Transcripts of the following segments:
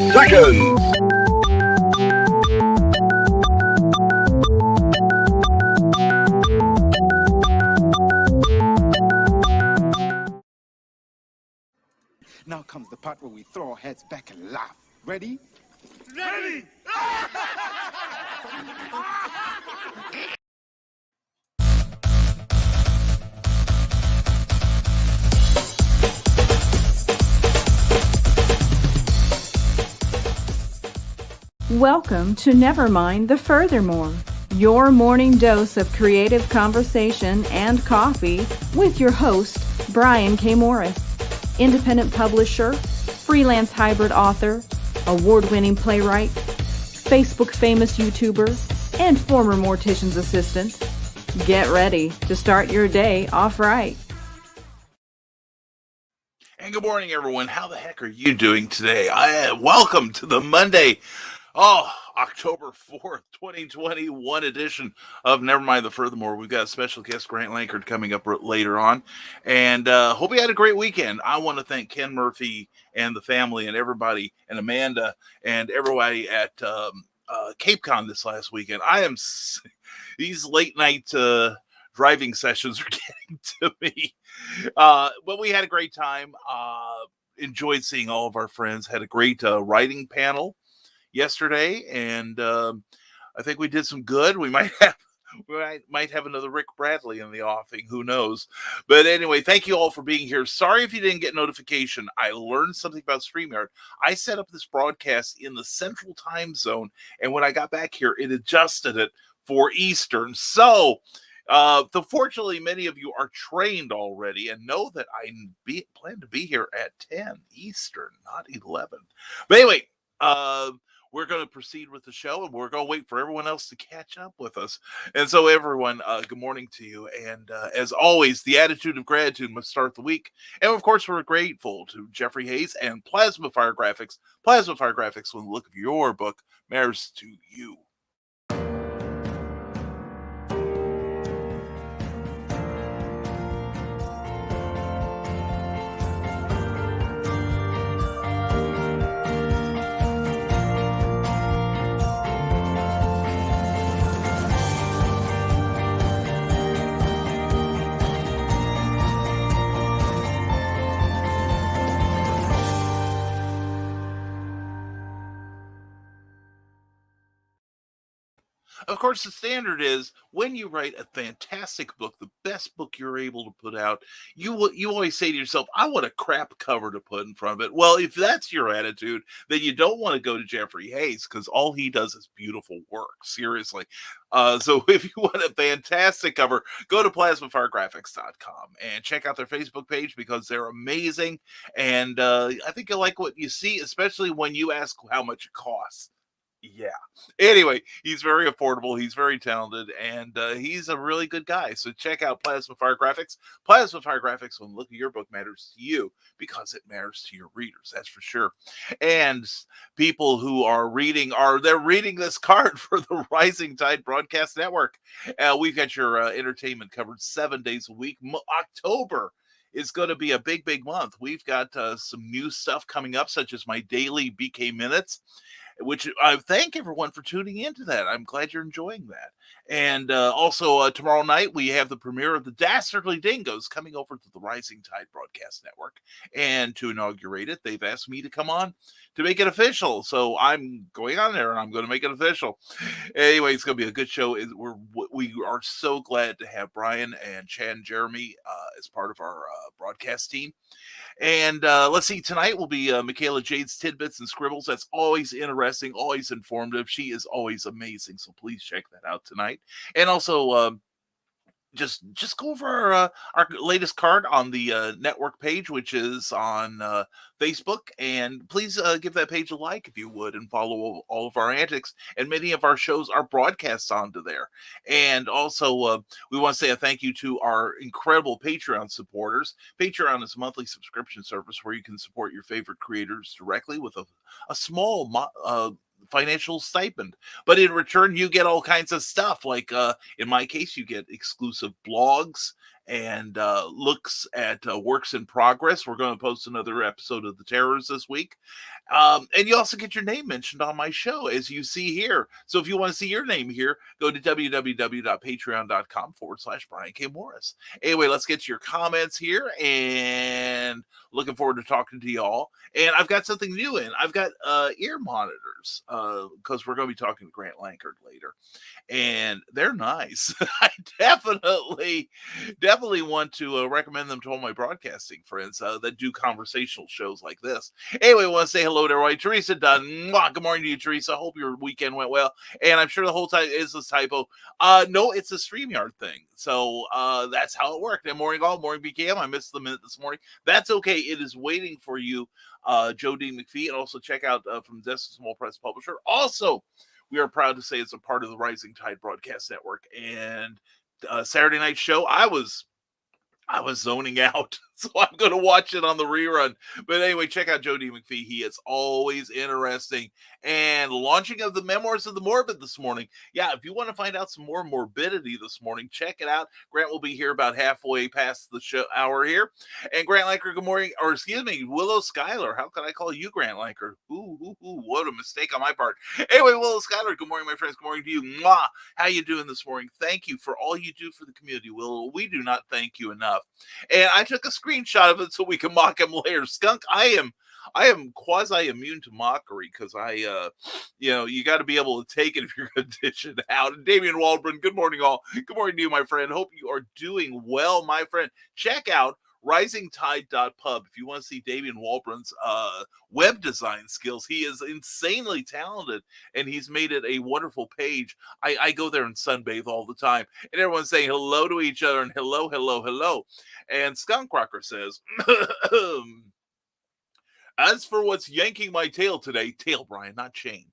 seconds. Now comes the part where we throw our heads back and laugh. Ready? Ready! Welcome to Nevermind the Furthermore, your morning dose of creative conversation and coffee with your host, Brian K. Morris, independent publisher, freelance hybrid author, award-winning playwright, Facebook famous YouTuber, and former mortician's assistant. Get ready to start your day off right. And good morning, everyone. How the heck are you doing today? Welcome to the Monday, October 4th, 2021 edition of Nevermind the Furthermore. We've got a special guest, Grant Lankard, coming up later on. And hope you had a great weekend. I want to thank Ken Murphy and the family and everybody, and Amanda and everybody at Cape Con this last weekend. These late night driving sessions are getting to me. But we had a great time. Enjoyed seeing all of our friends. Had a great writing panel yesterday, and I think we did some good. We might have another Rick Bradley in the offing. Who knows? But anyway, thank you all for being here. Sorry if you didn't get notification. I learned something about StreamYard. I set up this broadcast in the Central Time Zone, and when I got back here, it adjusted it for Eastern. So fortunately, many of you are trained already and know that I plan to be here at 10 Eastern, not 11. But anyway, we're going to proceed with the show, and we're going to wait for everyone else to catch up with us. And so, everyone, good morning to you. And as always, the attitude of gratitude must start the week. And of course, we're grateful to Jeffrey Hayes and Plasma Fire Graphics. Plasma Fire Graphics, when the look of your book matters to you. Of course, the standard is when you write a fantastic book, the best book you're able to put out, you always say to yourself, I want a crap cover to put in front of it. Well, if that's your attitude, then you don't want to go to Jeffrey Hayes, because all he does is beautiful work. Seriously. So if you want a fantastic cover, go to plasmafiregraphics.com and check out their Facebook page, because they're amazing. And I think you'll like what you see, especially when you ask how much it costs. Yeah. Anyway, he's very affordable. He's very talented, and he's a really good guy. So check out Plasma Fire Graphics. Plasma Fire Graphics, when the look of your book matters to you, because it matters to your readers. That's for sure. And people who are reading this card for the Rising Tide Broadcast Network. We've got your entertainment covered 7 days a week. October is going to be a big, big month. We've got some new stuff coming up, such as my daily BK Minutes, which I thank everyone for tuning into that. I'm glad you're enjoying that. And also tomorrow night, we have the premiere of The Dastardly Dingoes coming over to the Rising Tide Broadcast Network. And to inaugurate it, they've asked me to come on to make it official. So I'm going on there, and I'm going to make it official. Anyway, it's going to be a good show. We are so glad to have Brian and Chad and Jeremy as part of our broadcast team. And let's see, tonight will be Michaela Jade's Tidbits and Scribbles. That's always interesting, always informative. She is always amazing, so please check that out tonight. And also, just go over our latest card on the network page, which is on Facebook, and please give that page a like if you would, and follow all of our antics. And many of our shows are broadcasts onto there. And also, we want to say a thank you to our incredible Patreon supporters. Patreon is a monthly subscription service where you can support your favorite creators directly with a small financial stipend, but in return you get all kinds of stuff, like in my case, you get exclusive blogs and looks at works in progress. We're going to post another episode of The Terrors this week. And you also get your name mentioned on my show, as you see here. So if you want to see your name here, go to www.patreon.com/Brian K. Morris. Anyway, let's get to your comments here, and looking forward to talking to y'all. And I've got something new in. I've got ear monitors, because we're going to be talking to Grant Lankard later. And they're nice. I definitely want to recommend them to all my broadcasting friends that do conversational shows like this. Anyway, I want to say hello to everybody. Teresa Dunn. Mwah. Good morning to you, Teresa. Hope your weekend went well. And I'm sure the whole time is a typo. No, it's a StreamYard thing. So that's how it worked. And morning all, morning BKM. I missed the minute this morning. That's okay. It is waiting for you, Joe D. McPhee. And also check out from Destin Small Press Publisher. Also, we are proud to say it's a part of the Rising Tide Broadcast Network. And Saturday night show, I was zoning out, so I'm going to watch it on the rerun. But anyway, check out Joe D. McPhee. He is always interesting. And launching of the Memoirs of the Morbid this morning. Yeah, if you want to find out some more morbidity this morning, check it out. Grant will be here about halfway past the show hour here. And Grant Lankard, good morning. Or excuse me, Willow Schuyler. How can I call you Grant Lankard? Ooh, what a mistake on my part. Anyway, Willow Schuyler, good morning, my friends. Good morning to you. Mwah. How you doing this morning? Thank you for all you do for the community, Willow. We do not thank you enough. And I took a screenshot of it so we can mock him later. Skunk, I am quasi immune to mockery because you got to be able to take it if you're going to dish it out. And Damian Waldron, good morning all. Good morning to you, my friend. Hope you are doing well, my friend. Check out risingtide.pub if you want to see Damian Waldron's web design skills. He is insanely talented, and he's made it a wonderful page. I go there and sunbathe all the time, and everyone's saying hello to each other and hello. And Skunk Rocker says, as for what's yanking my tail today, tail, Brian, not chain.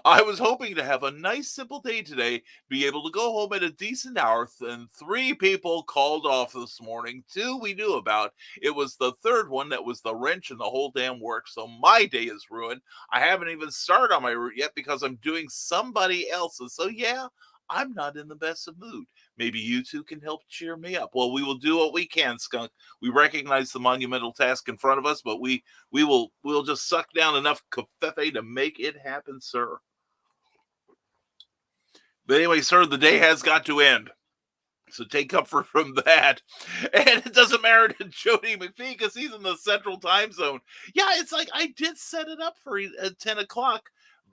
I was hoping to have a nice simple day today, be able to go home at a decent hour, and 3 people called off this morning. 2 we knew about. It was the third one that was the wrench in the whole damn work, so my day is ruined. I haven't even started on my route yet because I'm doing somebody else's. So yeah, I'm not in the best of mood. Maybe you two can help cheer me up. Well, we will do what we can, Skunk. We recognize the monumental task in front of us, but we'll just suck down enough covfefe to make it happen, sir. But anyway, sir, the day has got to end. So take comfort from that. And it doesn't matter to Jody McPhee because he's in the central time zone. Yeah, it's like I did set it up for 10 o'clock.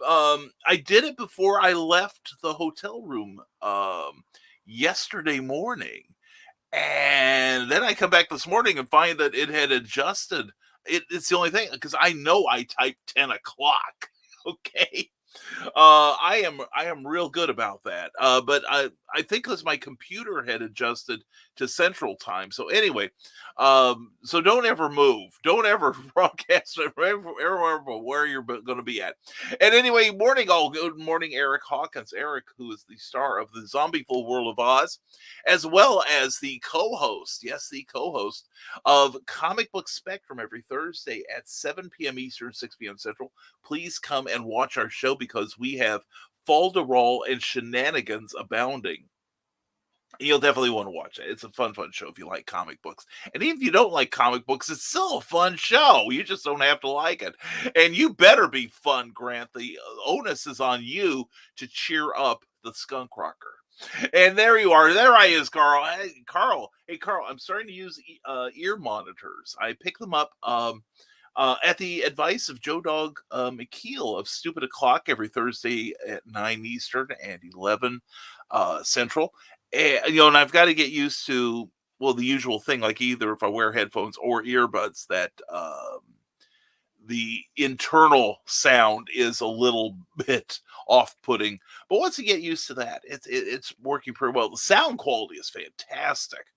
I did it before I left the hotel room yesterday morning. And then I come back this morning and find that it had adjusted. It's the only thing, because I know I typed 10 o'clock. Okay. I am real good about that. But I think because my computer had adjusted to Central Time. So anyway, so don't ever move. Don't ever broadcast where you're going to be at. And anyway, morning all. Good morning, Eric Hawkins. Eric, who is the star of the Zombieful World of Oz, as well as the co-host. Yes, the co-host of Comic Book Spectrum every Thursday at 7 p.m. Eastern, 6 p.m. Central. Please come and watch our show because we have falderall and shenanigans abounding. You'll definitely want to watch it. It's a fun show if you like comic books. And even if you don't like comic books, it's still a fun show. You just don't have to like it. And you better be fun, Grant. The onus is on you to cheer up the Skunk Rocker. And there you are. There I is, Carl. Hey, Carl, I'm starting to use ear monitors. I pick them up at the advice of Joe Dog McKeel of Stupid O'Clock every Thursday at 9 Eastern and 11 Central. And, and I've got to get used to, the usual thing, like either if I wear headphones or earbuds, that the internal sound is a little bit off-putting. But once you get used to that, it's working pretty well. The sound quality is fantastic.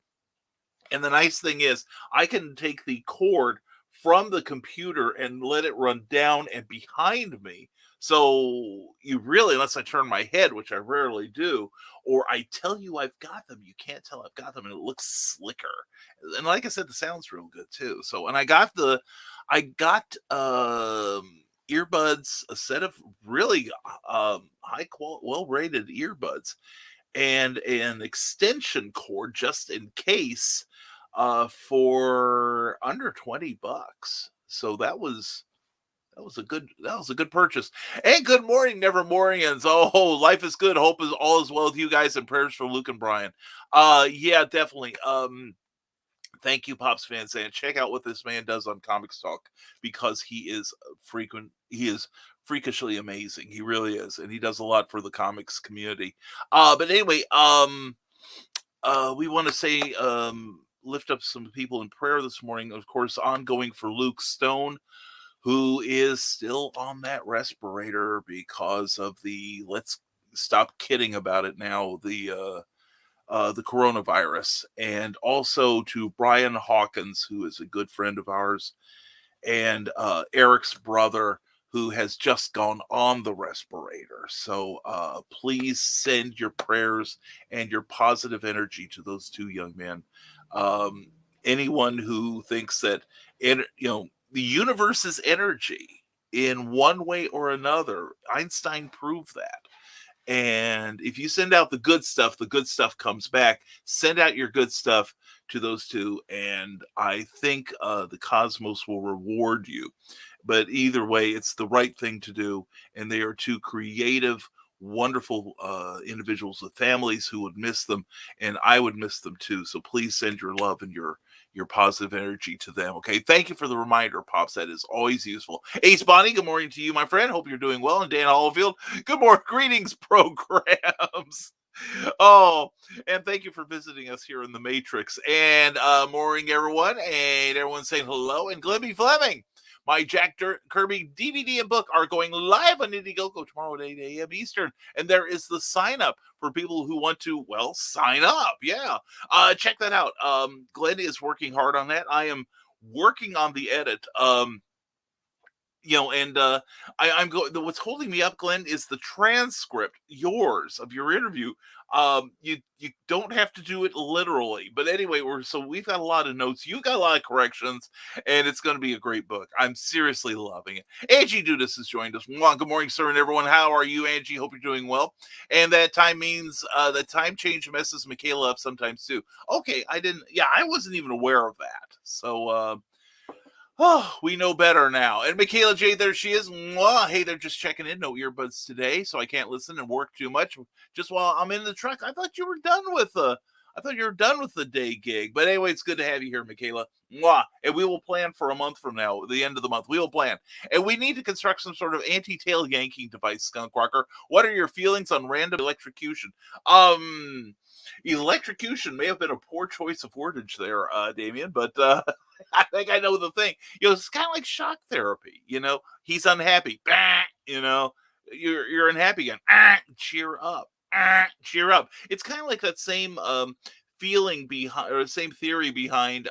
And the nice thing is I can take the cord from the computer and let it run down and behind me. So you really, unless I turn my head, which I rarely do, or I tell you I've got them, you can't tell I've got them, and it looks slicker. And like I said, the sound's real good too. So, and I got earbuds, a set of really high quality, well-rated earbuds, and an extension cord just in case for under $20. So that was a good purchase. And good morning, Nevermorians. Oh, life is good. Hope is all is well with you guys, and prayers for Luke and Brian. Yeah, definitely. Thank you, Pops fans, and check out what this man does on Comics Talk, because he is freakishly amazing. He really is, and he does a lot for the comics community. But anyway, we want to say lift up some people in prayer this morning. Of course, ongoing for Luke Stone, who is still on that respirator because of the, let's stop kidding about it now, the coronavirus. And also to Brian Hawkins, who is a good friend of ours, and Eric's brother, who has just gone on the respirator. So please send your prayers and your positive energy to those two young men. Anyone who thinks that, the universe is energy in one way or another, Einstein proved that. And if you send out the good stuff comes back. Send out your good stuff to those two, and I think the cosmos will reward you. But either way, it's the right thing to do. And they are two creative, wonderful individuals with families who would miss them, and I would miss them too. So please send your love and your positive energy to them. Okay, thank you for the reminder, Pops. That is always useful. Ace Bonnie, good morning to you, my friend. Hope you're doing well. And Dan Hollifield, good morning. Greetings, programs. Oh, and thank you for visiting us here in the Matrix. And morning, everyone. And everyone saying hello. And Glimmy Fleming, my Jack Kirby DVD and book are going live on Indiegogo tomorrow at 8 a.m. Eastern. And there is the sign up for people who want to, well, sign up. Yeah. Check that out. Glenn is working hard on that. I am working on the edit. And I'm going. What's holding me up, Glenn, is the transcript, yours, of your interview. You don't have to do it literally, but anyway, we've got a lot of notes. You've got a lot of corrections, and it's going to be a great book. I'm seriously loving it. Angie Dudas has joined us. Well, good morning, sir, and everyone. How are you, Angie? Hope you're doing well. And that time means the time change messes Michaela up sometimes too. Okay, I wasn't even aware of that. So. Oh, we know better now. And Michaela J, there she is. Mwah. Hey, they're just checking in. No earbuds today, so I can't listen and work too much. Just while I'm in the truck. I thought you were done with the day gig. But anyway, it's good to have you here, Michaela. Mwah. And we will plan for a month from now, the end of the month. We will plan. And we need to construct some sort of anti-tail yanking device, Skunk Rocker. What are your feelings on random electrocution? Electrocution may have been a poor choice of wordage there, Damien, but I think I know the thing. It's kind of like shock therapy. He's unhappy. Bah, you're unhappy again. Cheer up. Cheer up. It's kind of like that same feeling behind, or the same theory behind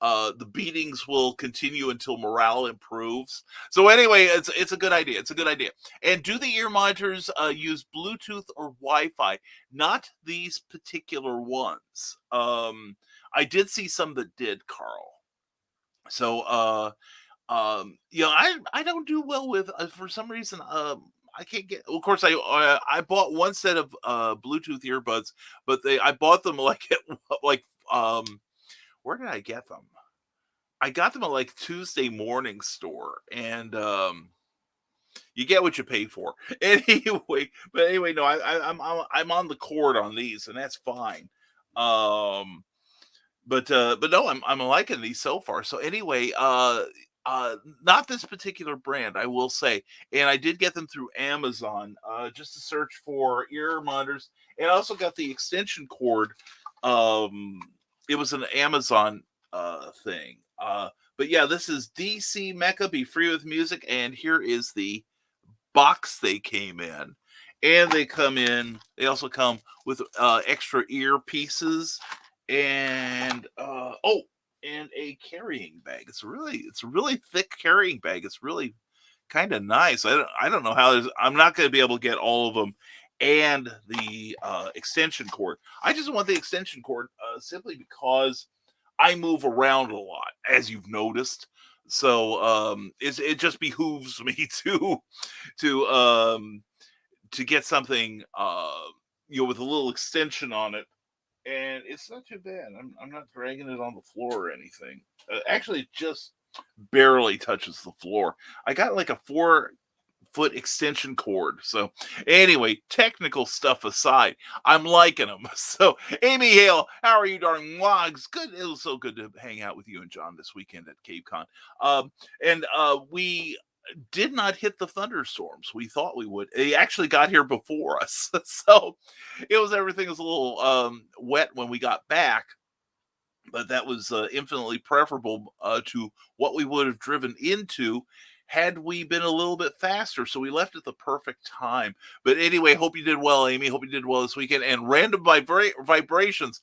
the beatings will continue until morale improves. So anyway, it's a good idea. It's a good idea. And do the ear monitors use Bluetooth or Wi-Fi? Not these particular ones. I did see some that did, Carl. So I don't do well with for some reason. I can't get. Of course, I bought one set of Bluetooth earbuds, but I bought them where did I get them? I got them at Tuesday Morning store, and you get what you pay for. Anyway, no, I'm on the cord on these, and that's fine. But no, I'm liking these so far. So anyway, not this particular brand, I will say, and I did get them through Amazon, just to search for ear monitors, and I also got the extension cord. It was an Amazon thing. But yeah, this is DC Mecca, Be Free with Music, and here is the box they came in. And they also come with extra earpieces and and a carrying bag. It's a really thick carrying bag. It's really kind of nice. I don't know how I'm not going to be able to get all of them and the extension cord. I just want the extension cord simply because I move around a lot, as you've noticed. So it just behooves me to get something with a little extension on it, and it's not too bad. I'm not dragging it on the floor or anything. Actually, it just barely touches the floor. I got like a 4-foot extension cord. So anyway, technical stuff aside, I'm liking them. So Amy Hale, how are you, darling? Wogs, good. It was so good to hang out with you and John this weekend at Cape Con. And we did not hit the thunderstorms we thought we would. They actually got here before us. So everything was a little wet when we got back, but that was infinitely preferable to what we would have driven into had we been a little bit faster. So we left at the perfect time. But anyway, hope you did well, Amy. Hope you did well this weekend. And random vibrations,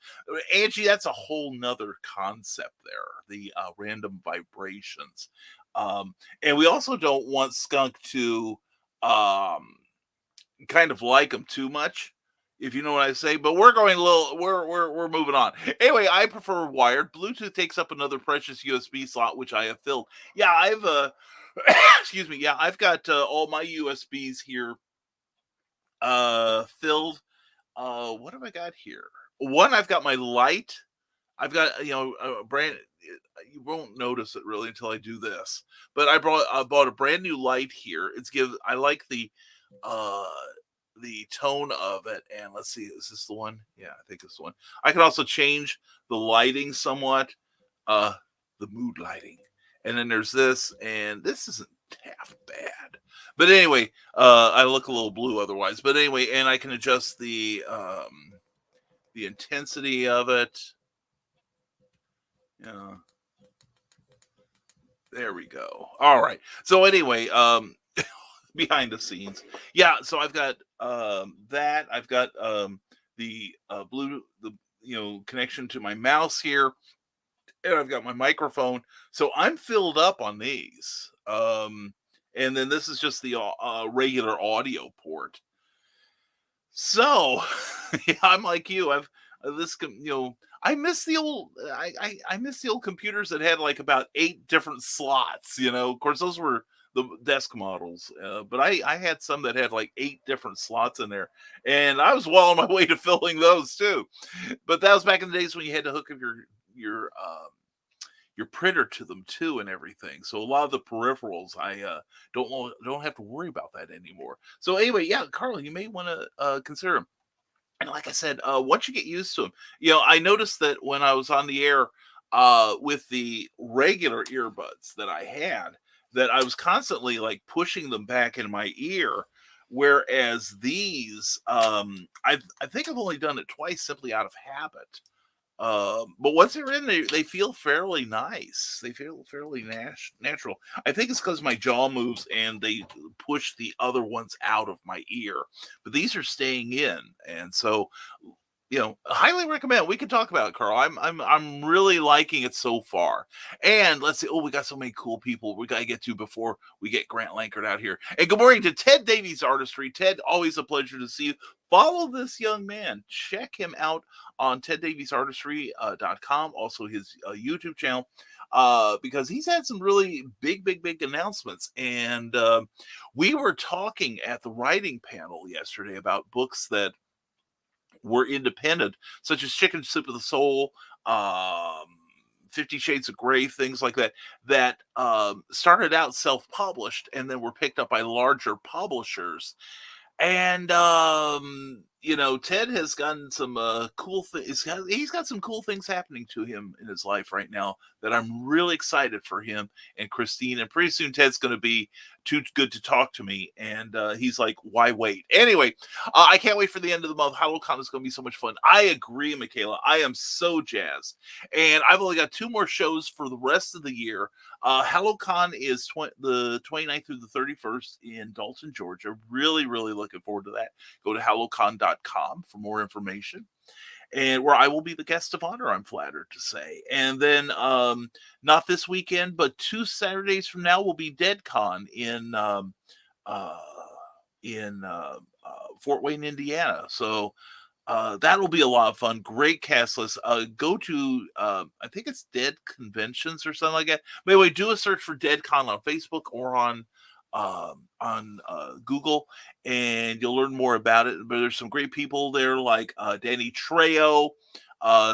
Angie, that's a whole nother concept there, the random vibrations. And we also don't want Skunk to kind of like him too much, if you know what I say. But we're going a little, we're moving on. Anyway, I prefer wired. Bluetooth takes up another precious USB slot, which I have filled. Yeah, I've excuse me. Yeah, I've got all my USBs here filled. What have I got here? One, I've got my light. I've got a brand. You won't notice it really until I do this. But I bought a brand new light here. I like the tone of it. And let's see, is this the one? Yeah, I think it's the one. I can also change the lighting somewhat, the mood lighting. And then there's this, and this isn't half bad. But anyway, I look a little blue otherwise. But anyway, and I can adjust the intensity of it. Yeah. There we go. All right. So anyway, behind the scenes. Yeah, so I've got that. I've got the connection to my mouse here. And I've got my microphone. So I'm filled up on these. And then this is just the regular audio port. So yeah, I'm like you. I've this I miss the old I miss the old computers that had like about 8 different slots. Of course those were the desk models, but I had some that had like 8 different slots in there, and I was well on my way to filling those too. But that was back in the days when you had to hook up your printer to them too and everything. So a lot of the peripherals I don't have to worry about that anymore. So anyway, yeah, Carla, you may want to consider them. And like I said, once you get used to them, I noticed that when I was on the air with the regular earbuds that I had, that I was constantly like pushing them back in my ear. Whereas these, I think I've only done it twice simply out of habit. But once they're in, they feel fairly nice. They feel fairly natural. I think it's because my jaw moves and they push the other ones out of my ear. But these are staying in, and so highly recommend. We can talk about it, Carl. I'm really liking it so far. And let's see. Oh, we got so many cool people we got to get to before we get Grant Lankard out here. And good morning to Ted Davies Artistry. Ted, always a pleasure to see you. Follow this young man. Check him out on teddaviesartistry.com. Also his YouTube channel. Because he's had some really big announcements. And we were talking at the writing panel yesterday about books that were independent, such as Chicken Soup of the Soul, 50 Shades of Grey, things like that started out self-published and then were picked up by larger publishers. And Ted has gotten some cool things. He's got some cool things happening to him in his life right now that I'm really excited for him and Christine. And pretty soon Ted's going to be too good to talk to me. And he's like, why wait? Anyway, I can't wait for the end of the month. HallowCon is going to be so much fun. I agree, Michaela. I am so jazzed. And I've only got 2 more shows for the rest of the year. HallowCon is the 29th through the 31st in Dalton, Georgia. Really looking forward to that. Go to hallowcon.com for more information. And where I will be the guest of honor, I'm flattered to say. And then not this weekend, but 2 Saturdays from now will be DeadCon in Fort Wayne, Indiana. So that'll be a lot of fun. Great cast list. Go to I think it's Dead Conventions or something like that. But anyway, do a search for DeadCon on Facebook or on Google, and you'll learn more about it. But there's some great people there like Danny Trejo,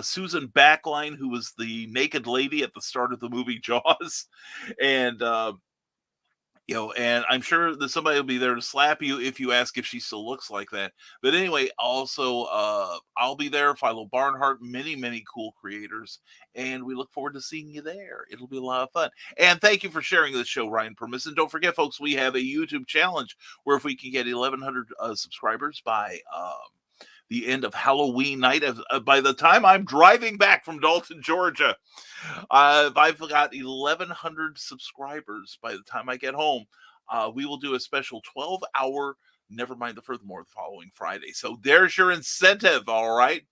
Susan Backline, who was the naked lady at the start of the movie Jaws, and and I'm sure that somebody will be there to slap you if you ask if she still looks like that. But anyway, also, I'll be there, Philo Barnhart, many cool creators, and we look forward to seeing you there. It'll be a lot of fun. And thank you for sharing this show, Ryan Permis. And don't forget, folks, we have a YouTube challenge where if we can get 1,100 subscribers by the end of Halloween night, by the time I'm driving back from Dalton, Georgia, if I've got 1,100 subscribers by the time I get home, we will do a special 12-hour Nevermind the Furthermore the following Friday. So there's your incentive, all right?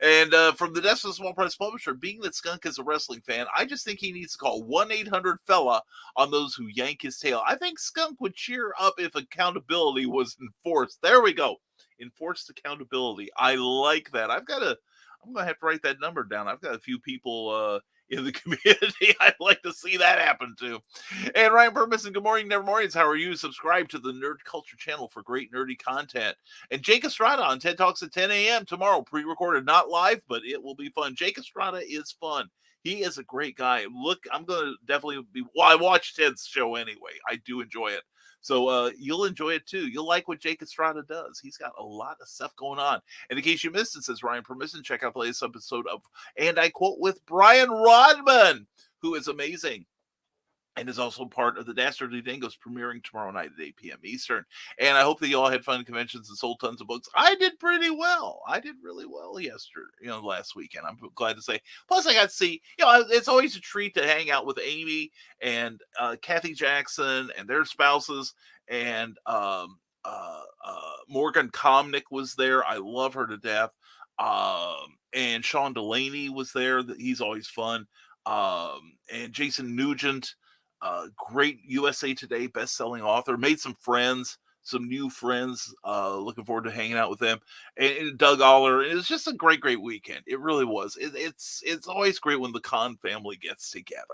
And from the desk of the Small Press Publisher, being that Skunk is a wrestling fan, I just think he needs to call 1-800-FELLA on those who yank his tail. I think Skunk would cheer up if accountability was enforced. There we go. Enforced accountability. I like that. I'm going to have to write that number down. I've got a few people in the community I'd like to see that happen to. And Ryan Permis, good morning, Nevermornings. How are you? Subscribe to the Nerd Culture channel for great nerdy content. And Jake Estrada on TED Talks at 10 a.m. tomorrow, pre-recorded, not live, but it will be fun. Jake Estrada is fun. He is a great guy. Look, I'm going to definitely be, I watch Ted's show anyway. I do enjoy it. So you'll enjoy it too. You'll like what Jake Estrada does. He's got a lot of stuff going on. And in case you missed it, says Ryan Permission, check out the latest episode of And I Quote with Brian Rodman, who is amazing and is also part of the Dastardly Dingoes premiering tomorrow night at 8 p.m. Eastern. And I hope that you all had fun conventions and sold tons of books. I did pretty well. I did really well last weekend. I'm glad to say. Plus, I got to see, it's always a treat to hang out with Amy and Kathy Jackson and their spouses. And Morgan Comnick was there. I love her to death. And Sean Delaney was there. He's always fun. And Jason Nugent, great USA Today best-selling author, made some new friends, looking forward to hanging out with them, and Doug Aller. It was just a great weekend. It really was. It's always great when the Kahn family gets together.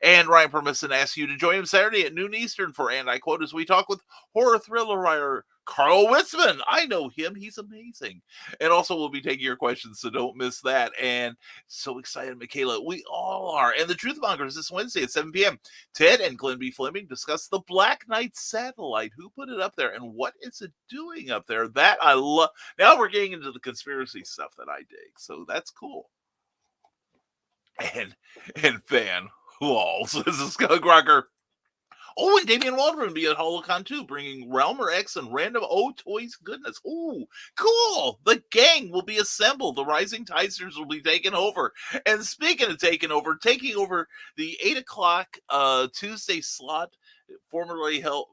And Ryan Permisson asks you to join him Saturday at noon Eastern for And I Quote as we talk with horror thriller writer Carl Witzman. I know him. He's amazing. And also we'll be taking your questions, so don't miss that. And so excited, Michaela. We all are. And the Truth Mongers this Wednesday at 7 p.m. Ted and Glenn B. Fleming discuss the Black Knight satellite. Who put it up there and what is it doing up there? That I love. Now we're getting into the conspiracy stuff that I dig. So that's cool. And Fan Walls. This is Skunk Rocker. Oh, and Damian Waldron will be at HoloCon too, bringing Realmer X and random toys goodness. Ooh, cool. The gang will be assembled. The Rising Tidesters will be taken over. And speaking of taking over the 8 o'clock Tuesday slot, formerly held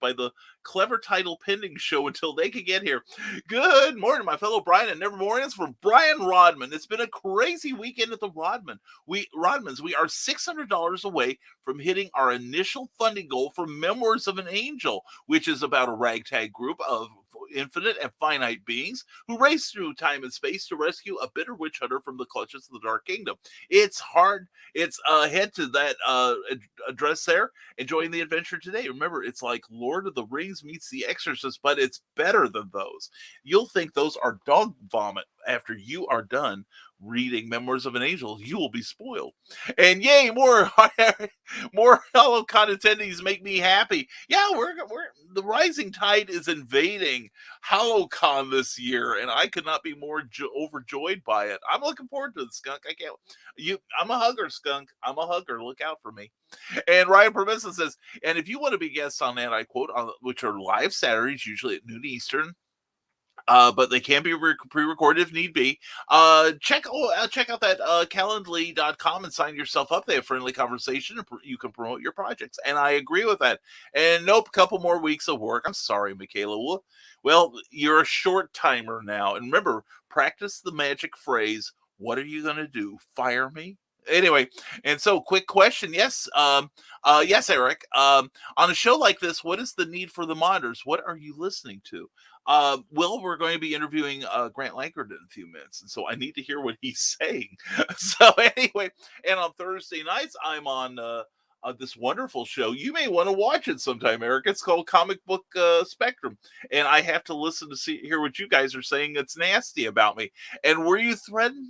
by the Clever Title Pending show until they can get here. Good morning, my fellow Brian and Nevermornings, from Brian Rodman. It's been a crazy weekend at the Rodmans. We are $600 away from hitting our initial funding goal for Memoirs of an Angel, which is about a ragtag group of infinite and finite beings who race through time and space to rescue a bitter witch hunter from the clutches of the Dark Kingdom. It's hard. It's head to that address there and join the adventure today. Remember, it's like Lord of the Rings meets The Exorcist, but it's better than those. You'll think those are dog vomit after you are done reading Memoirs of an Angel. You will be spoiled. And yay, more HoloCon attendees make me happy. Yeah, we're the rising tide is invading HoloCon this year, and I could not be more overjoyed by it. I'm looking forward to it, Skunk. I'm a hugger, Skunk. I'm a hugger. Look out for me. And Ryan Permissa says, and if you want to be guests on that, I quote, which are live Saturdays, usually at noon Eastern, but they can be pre-recorded if need be. Check out that calendly.com and sign yourself up. They have friendly conversation and you can promote your projects. And I agree with that. And nope, couple more weeks of work. I'm sorry, Michaela. Well, you're a short timer now. And remember, practice the magic phrase, what are you going to do? Fire me? Anyway, and so quick question. Yes, yes, Eric. On a show like this, what is the need for the monitors? What are you listening to? Well, we're going to be interviewing Grant Lankard in a few minutes, and so I need to hear what he's saying. So anyway, and on Thursday nights, I'm on this wonderful show. You may want to watch it sometime, Eric. It's called Comic Book Spectrum, and I have to listen to hear what you guys are saying. That's nasty about me. And were you threatened?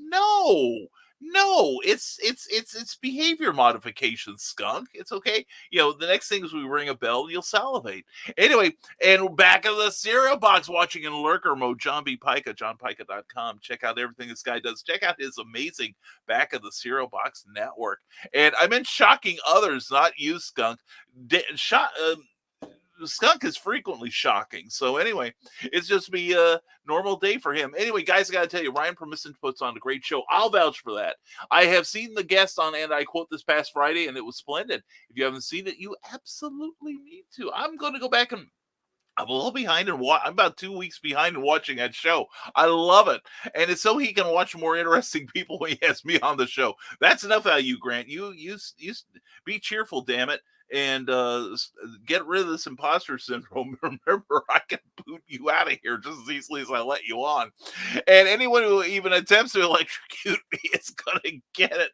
No, it's behavior modification, skunk. It's okay. The next thing is we ring a bell, you'll salivate. Anyway, and back of the cereal box, watching in lurker mode, John B. Pica, johnpica.com. Check out everything this guy does. Check out his amazing back of the cereal box network. And I meant shocking others, not you, skunk. Skunk is frequently shocking. So anyway, it's just be a normal day for him. Anyway, guys, I got to tell you, Ryan Permisson puts on a great show. I'll vouch for that. I have seen the guest on And I Quote this past Friday, and it was splendid. If you haven't seen it, you absolutely need to. I'm going to go back and I'm a little behind and I'm about 2 weeks behind in watching that show. I love it. And it's so he can watch more interesting people when he has me on the show. That's enough out of you, Grant. You be cheerful, damn it. And get rid of this imposter syndrome. Remember, I can boot you out of here just as easily as I let you on. And anyone who even attempts to electrocute me is going to get it.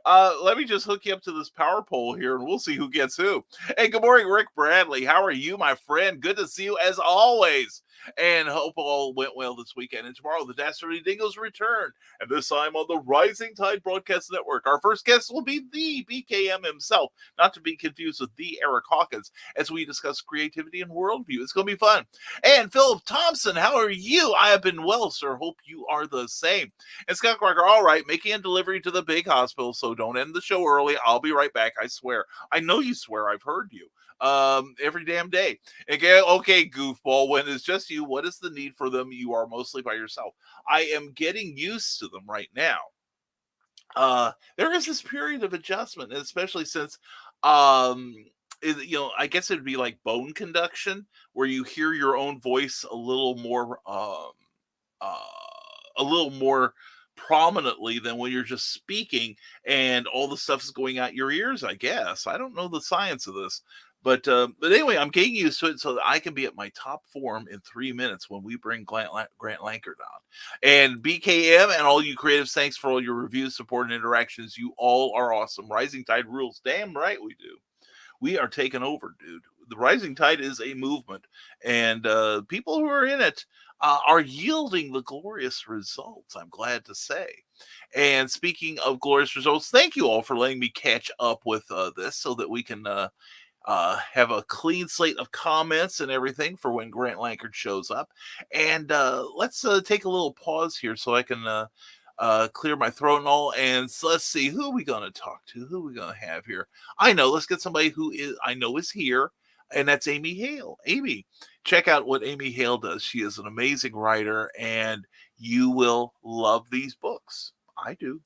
Let me just hook you up to this power pole here, and we'll see who gets who. Hey, good morning, Rick Bradley. How are you, my friend? Good to see you as always. And hope all went well this weekend. And tomorrow, the Dastardly Dingoes return. And this time on the Rising Tide Broadcast Network. Our first guest will be the BKM himself, not to be confused with the Eric Hawkins, as we discuss creativity and worldview. It's going to be fun. And Philip Thompson, how are you? I have been well, sir. Hope you are the same. And Scott Crocker, all right, making a delivery to the big hospital, so don't end the show early. I'll be right back, I swear. I know you swear. I've heard you. Every damn day. Okay, goofball, when it's just you, what is the need for them? You are mostly by yourself. I am getting used to them right now. There is this period of adjustment, especially since I guess it'd be like bone conduction, where you hear your own voice a little more prominently than when you're just speaking and all the stuff is going out your ears. I guess I don't know the science of this. But anyway, I'm getting used to it so that I can be at my top form in 3 minutes when we bring Grant Lankard on. And BKM and all you creatives, thanks for all your reviews, support, and interactions. You all are awesome. Rising Tide rules. Damn right we do. We are taking over, dude. The Rising Tide is a movement, and people who are in it are yielding the glorious results, I'm glad to say. And speaking of glorious results, thank you all for letting me catch up with this so that we can have a clean slate of comments and everything for when Grant Lankard shows up. And let's take a little pause here so I can clear my throat and all. And so let's see, who are we going to talk to? Who are we going to have here? I know, let's get somebody who I know is here, and that's Amy Hale. Amy, check out what Amy Hale does. She is an amazing writer, and you will love these books. I do.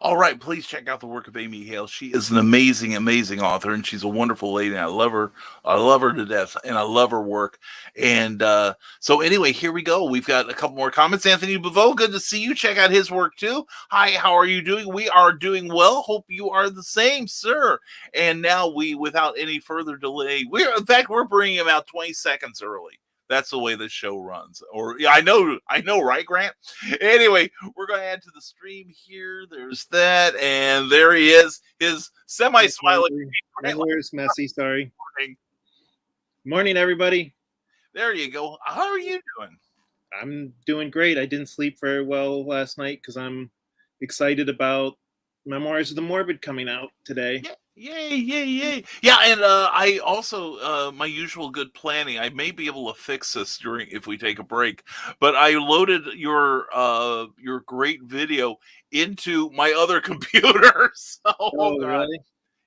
All right, please check out the work of Amy Hale. She is an amazing, amazing author, and she's a wonderful lady. And I love her. I love her to death, and I love her work. And so anyway, here we go. We've got a couple more comments. Anthony Beveau, good to see you. Check out his work too. Hi, how are you doing? We are doing well. Hope you are the same, sir. And now without any further delay, we're bringing him out 20 seconds early. That's the way the show runs. Or yeah, I know, right, Grant? Anyway, we're going to add to the stream here. There's that, and there he is. His semi-smiling. Where's Messy? Sorry. Morning, everybody. There you go. How are you doing? I'm doing great. I didn't sleep very well last night because I'm excited about Memoirs of the Morbid coming out today. Yay, yay, yay. Yeah, and I also, my usual good planning, I may be able to fix this if we take a break, but I loaded your great video into my other computer. So, oh Oh, God. really?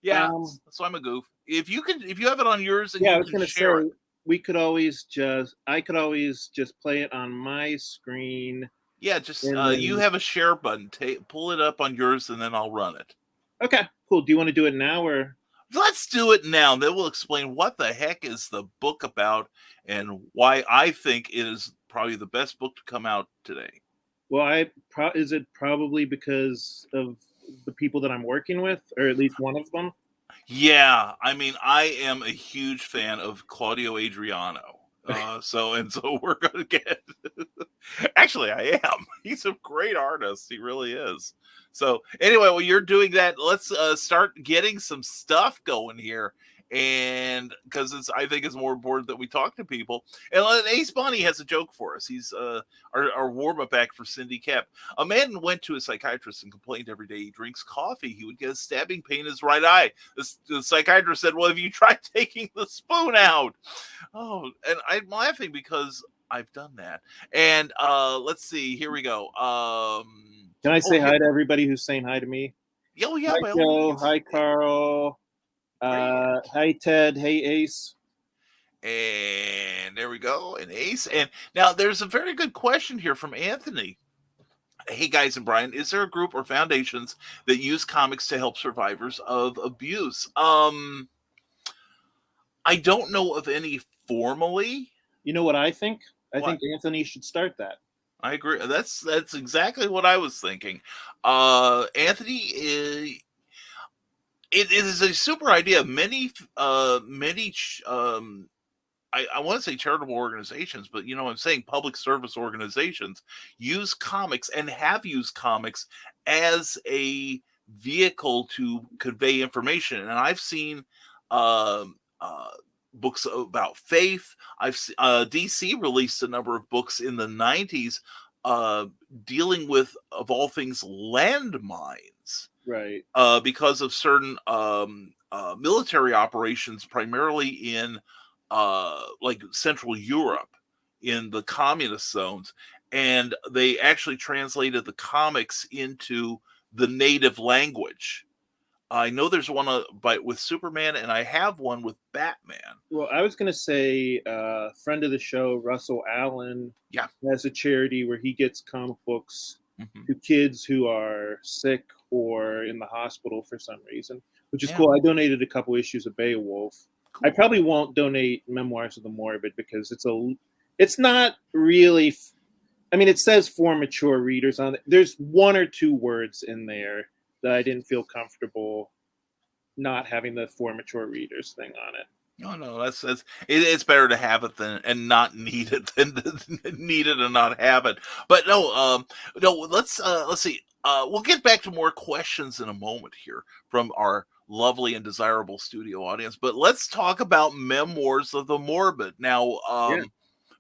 Yeah, Um, so I'm a goof. If you have it on yours and yeah, I you was can gonna share it. say I could always just play it on my screen, Yeah, just and you then have a share button. Pull it up on yours and then I'll run it. okay, cool. Do you want to do it now or? Let's do it now. Then we'll explain what the heck is the book about and why I think it is probably the best book to come out today. Well, is it probably because of the people that I'm working with, or at least one of them? Yeah, I mean, I am a huge fan of Claudio Adriano. So we're gonna get. Actually, I am. He's a great artist. He really is. So anyway, while you're doing that, let's start getting some stuff going here, and because I think it's more important that we talk to people. And Ace Bonnie has a joke for us. He's our warm up act for Cindy Kep. A man went to a psychiatrist and complained every day he drinks coffee, he would get a stabbing pain in his right eye. The psychiatrist said, "Well, have you tried taking the spoon out?" Oh, and I'm laughing because I've done that. And let's see, here we go. Can I say Here, hi to everybody who's saying hi to me? oh yeah, Hi, by all Joe. means. Hi, Carl. Great. Hi, Ted. Hey, Ace. And there we go, an Ace. And now there's a very good question here from Anthony. Hey guys and Brian, is there a group or foundations that use comics to help survivors of abuse? I don't know of any formally. You know what I think? I What? think Anthony should start that. I agree. That's exactly what I was thinking. Anthony, it is a super idea. Many I want to say charitable organizations, but I'm saying public service organizations use comics and have used comics as a vehicle to convey information. And I've seen um, uh, books about faith. DC released a number of books in the 90s dealing with, of all things, landmines. Right. Because of certain military operations, primarily in like Central Europe, in the communist zones, and they actually translated the comics into the native language. I know there's one with Superman, and I have one with Batman. Well, I was going to say, friend of the show, Russell Allen, Yeah, has a charity where he gets comic books mm-hmm. to kids who are sick or in the hospital for some reason, which is Yeah. cool. I donated a couple issues of Beowulf. Cool. I probably won't donate Memoirs of the Morbid because it's not really. I mean, it says for mature readers on it. There's one or two words in there that I didn't feel comfortable not having the for mature readers thing on it. No, it's better to have it and not need it than need it and not have it. But no, let's see. We'll get back to more questions in a moment here from our lovely and desirable studio audience. But let's talk about Memoirs of the Morbid. Now,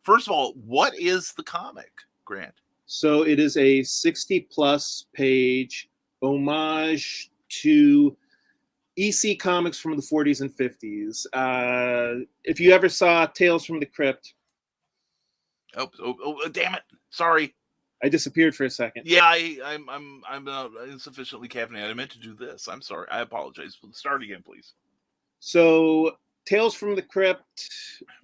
First of all, what is the comic, Grant? So it is a 60-plus page homage to EC comics from the 40s and 50s. If you ever saw Tales from the Crypt. Oh, damn it. Sorry. I disappeared for a second. Yeah, I'm insufficiently caffeinated. I meant to do this. I'm sorry. I apologize. Start again, please. So Tales from the Crypt,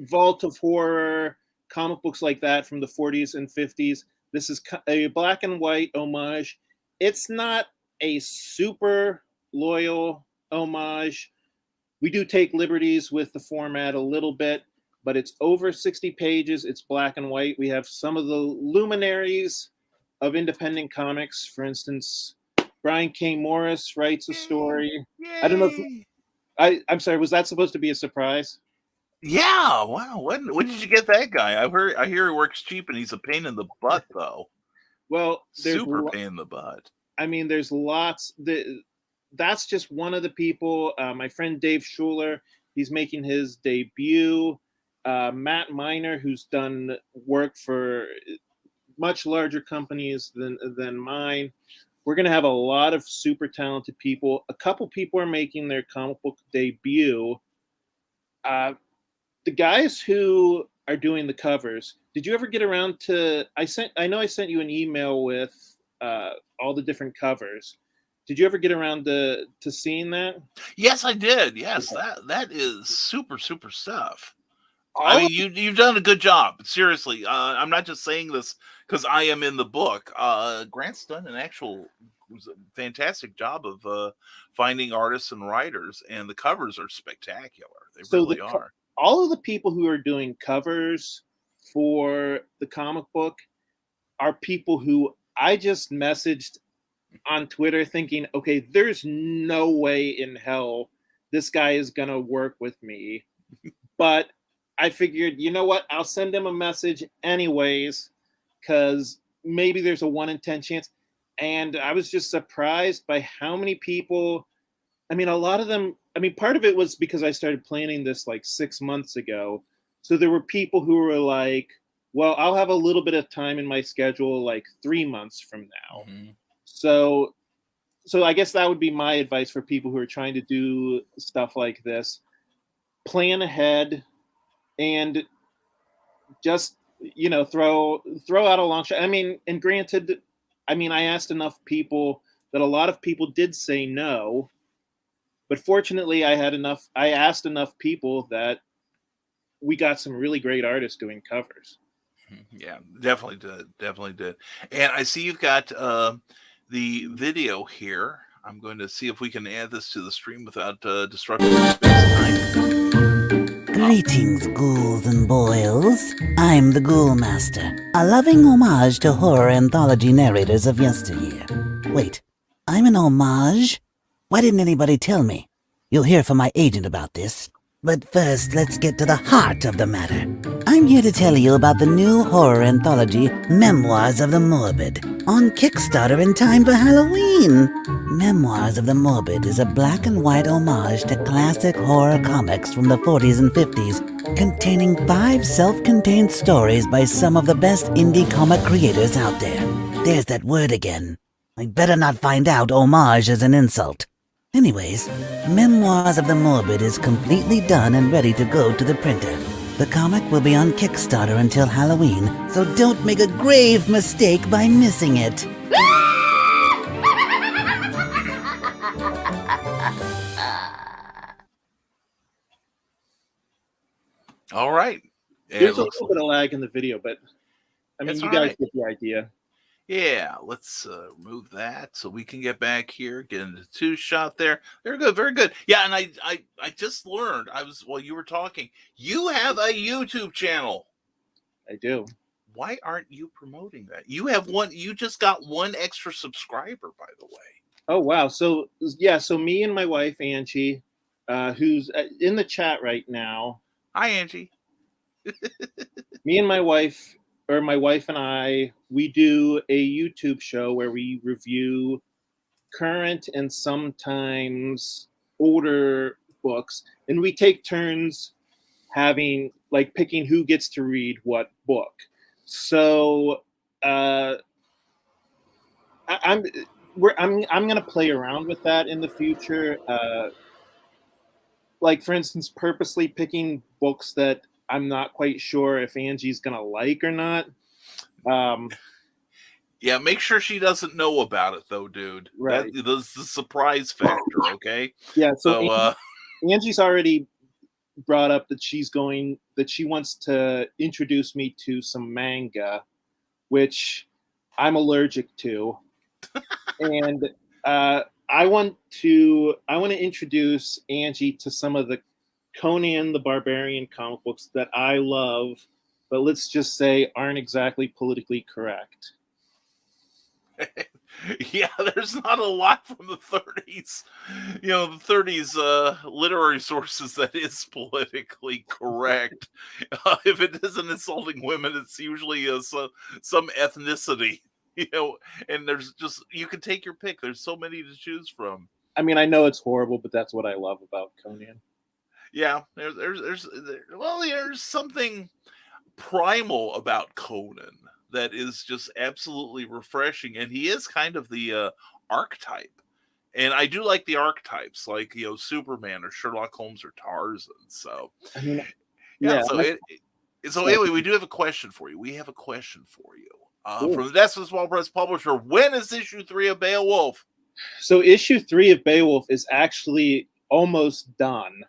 Vault of Horror, comic books like that from the 40s and 50s. This is a black and white homage. It's not a super loyal homage. We do take liberties with the format a little bit, but it's over 60 pages. It's black and white. We have some of the luminaries of independent comics. For instance, Brian K. Morris writes a story. Yay. I don't know if I'm sorry, was that supposed to be a surprise? Yeah, wow. When did you get that guy? I hear he works cheap and he's a pain in the butt though. Well, super pain in the butt. I mean, there's lots. That's just one of the people. My friend Dave Schuler, he's making his debut. Matt Miner, who's done work for much larger companies than mine. we're going to have a lot of super talented people. A couple people are making their comic book debut. The guys who are doing the covers, did you ever get around to? I know I sent you an email with all the different covers. Did you ever get around to seeing that? Yes, I did. Yes, Okay. that is super stuff. I All mean, you've done a good job. Seriously, I'm not just saying this because I am in the book. Grant's done an actual fantastic job of finding artists and writers, and the covers are spectacular. They so really are. all of the people who are doing covers for the comic book are people who I just messaged on Twitter thinking, okay, there's no way in hell this guy is gonna work with me. But I figured, you know what? I'll send him a message anyways, because maybe there's a 1 in 10 chance. And I was just surprised by how many people. I mean, a lot of them. I mean, part of it was because I started planning this like 6 months ago. So there were people who were like, well, I'll have a little bit of time in my schedule like 3 months from now. Mm-hmm. So I guess that would be my advice for people who are trying to do stuff like this. Plan ahead and just, throw out a long shot. I mean, and granted, I mean, I asked enough people that a lot of people did say no, but fortunately I asked enough people that we got some really great artists doing covers. Yeah, definitely did. And I see you've got the video here. I'm going to see if we can add this to the stream without disrupting the space-time. Greetings, ghouls and boils. I'm the Ghoul Master, a loving homage to horror anthology narrators of yesteryear. Wait, I'm an homage? Why didn't anybody tell me? You'll hear from my agent about this. But first, let's get to the heart of the matter. I'm here to tell you about the new horror anthology, Memoirs of the Morbid, on Kickstarter in time for Halloween. Memoirs of the Morbid is a black and white homage to classic horror comics from the 40s and 50s, containing 5 self-contained stories by some of the best indie comic creators out there. There's that word again. I better not find out homage is an insult. Anyways, Memoirs of the Morbid is completely done and ready to go to the printer. The comic will be on Kickstarter until Halloween, so don't make a grave mistake by missing it. All right. There's a little bit of lag in the video, but I mean, It's you all guys right. get the idea. Yeah, let's remove that so we can get back here, get into 2-shot there. Very good, very good. Yeah, and I just learned, while you were talking, you have a YouTube channel. I do. Why aren't you promoting that? You just got 1 extra subscriber, by the way. Oh, wow. So me and my wife, Angie, who's in the chat right now. Hi, Angie. Me and my wife and I, we do a YouTube show where we review current and sometimes older books, and we take turns picking who gets to read what book. So I'm gonna play around with that in the future. Like, for instance, purposely picking books that I'm not quite sure if Angie's gonna like or not. Yeah, make sure she doesn't know about it, though, dude. Right. That's the surprise factor, okay? Yeah. So, Angie's already brought up that she wants to introduce me to some manga, which I'm allergic to, and I want to introduce Angie to some of the Conan the Barbarian comic books that I love, but let's just say aren't exactly politically correct. yeah, there's not a lot from the 30s. The 30s literary sources that is politically correct. If it isn't insulting women, it's usually some ethnicity. And there's just, you can take your pick. There's so many to choose from. I mean, I know it's horrible, but that's what I love about Conan. Yeah, there's something primal about Conan. that is just absolutely refreshing, and he is kind of the archetype. And I do like the archetypes, like Superman or Sherlock Holmes or Tarzan. So I mean, yeah, yeah. so anyway, we do have a question for you. We have a question for you Cool. from the That's a Small Press Publisher. When is issue 3 of Beowulf? So issue 3 of Beowulf is actually almost done,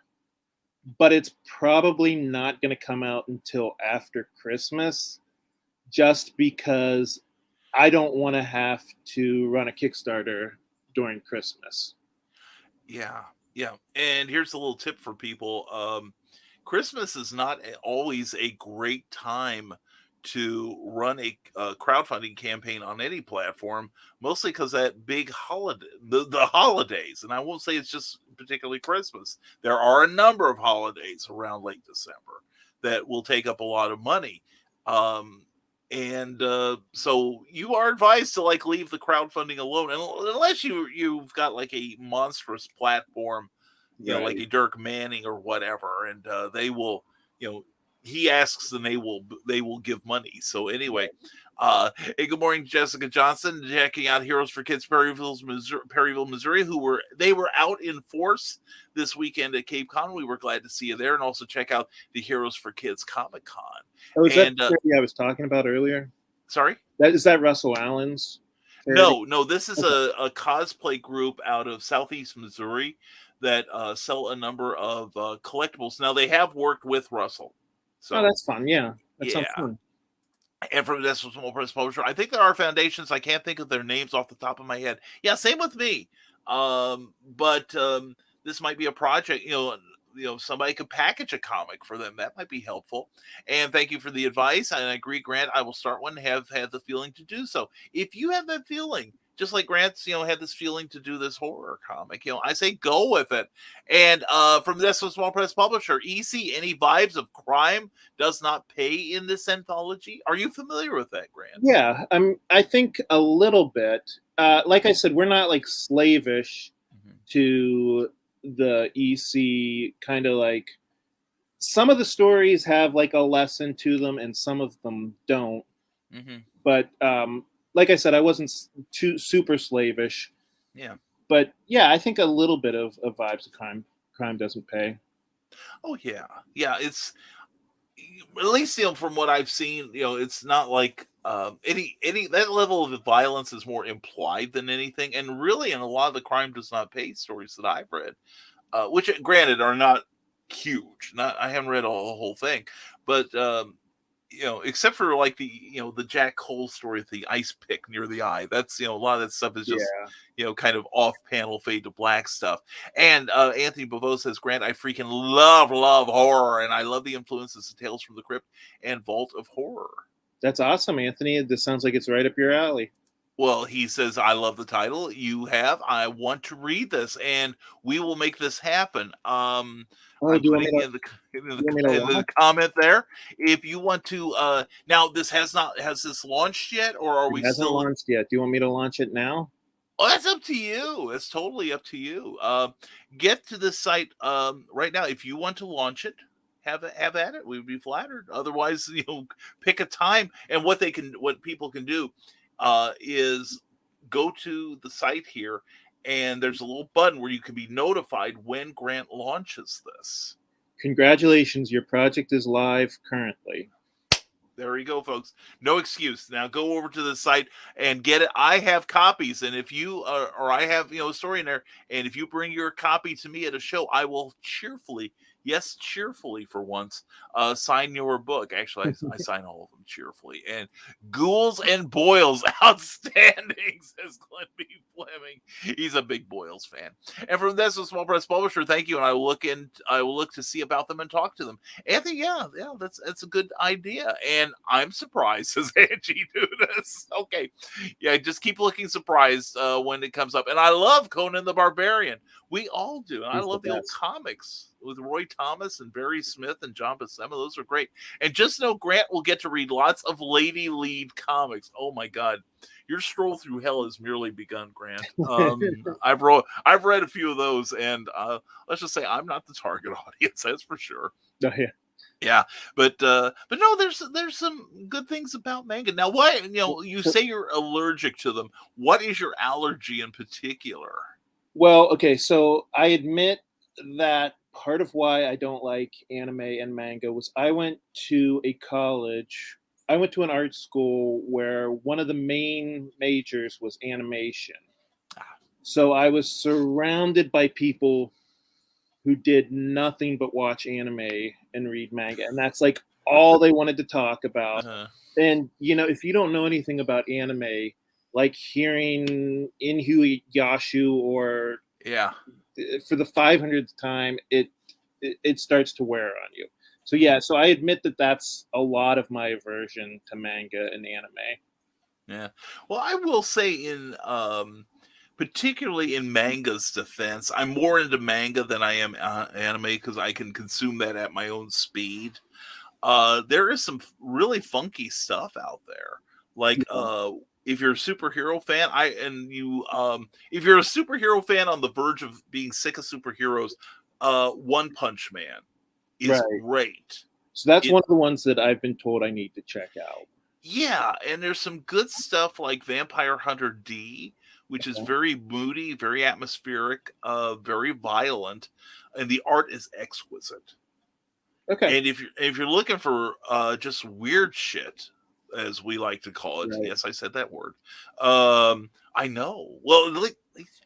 but it's probably not going to come out until after Christmas, just because I don't want to have to run a Kickstarter during Christmas. Yeah. And here's a little tip for people. Christmas is not always a great time to run a crowdfunding campaign on any platform, mostly because that big holiday, the holidays, and I won't say it's just particularly Christmas. There are a number of holidays around late December that will take up a lot of money. So you are advised to leave the crowdfunding alone, unless you've got like a monstrous platform, Right. like a Dirk Manning or whatever, and they will, he asks and they will give money. So anyway, hey, good morning, Jessica Johnson, checking out Heroes for Kids Perryville, Missouri, they were out in force this weekend at Cape Con. We were glad to see you there, and also check out the Heroes for Kids Comic Con. Oh, is that the charity I was talking about earlier? Sorry? Is that Russell Allen's charity? No, this is a cosplay group out of Southeast Missouri that sell a number of collectibles. Now, they have worked with Russell. So, that's fun. Yeah. That sounds fun. And from this Small Press Publisher, I think there are foundations. I can't think of their names off the top of my head. Yeah, same with me. But this might be a project, somebody could package a comic for them. That might be helpful. And thank you for the advice. And I agree, Grant, I will start one, have had the feeling to do so. If you have that feeling, just like Grant's, had this feeling to do this horror comic, I say go with it. And from this Small Press Publisher, EC, any vibes of crime does not pay in this anthology? Are you familiar with that, Grant? Yeah, I think a little bit. Like I said, we're not slavish to the EC, kind of like some of the stories have a lesson to them and some of them don't. But like I said, I wasn't too super slavish. Yeah. But yeah, I think a little bit of vibes of crime doesn't pay. Oh yeah. It's at least from what I've seen, it's not like any that level of violence is more implied than anything, and really in a lot of the crime does not pay stories that I've read, which granted are not huge. I haven't read a whole thing, but except for the Jack Cole story with the ice pick near the eye. That's a lot of that stuff is just kind of off panel fade to black stuff. And Anthony Bovo says, Grant, I freaking love horror, and I love the influences of Tales from the Crypt and Vault of Horror. That's awesome, Anthony. This sounds like it's right up your alley. Well, he says, I love the title you have. I want to read this, and we will make this happen. I'm putting in the comment there. If you want to, now this has this launched yet, or are we still launched yet? Do you want me to launch it now? Oh, that's up to you. It's totally up to you. Get to the site right now. If you want to launch it, have at it. We'd be flattered. Otherwise, pick a time. And what people can do is go to the site here, and there's a little button where you can be notified when Grant launches this. Congratulations, your project is live currently. There you go, folks. No excuse. Now go over to the site and get it. I have copies, and if you or I have a story in there, and if you bring your copy to me at a show, I will cheerfully for once, sign your book. Actually, I sign all of them cheerfully. And Ghouls and Boils, outstanding, says Glenn B. Fleming. He's a big Boils fan. And from this Small Press Publisher, thank you. And I will look to see about them and talk to them. Anthony, yeah, that's a good idea. And I'm surprised, says Angie, do this. Okay. Yeah, just keep looking surprised when it comes up. And I love Conan the Barbarian. We all do. And I love the old comics with Roy Thomas and Barry Smith and John Buscema. Those are great. And just know Grant will get to read lots of lady lead comics. Oh my God. Your stroll through hell has merely begun, Grant. I've read a few of those, and let's just say I'm not the target audience, that's for sure. Oh, yeah. Yeah, but no, there's some good things about manga. Now, why you say you're allergic to them? What is your allergy in particular? Well, okay, so I admit that part of why I don't like anime and manga was I went to a college. I went to an art school where one of the main majors was animation. So I was surrounded by people who did nothing but watch anime and read manga, and that's like all they wanted to talk about. Uh, And if you don't know anything about anime, like hearing Inuyasha or yeah, for the 500th time, it starts to wear on you. So yeah, so I admit that that's a lot of my aversion to manga and anime. yeah. Well, I will say particularly in manga's defense, I'm more into manga than I am anime because I can consume that at my own speed. There is some really funky stuff out there. Like if you're a superhero fan, if you're a superhero fan on the verge of being sick of superheroes, One Punch Man is Right. great. So that's one of the ones that I've been told I need to check out. Yeah, and there's some good stuff like Vampire Hunter D, which is very moody, very atmospheric, very violent, and the art is exquisite. Okay. And if you're looking for just weird shit, as we like to call it, Right. yes, I said that word. I know. Well,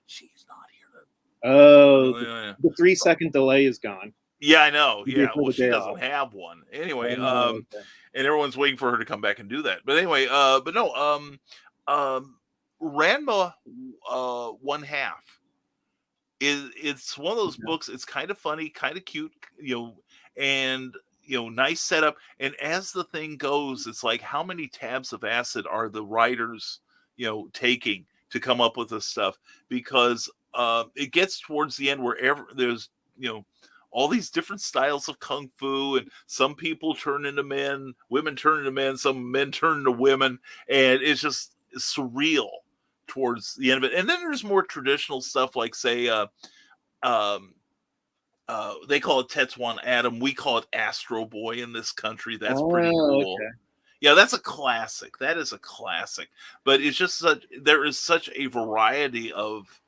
she's not here. Oh, Yeah. the 3-second delay is gone. Yeah, I know. You Yeah, gave her well, the she day doesn't off. have one anyway. Okay. And everyone's waiting for her to come back and do that. But anyway, but no, Ranma, one half it's one of those books. It's kind of funny, kind of cute, and nice setup. And as the thing goes, it's like how many tabs of acid are the writers, taking to come up with this stuff? Because it gets towards the end where there's all these different styles of kung fu, and some people turn into men, women turn into men, some men turn into women, and it's just surreal towards the end of it. And then there's more traditional stuff like, say, they call it Tetsuan Atom. We call it Astro Boy in this country. That's pretty cool. Okay. Yeah, that's a classic. That is a classic. But it's just there is such a variety of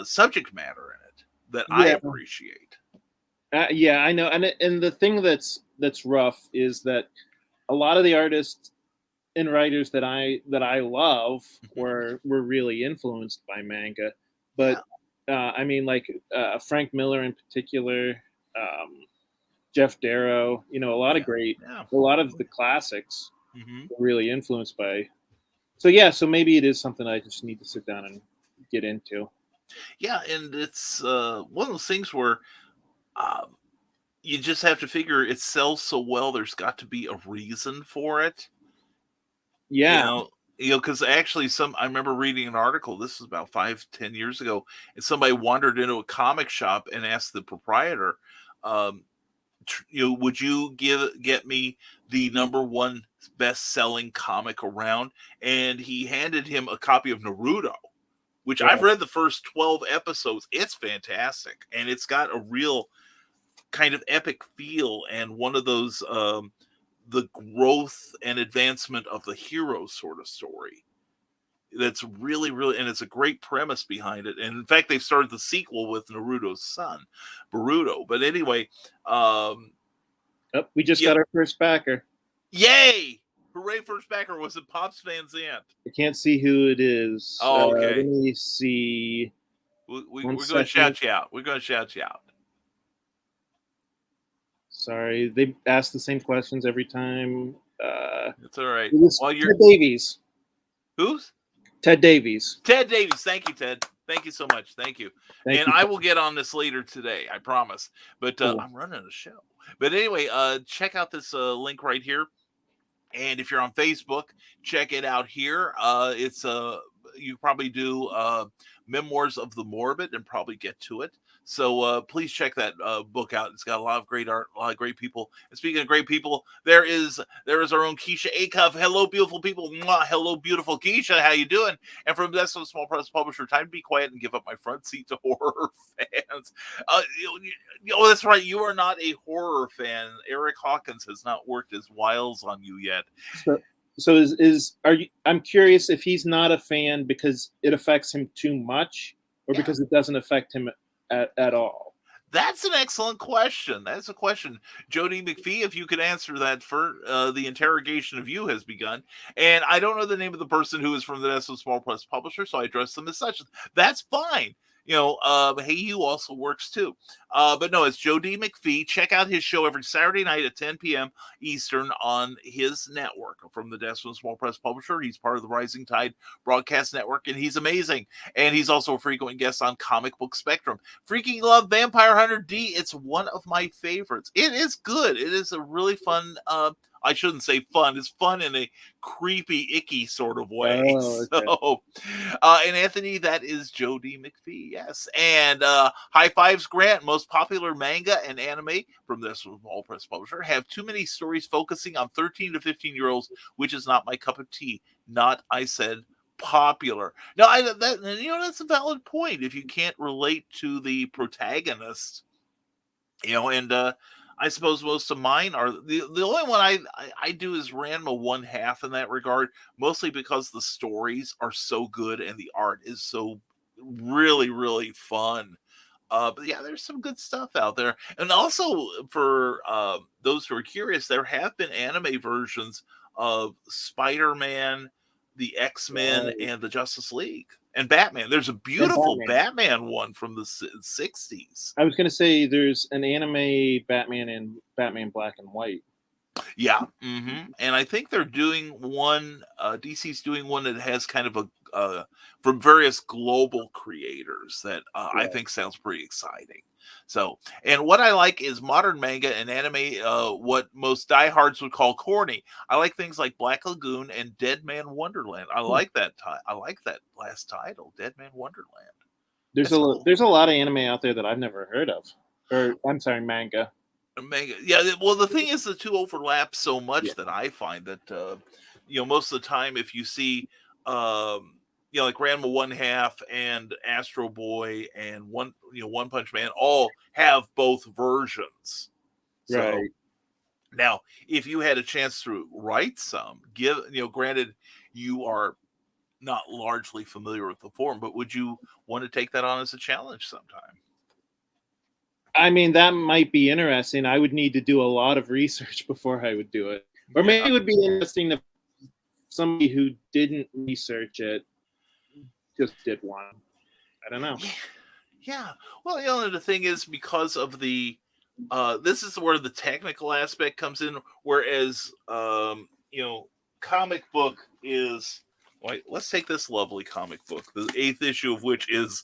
subject matter in it that I appreciate. Yeah, I know. And the thing that's rough is that a lot of the artists and writers that I love were really influenced by manga, but I mean, like Frank Miller in particular, Jeff Darrow, a lot of a lot of the classics were really influenced by. So yeah, so maybe it is something I just need to sit down and get into. Yeah, and it's one of those things where you just have to figure it sells so well. There's got to be a reason for it. Yeah. Because actually, I remember reading an article. This was about 5-10 years ago, and somebody wandered into a comic shop and asked the proprietor, "Would you get me the #1 best-selling comic around?" And he handed him a copy of Naruto, which I've read the first 12 episodes. It's fantastic, and it's got a real kind of epic feel, and one of those the growth and advancement of the hero sort of story. That's really, really, and it's a great premise behind it. And in fact, they've started the sequel with Naruto's son, Boruto. But anyway, we just got our first backer. Yay! Hooray, first backer. Was it Pops Van Zandt? I can't see who it is. Oh, okay. Let me see. We're going to shout you out. We're going to shout you out. Sorry, they ask the same questions every time. It's all right. Ted Davies. Who's? Ted Davies. Ted Davies. Thank you, Ted. Thank you so much. Thank you. I will get on this later today, I promise. But I'm running a show. But anyway, check out this link right here. And if you're on Facebook, check it out here. It's you probably do Memoirs of the Morbid and probably get to it. So please check that book out. It's got a lot of great art, a lot of great people. And speaking of great people, there is our own Keisha Acuff. Hello, beautiful people. Mwah. Hello, beautiful Keisha. How you doing? And from That's So Small Press Publisher, time to be quiet and give up my front seat to horror fans. That's right. You are not a horror fan. Eric Hawkins has not worked his wiles on you yet. So I'm curious if he's not a fan because it affects him too much, or because it doesn't affect him at all. That's an excellent question. That's a question. Jody McPhee, if you could answer that, for the interrogation of you has begun. And I don't know the name of the person who is from the That's So Small Press Publisher, so I address them as such. That's fine. Hey, you also works too. But no, it's Joe D. McPhee. Check out his show every Saturday night at 10 p.m. Eastern on his network from the Desmond Small Press Publisher. He's part of the Rising Tide Broadcast Network, and he's amazing. And he's also a frequent guest on Comic Book Spectrum. Freaking love Vampire Hunter D. It's one of my favorites. It is good. It is a really fun, I shouldn't say fun. It's fun in a creepy, icky sort of way. Oh, okay. So, and Anthony, that is Joe D. McPhee, yes. And High Fives Grant, most popular manga and anime from this Small Press Publisher, have too many stories focusing on 13 to 15-year-olds, which is not my cup of tea. Not, I said, popular. No, that's a valid point. If you can't relate to the protagonist, and I suppose most of mine are the only one I do is Ranma 1/2 in that regard, mostly because the stories are so good and the art is so really, really fun. But yeah, there's some good stuff out there. And also for those who are curious, there have been anime versions of Spider-Man, the X-Men, and the Justice League. And Batman. There's a beautiful Batman one from the 60s. I was going to say there's an anime Batman and Batman Black and White. Yeah. Mm-hmm. And I think they're doing one, DC's doing one that has kind of a, from various global creators that I think sounds pretty exciting. So, and what I like is modern manga and anime, what most diehards would call corny. I like things like Black Lagoon and Dead Man Wonderland. I like that. I like that last title, Dead Man Wonderland. There's a lot of anime out there that I've never heard of, or I'm sorry, manga. Manga, yeah. Well, the thing is, the two overlap so much that I find that most of the time, if you see like Ranma 1/2 and Astro Boy and One Punch Man all have both versions. So, right. Now, if you had a chance to write some, granted you are not largely familiar with the form, but would you want to take that on as a challenge sometime? I mean, that might be interesting. I would need to do a lot of research before I would do it. Or maybe it would be interesting if somebody who didn't research it just did one. I don't know. Yeah. Well, the thing is, because of the this is where the technical aspect comes in, whereas comic book is let's take this lovely comic book, the 8th issue of which is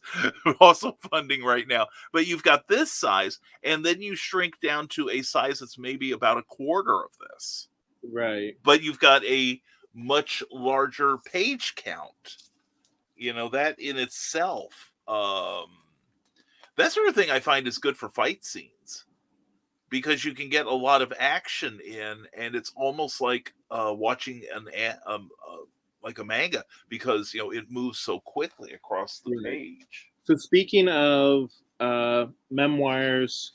also funding right now. But you've got this size, and then you shrink down to a size that's maybe about a quarter of this. Right. But you've got a much larger page count. That in itself, that sort of thing I find is good for fight scenes, because you can get a lot of action in, and it's almost like watching like a manga, because it moves so quickly across the page. So speaking of Memoirs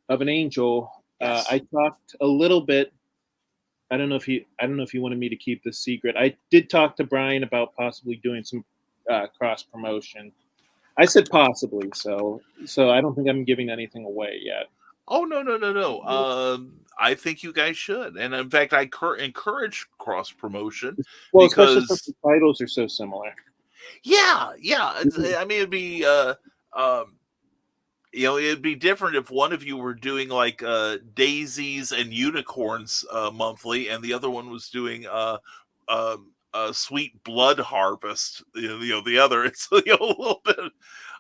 of an Angel, I talked a little bit. I don't know if you wanted me to keep this secret. I did talk to Brian about possibly doing some cross promotion. I said possibly, so I don't think I'm giving anything away yet. Oh, no. I think you guys should. And in fact, I encourage cross promotion. Well, because especially since the titles are so similar. Yeah. I mean, it'd be it'd be different if one of you were doing like Daisies and Unicorns monthly, and the other one was doing Sweet Blood Harvest. The other, it's a little bit.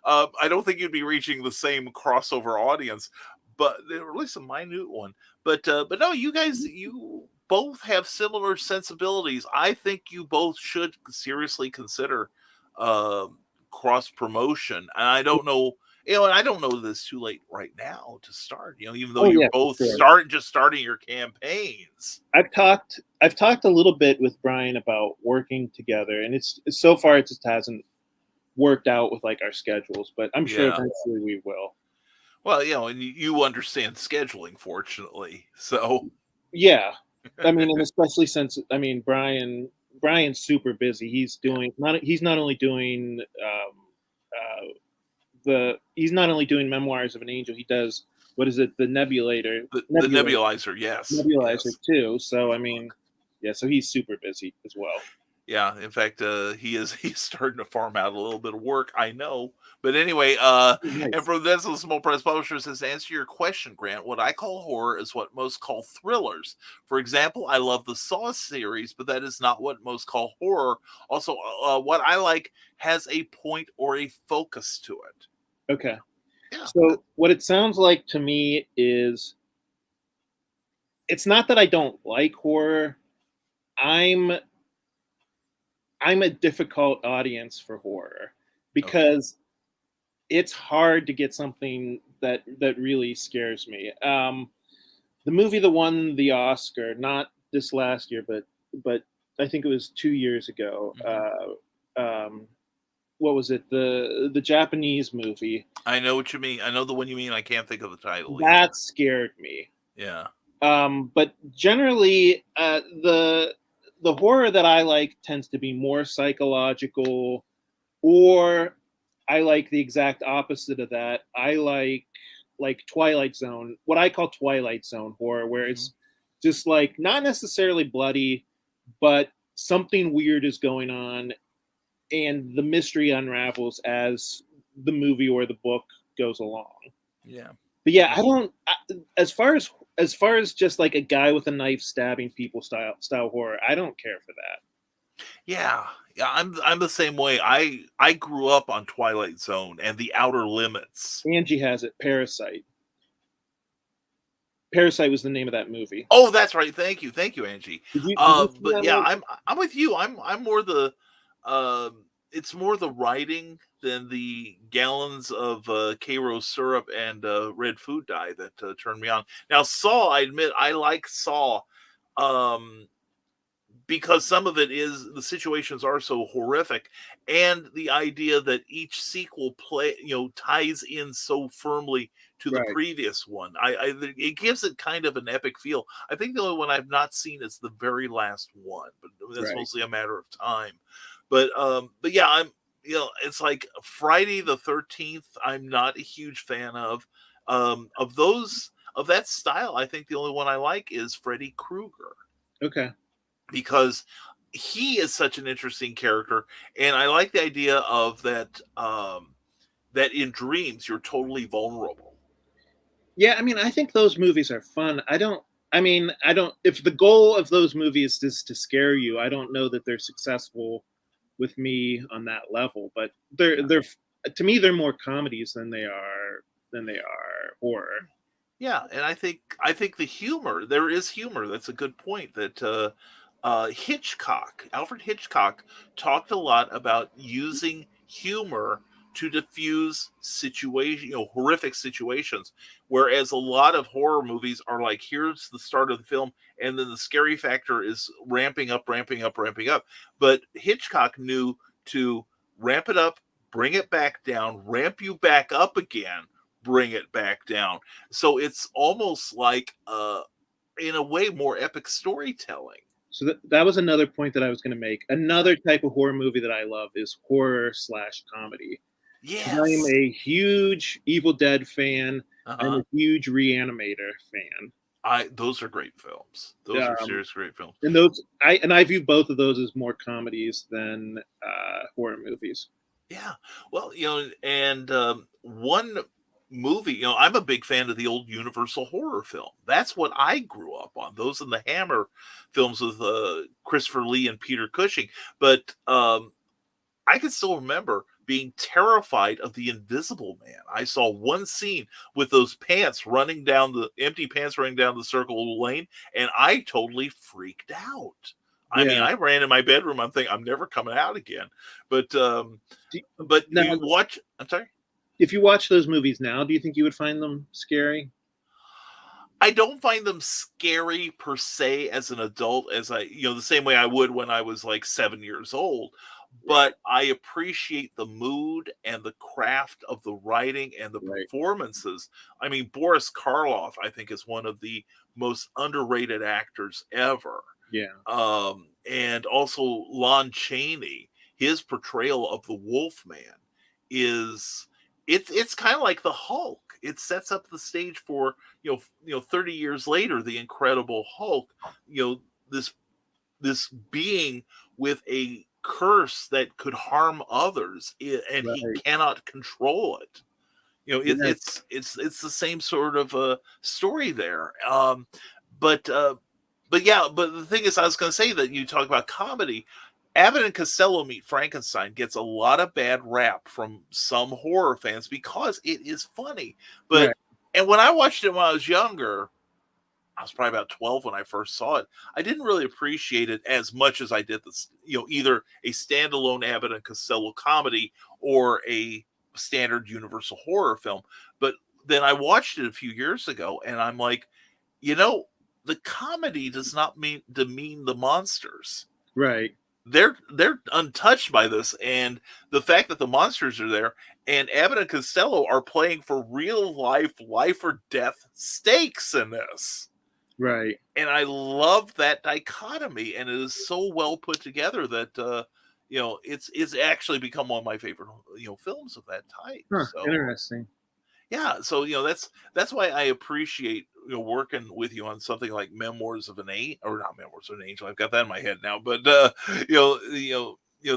I don't think you'd be reaching the same crossover audience, but at least a minute one. But no, you guys, you both have similar sensibilities. I think you both should seriously consider cross promotion. And I don't know And I don't know that it's too late right now to start. Even though Oh, you're yeah, for both sure. starting your campaigns. I've talked a little bit with Brian about working together, and it's so far it just hasn't worked out with like our schedules, but I'm sure Yeah. eventually we will. Well, and you understand scheduling, fortunately. So Yeah, I mean, and especially since Brian's super busy. He's not only doing he's not only doing Memoirs of an Angel. He does, what is it, the the nebulizer, yes, nebulizer yes. too. So I Good mean, book. yeah, so he's super busy as well. Yeah, in fact, he's starting to farm out a little bit of work, I know. But anyway, and Nice. from this little small press publisher says, to answer your question, Grant, what I call horror is what most call thrillers. For example, I love the Saw series, but that is not what most call horror. Also, what I like has a point or a focus to it. Okay. Yeah. So what it sounds like to me is, it's not that I don't like horror. I'm a difficult audience for horror Okay. because it's hard to get something that really scares me. The movie that won the Oscar, not this last year, but I think it was 2 years ago. What was it? The Japanese movie I know what you mean. I know the one you mean. I can't think of the title either. that scared me. Yeah. But generally, the horror that I like tends to be more psychological, or I like the exact opposite of that. I like Twilight Zone, what I call Twilight Zone horror, where it's just like not necessarily bloody, but something weird is going on, and the mystery unravels as the movie or the book goes along. Yeah. But yeah, as far as just like a guy with a knife stabbing people style horror, I don't care for that. Yeah. Yeah, I'm the same way. I grew up on Twilight Zone and The Outer Limits. Angie has it. Parasite. Parasite was the name of that movie. Oh, that's right. Thank you, Angie. Did you see But that yeah, movie? I'm with you. I'm more it's more the writing than the gallons of Karo syrup and red food dye that turned me on. Now, Saw, I admit I like Saw. Um, because some of it is the situations are so horrific, and the idea that each sequel ties in so firmly to the Right. previous one. It gives it kind of an epic feel. I think the only one I've not seen is the very last one, but that's Right. mostly a matter of time. But yeah, it's like Friday the 13th. I'm not a huge fan of those of that style. I think the only one I like is Freddy Krueger, Okay. because he is such an interesting character, and I like the idea of that in dreams you're totally vulnerable. Yeah, I mean, I think those movies are fun. I don't, if the goal of those movies is to scare you, I don't know that they're successful with me on that level, but they're to me, they're more comedies than they are horror. Yeah, and I think the humor, there is humor. That's a good point. That Alfred Hitchcock, talked a lot about using humor to diffuse horrific situations. Whereas a lot of horror movies are like, here's the start of the film, and then the scary factor is ramping up, ramping up, ramping up. But Hitchcock knew to ramp it up, bring it back down, ramp you back up again, bring it back down. So it's almost like, in a way, more epic storytelling. So that was another point that I was going to make. Another type of horror movie that I love is horror / comedy. I am Yes. a huge Evil Dead fan. I'm Uh-huh. a huge Reanimator fan. Those are great films. Those are serious great films. And I view both of those as more comedies than horror movies. Yeah. Well, and one movie, I'm a big fan of the old Universal horror film. That's what I grew up on. Those and the Hammer films with Christopher Lee and Peter Cushing. But I can still remember being terrified of the Invisible Man. I saw one scene with those empty pants running down the circle lane, and I totally freaked out. I mean, Yeah. I ran in my bedroom. I'm thinking, I'm never coming out again. But Do- but Now, you watch. I'm sorry. if you watch those movies now, do you think you would find them scary? I don't find them scary per se as an adult, as the same way I would when I was like 7 years old. But I appreciate the mood and the craft of the writing and the Right. performances. I mean, Boris Karloff, I think, is one of the most underrated actors ever. Yeah. And also Lon Chaney, his portrayal of the Wolfman is it's kind of like the Hulk. It sets up the stage for 30 years later, the Incredible Hulk. This being with a curse that could harm others, and he Right. cannot control it. Yes. It's the same sort of story there. But the thing is, I was going to say that you talk about comedy. Abbott and Costello Meet Frankenstein gets a lot of bad rap from some horror fans because it is funny. But Right. and when I watched it when I was younger, I was probably about 12 when I first saw it. I didn't really appreciate it as much as I did this, either a standalone Abbott and Costello comedy or a standard Universal horror film. But then I watched it a few years ago, and I'm like, the comedy does not demean the monsters. Right. They're untouched by this, and the fact that the monsters are there, and Abbott and Costello are playing for real life or death stakes in this. Right. And I love that dichotomy, and it is so well put together that it's actually become one of my favorite films of that type. Huh, So interesting. yeah, so that's why I appreciate working with you on something like Memoirs of an Angel, or not Memoirs of an Angel. I've got that in my head now, but the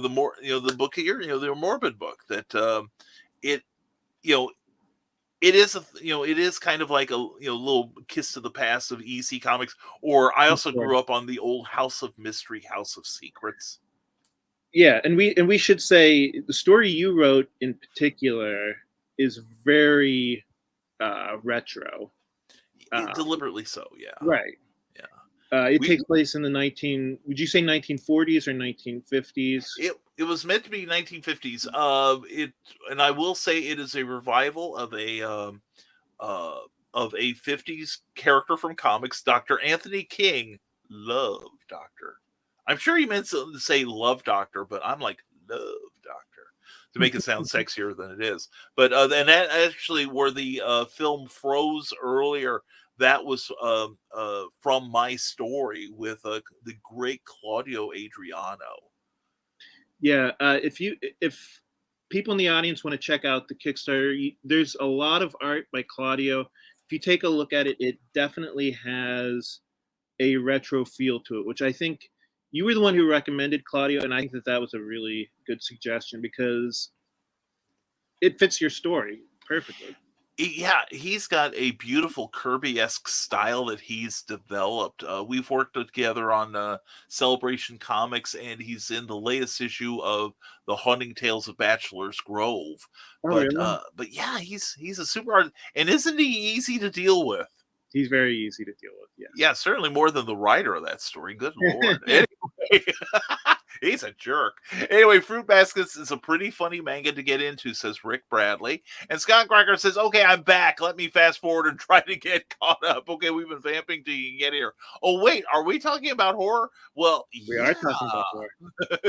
more the book here, the Morbid book that it it is it is kind of like a little kiss to the past of EC Comics. Or I also grew up on the old House of Mystery, House of Secrets. Yeah, and we should say the story you wrote in particular is very retro. Deliberately so, yeah. Right. Yeah. It takes place in the would you say 1940s or 1950s? It was meant to be 1950s. And I will say it is a revival of a 50s character from comics, Dr. Anthony King, Love Doctor. I'm sure he meant to say Love Doctor, but I'm like, Love Doctor, to make it sound sexier than it is. But and that actually, where the film froze earlier, that was from my story with the great Claudio Adriano. Yeah, if people in the audience want to check out the Kickstarter, there's a lot of art by Claudio. If you take a look at it, it definitely has a retro feel to it, which I think you were the one who recommended Claudio, and I think that was a really good suggestion because it fits your story perfectly. Yeah, he's got a beautiful Kirby-esque style that he's developed. We've worked together on Celebration Comics, and he's in the latest issue of the Haunting Tales of Bachelor's Grove. Oh, but really? but yeah, he's a super artist, and isn't he easy to deal with? He's very easy to deal with. Yeah. Yeah, certainly more than the writer of that story. Good Lord. Anyway, he's a jerk. Anyway, Fruit Baskets is a pretty funny manga to get into, says Rick Bradley. And Scott Cracker says, okay, I'm back. Let me fast forward and try to get caught up. Okay, we've been vamping till you get here. Oh, wait, are we talking about horror? Well, we are talking about horror.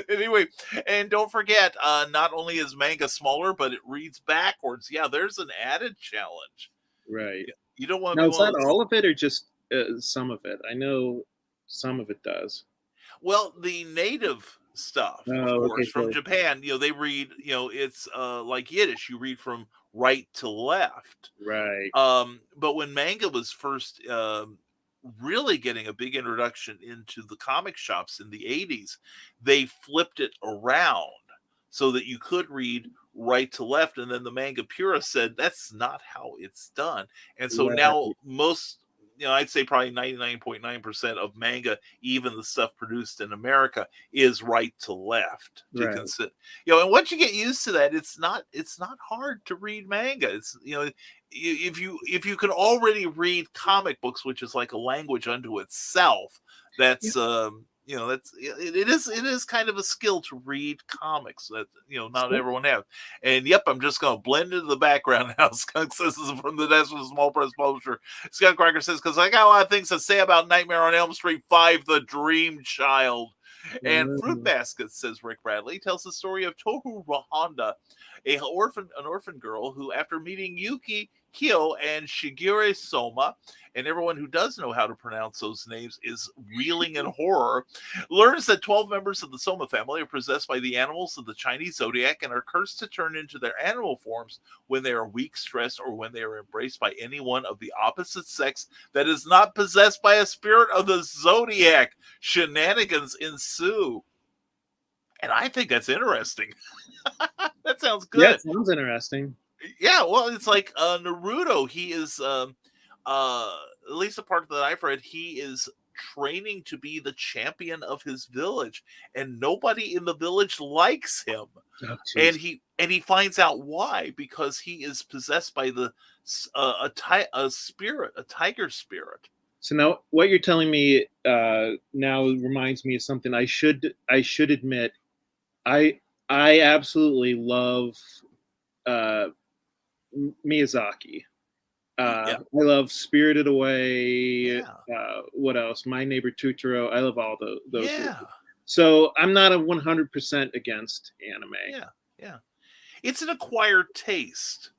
Anyway, and don't forget, not only is manga smaller, but it reads backwards. Yeah, there's an added challenge. Right. You don't want to be is that all of it or just some of it? I know some of it does. Well, the native stuff, of course, from Japan, they read, it's like Yiddish. You read from right to left. Right. But when manga was first really getting a big introduction into the comic shops in the 80s, they flipped it around so that you could read right to left, and then the manga purist said that's not how it's done. And so now most, I'd say probably 99.9% of manga, even the stuff produced in America, is right to left to consider. And once you get used to that, it's not hard to read manga. It's if you can already read comic books, which is like a language unto itself, that's it is kind of a skill to read comics that not everyone has. And yep, I'm just going to blend into the background now. Skunk says, this is from the desk of a small press publisher. Skunk Cracker says, because I got a lot of things to say about Nightmare on Elm Street 5: The Dream Child. And Fruit Basket, says Rick Bradley, tells the story of Toru Rahonda, an orphan girl who, after meeting Yuki Kyo and Shigure Soma, and everyone who does know how to pronounce those names is reeling in horror, learns that 12 members of the Soma family are possessed by the animals of the Chinese zodiac and are cursed to turn into their animal forms when they are weak, stressed, or when they are embraced by anyone of the opposite sex that is not possessed by a spirit of the zodiac. Shenanigans ensue. And I think that's interesting. That sounds good. Yeah, it sounds interesting. Yeah, well, it's like Naruto. He is, at least the part that I've read, he is training to be the champion of his village, and nobody in the village likes him. Oh, and he finds out why, because he is possessed by a tiger spirit. So now, what you're telling me now reminds me of something I should admit. I absolutely love Miyazaki. I love Spirited Away. What else? My Neighbor Totoro. I love all those. Yeah. So I'm not a 100% against anime. Yeah. It's an acquired taste.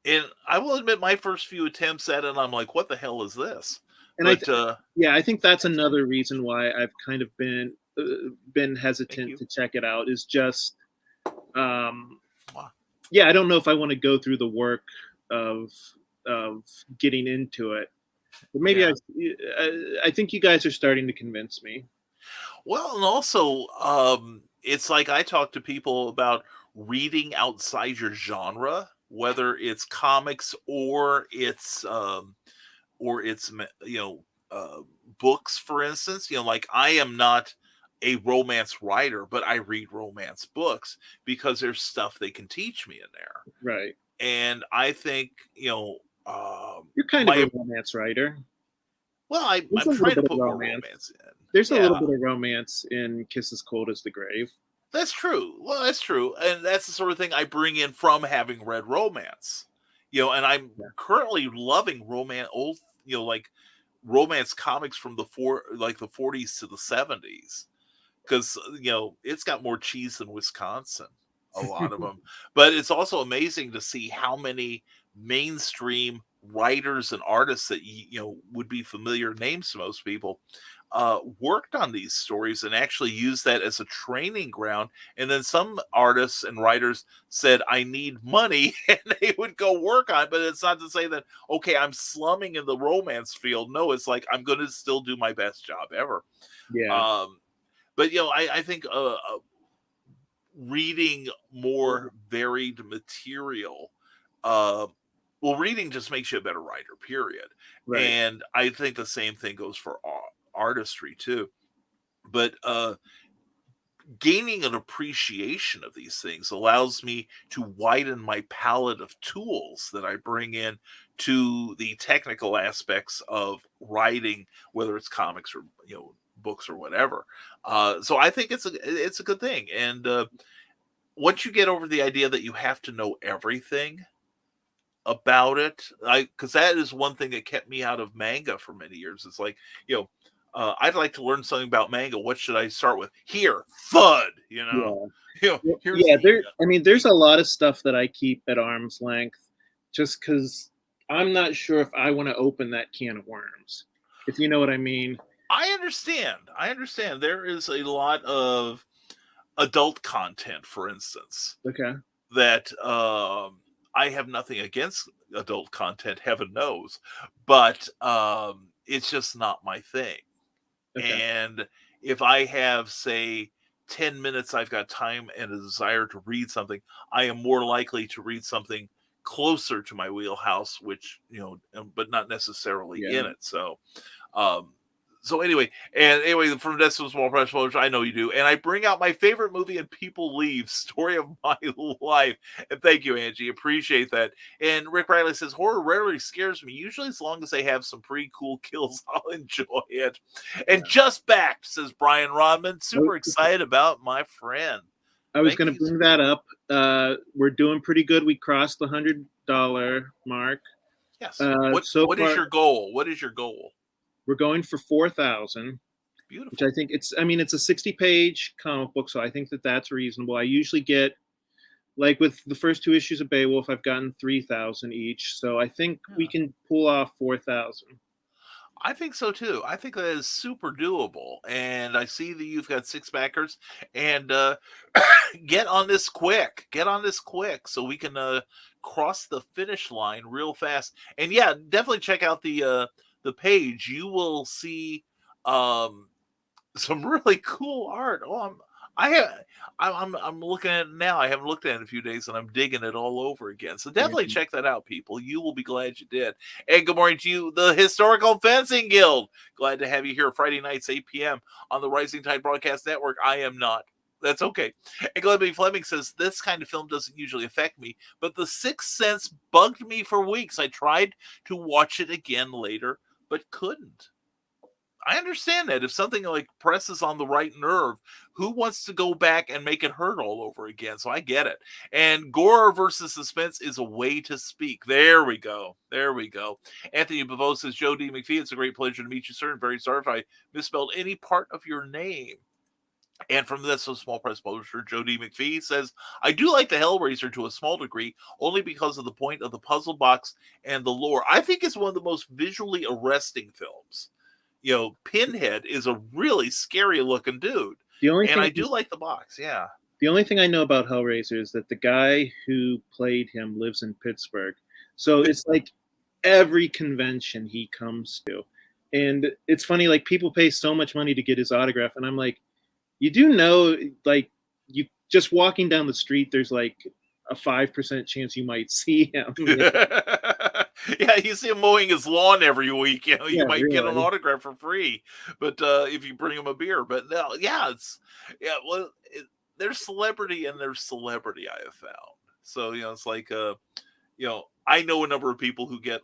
And I will admit, my first few attempts at it, I'm like, what the hell is this? And I think that's another reason why I've kind of been hesitant to check it out, is just I don't know if I want to go through the work of getting into it. But maybe I think you guys are starting to convince me. Well, and also it's like I talk to people about reading outside your genre, whether it's comics or it's books, for instance. Like, I am not a romance writer, but I read romance books because there's stuff they can teach me in there. Right. And I think, you're kind of a romance writer. Well, I'm trying to put more romance in. There's a little bit of romance in Kiss as Cold as the Grave. That's true. Well, that's true. And that's the sort of thing I bring in from having read romance. And I'm currently loving like romance comics from the 40s to the 70s. Because, it's got more cheese than Wisconsin, a lot of them. But it's also amazing to see how many mainstream writers and artists that, would be familiar names to most people, worked on these stories and actually used that as a training ground. And then some artists and writers said, I need money, and they would go work on it. But it's not to say that, okay, I'm slumming in the romance field. No, it's like, I'm going to still do my best job ever. Yeah. But, I think reading more varied material, reading just makes you a better writer, period. Right. And I think the same thing goes for artistry too. But gaining an appreciation of these things allows me to widen my palette of tools that I bring in to the technical aspects of writing, whether it's comics or books or whatever. So I think it's a good thing. And once you get over the idea that you have to know everything about it, because that is one thing that kept me out of manga for many years. It's like, I'd like to learn something about manga. What should I start with? Here, thud. There's a lot of stuff that I keep at arm's length, just because I'm not sure if I want to open that can of worms. If you know what I mean. I understand. There is a lot of adult content, for instance. Okay. That I have nothing against adult content, heaven knows, but it's just not my thing. Okay. And if I have, say, 10 minutes, I've got time and a desire to read something, I am more likely to read something closer to my wheelhouse, which, but not necessarily in it. So So anyway, from Decimal Small Press Publishers, I know you do, and I bring out my favorite movie and people leave, story of my life. And thank you, Angie, appreciate that. And Rick Riley says, horror rarely scares me, usually as long as they have some pretty cool kills, I'll enjoy it. And just back, says Brian Rodman, super excited about my friend. I was going to bring that up. We're doing pretty good. We crossed the $100 mark. Yes. What is your goal? What is your goal? We're going for 4,000. Beautiful. Which I think it's a 60-page comic book, so I think that's reasonable. I usually get, like with the first 2 issues of Beowulf, I've gotten 3,000 each. So I think we can pull off 4,000. I think so too. I think that is super doable. And I see that you've got 6 backers, and get on this quick. Get on this quick so we can cross the finish line real fast. And yeah, definitely check out the page. You will see some really cool art. I'm looking at it now. I haven't looked at it in a few days, and I'm digging it all over again. So definitely check that out, people. You will be glad you did. And good morning to you, the Historical Fencing Guild. Glad to have you here Friday nights, 8 p.m. on the Rising Tide Broadcast Network. I am not. That's okay. And Glenn B. Fleming says, this kind of film doesn't usually affect me, but The Sixth Sense bugged me for weeks. I tried to watch it again later, but couldn't. I understand that. If something like presses on the right nerve, who wants to go back and make it hurt all over again? So I get it. And gore versus suspense is a way to speak. There we go. There we go. Anthony Bavo says, Joe D. McPhee, it's a great pleasure to meet you, sir. I'm very sorry if I misspelled any part of your name. And from this small press publisher, Joe D. McPhee says, I do like the Hellraiser to a small degree, only because of the point of the puzzle box and the lore. I think it's one of the most visually arresting films. You know, Pinhead is a really scary looking dude. I do like the box, yeah. The only thing I know about Hellraiser is that the guy who played him lives in Pittsburgh. So it's like every convention he comes to. And it's funny, like people pay so much money to get his autograph. And I'm like, you do know, like, you just walking down the street, there's like a 5% chance you might see him. Yeah, you see him mowing his lawn every week. You know, you might get an autograph for free, but if you bring him a beer. But no, there's celebrity and there's celebrity. I have found. So it's like I know a number of people who get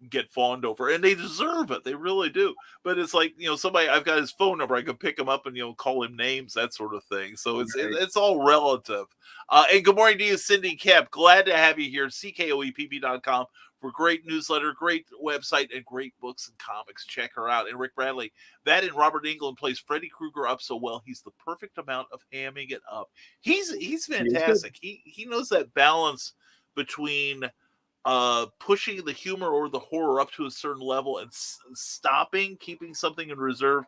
get fawned over, and they deserve it. They really do. But it's like somebody, I've got his phone number. I could pick him up and call him names, that sort of thing. So it's all relative. And good morning to you, Cindy Kemp. Glad to have you here. CKOEPP.com for great newsletter, great website, and great books and comics. Check her out. And Rick Bradley, that in Robert Englund plays Freddy Krueger up so well. He's the perfect amount of hamming it up. He's fantastic. He knows that balance between pushing the humor or the horror up to a certain level and stopping, keeping something in reserve,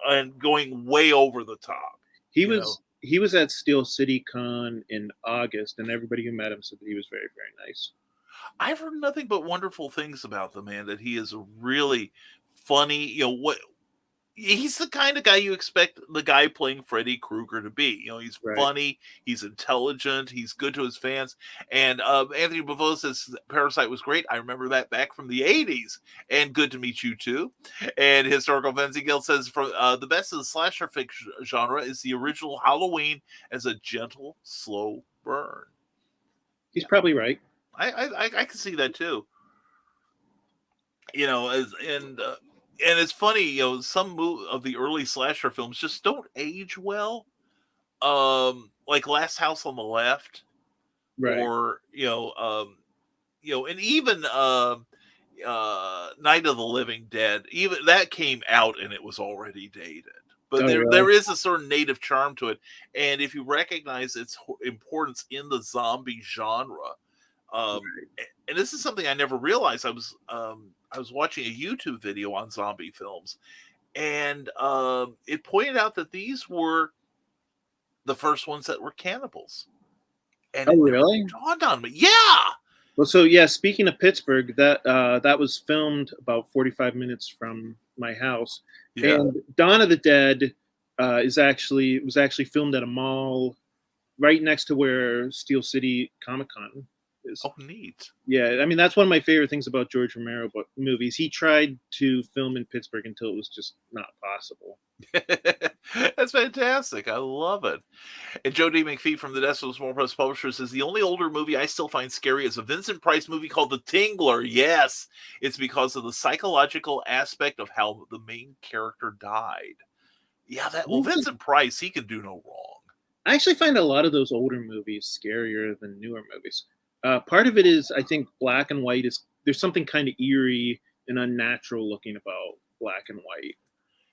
and going way over the top. He was at Steel City Con in August, and everybody who met him said that he was very, very nice. I've heard nothing but wonderful things about the man, that he is a really funny, he's the kind of guy you expect the guy playing Freddy Krueger to be. He's funny, he's intelligent, he's good to his fans. And Anthony Bavo says Parasite was great. I remember that back from the 80s. And good to meet you too. And Historical Fencing Guild says from the best of the slasher fiction genre is the original Halloween as a gentle, slow burn. He's probably right. I can see that too. And it's funny, some of the early slasher films just don't age well. Like Last House on the Left, right? Or and even Night of the Living Dead. Even that came out and it was already dated. But there is a certain native charm to it, and if you recognize its importance in the zombie genre. And this is something I never realized. I was watching a YouTube video on zombie films, and it pointed out that these were the first ones that were cannibals. And really? It dawned on me. Yeah. Well, so speaking of Pittsburgh, that was filmed about 45 minutes from my house. Yeah. And Dawn of the Dead was actually filmed at a mall right next to where Steel City Comic Con Oh, neat. Yeah, I mean that's one of my favorite things about George Romero movies. He tried to film in Pittsburgh until it was just not possible. That's fantastic. I love it. And Joe D. McPhee from the Decimal Small Press Publisher says the only older movie I still find scary is a Vincent Price movie called The Tingler. Yes, it's because of the psychological aspect of how the main character died. Yeah, Vincent Price, he can do no wrong. I actually find a lot of those older movies scarier than newer movies. Part of it is, I think, black and white there's something kind of eerie and unnatural looking about black and white.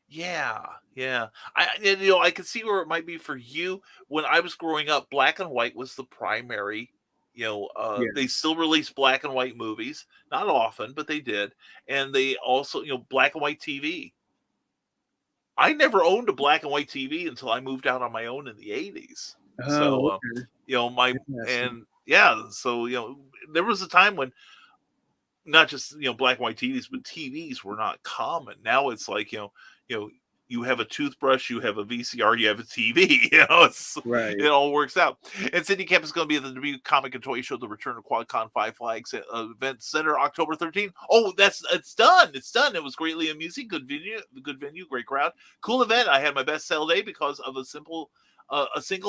Yeah, yeah. I can see where it might be for you. When I was growing up, black and white was the primary. They still release black and white movies, not often, but they did, and they also, black and white TV. I never owned a black and white TV until I moved out on my own in the 80s. So, Okay. there was a time when not just, black and white TVs, but TVs were not common. Now it's like, you have a toothbrush, you have a VCR, you have a TV. Right. It all works out. And Cindy Camp is going to be at the Dubuque Comic and Toy Show, the return of QuadCon 5 Flags Event Center, October 13th. Oh, it's done. It's done. It was greatly amusing. Good venue, great crowd, cool event. I had my best sale day because of a single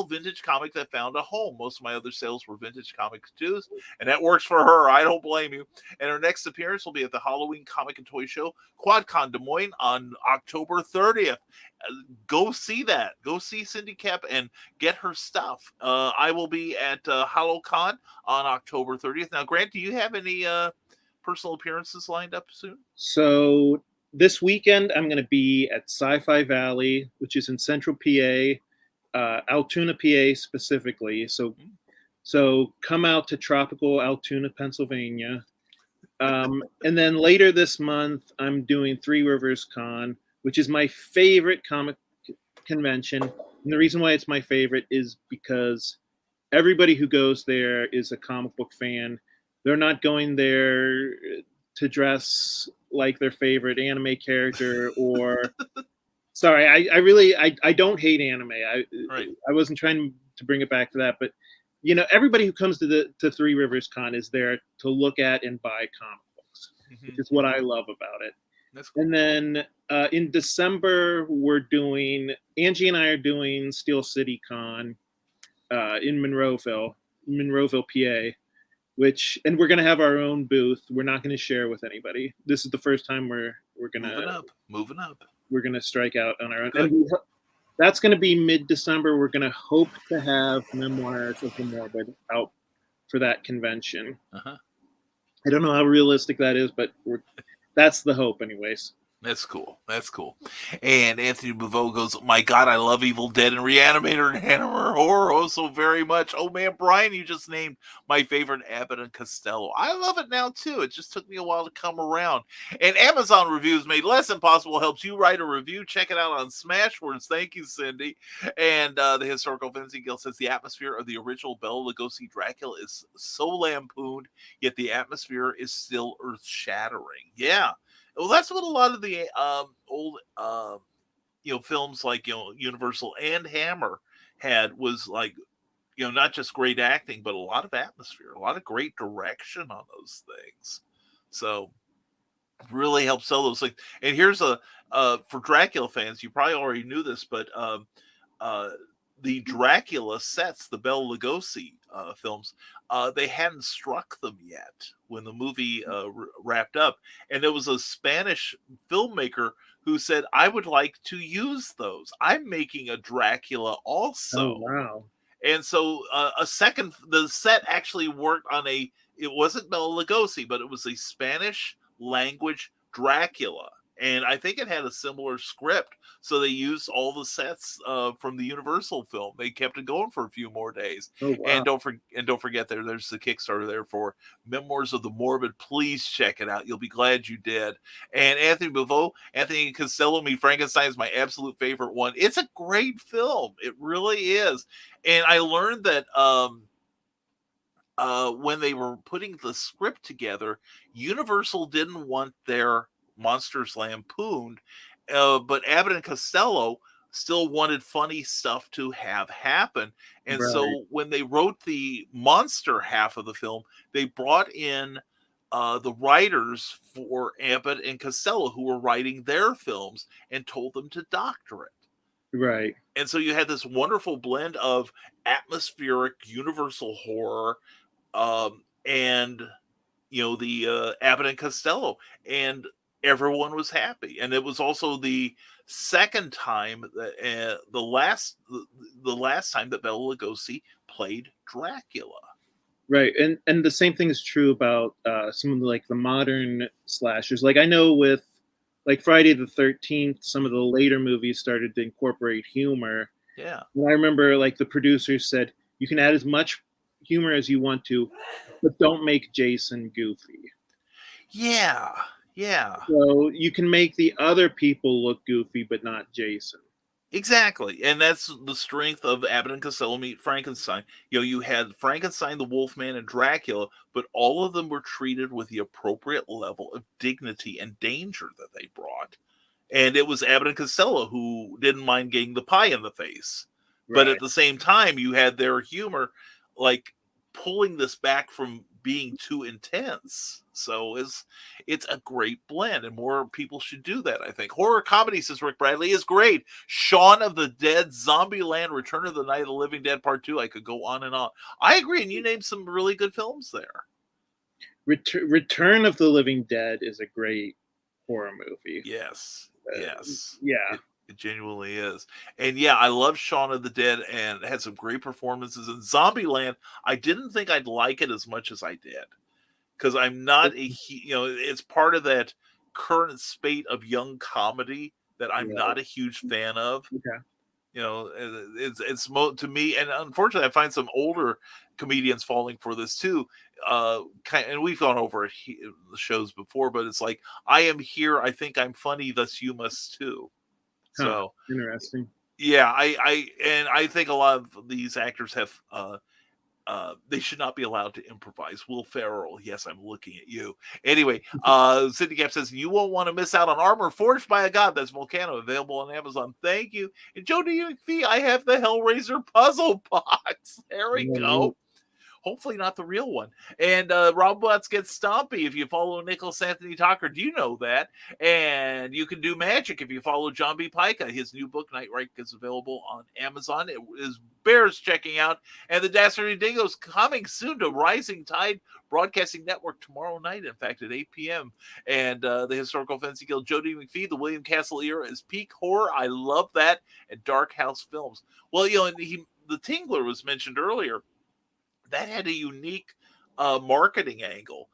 vintage comic that found a home. Most of my other sales were vintage comics too, and that works for her. I don't blame you. And her next appearance will be at the Halloween Comic and Toy Show, QuadCon Des Moines, on October 30th. Go see that. Go see Cindy Cap and get her stuff. I will be at HalloCon on October 30th. Now, Grant, do you have any personal appearances lined up soon? So this weekend, I'm going to be at Sci-Fi Valley, which is in Central PA. Altoona, PA specifically. So come out to tropical Altoona, Pennsylvania. And then later this month, I'm doing Three Rivers Con, which is my favorite comic convention. And the reason why it's my favorite is because everybody who goes there is a comic book fan. They're not going there to dress like their favorite anime character or... Sorry, I don't hate anime. I wasn't trying to bring it back to that, but everybody who comes to Three Rivers Con is there to look at and buy comic books, which is what I love about it. That's cool. And then in December, Angie and I are doing Steel City Con in Monroeville, PA, and we're gonna have our own booth. We're not gonna share with anybody. This is the first time we're gonna moving up. We're going to strike out on our own. And that's going to be mid-December. We're going to hope to have Memoirs of the Morbid out for that convention. Uh-huh. I don't know how realistic that is, but that's the hope anyways. That's cool. And Anthony Bouveau goes, my God, I love Evil Dead and Reanimator and Hammer Horror so very much. Oh, man, Brian, you just named my favorite Abbott and Costello. I love it now, too. It just took me a while to come around. And Amazon Reviews Made Less Impossible helps you write a review. Check it out on Smashwords. Thank you, Cindy. And the Historical Fantasy Guild says the atmosphere of the original Bela Lugosi Dracula is so lampooned, yet the atmosphere is still earth-shattering. Yeah. Well, that's what a lot of the old, films like, Universal and Hammer had, was like, not just great acting, but a lot of atmosphere, a lot of great direction on those things. So really helps sell those things. And here's for Dracula fans, you probably already knew this, but the Dracula sets, the Bela Lugosi films, they hadn't struck them yet when the movie wrapped up. And there was a Spanish filmmaker who said, I would like to use those. I'm making a Dracula also. Oh, wow. And so the set actually worked on it wasn't Bela Lugosi, but it was a Spanish language Dracula. And I think it had a similar script. So they used all the sets from the Universal film. They kept it going for a few more days. Oh, wow. And don't forget there's the Kickstarter there for Memoirs of the Morbid. Please check it out. You'll be glad you did. And Anthony Bouveau, Anthony Costello, Meet Frankenstein is my absolute favorite one. It's a great film. It really is. And I learned that when they were putting the script together, Universal didn't want their Monsters Lampooned, but Abbott and Costello still wanted funny stuff to have happen. And Right. so when they wrote the monster half of the film, they brought in the writers for Abbott and Costello who were writing their films and told them to doctor it. Right. And so you had this wonderful blend of atmospheric universal horror and the Abbott and Costello, and everyone was happy. And it was also the second time that the last time that Bela Lugosi played Dracula. Right, and the same thing is true about some of the modern slashers. Like, I know with Friday the 13th, some of the later movies started to incorporate humor. Yeah. And I remember the producers said, you can add as much humor as you want to, but don't make Jason goofy. Yeah. So you can make the other people look goofy, but not Jason. Exactly. And that's the strength of Abbott and Costello meet Frankenstein. You had Frankenstein, the Wolfman, and Dracula, but all of them were treated with the appropriate level of dignity and danger that they brought. And it was Abbott and Costello who didn't mind getting the pie in the face. Right. But at the same time, you had their humor, pulling this back from being too intense. So it's a great blend, and more people should do that, I think. Horror comedy, says Rick Bradley, is great. Shaun of the Dead, Zombieland, Return of the Night of the Living Dead Part 2. I could go on and on. I agree, and you named some really good films there. Return of the Living Dead is a great horror movie. Yes. Yeah. It genuinely is. And yeah, I love Shaun of the Dead, and it had some great performances. In Zombieland, I didn't think I'd like it as much as I did. Because I'm not it's part of that current spate of young comedy that I'm not a huge fan of. Okay. It's to me, and unfortunately, I find some older comedians falling for this too. And we've gone over the shows before, but it's like, I am here, I think I'm funny, thus you must too. So interesting. Yeah, I think a lot of these actors have they should not be allowed to improvise. Will Ferrell, yes, I'm looking at you. Anyway, Cindy Cap says, you won't want to miss out on Armor Forged by a God. That's Volcano, available on Amazon. Thank you. And Joe D. McPhee, I have the Hellraiser puzzle box. There we go. Hopefully not the real one. And Rob Watts gets Stompy if you follow Nicholas Anthony Tucker. Do you know that? And you can do magic if you follow John B. Pica. His new book, Nightright, is available on Amazon. It is bears checking out. And the Dastardly Dingoes coming soon to Rising Tide Broadcasting Network tomorrow night, in fact, at 8 p.m. And the Historical Fencing Guild, Jody McPhee, the William Castle era is peak horror. I love that. And Dark House Films. Well, the Tingler was mentioned earlier. That had a unique marketing angle.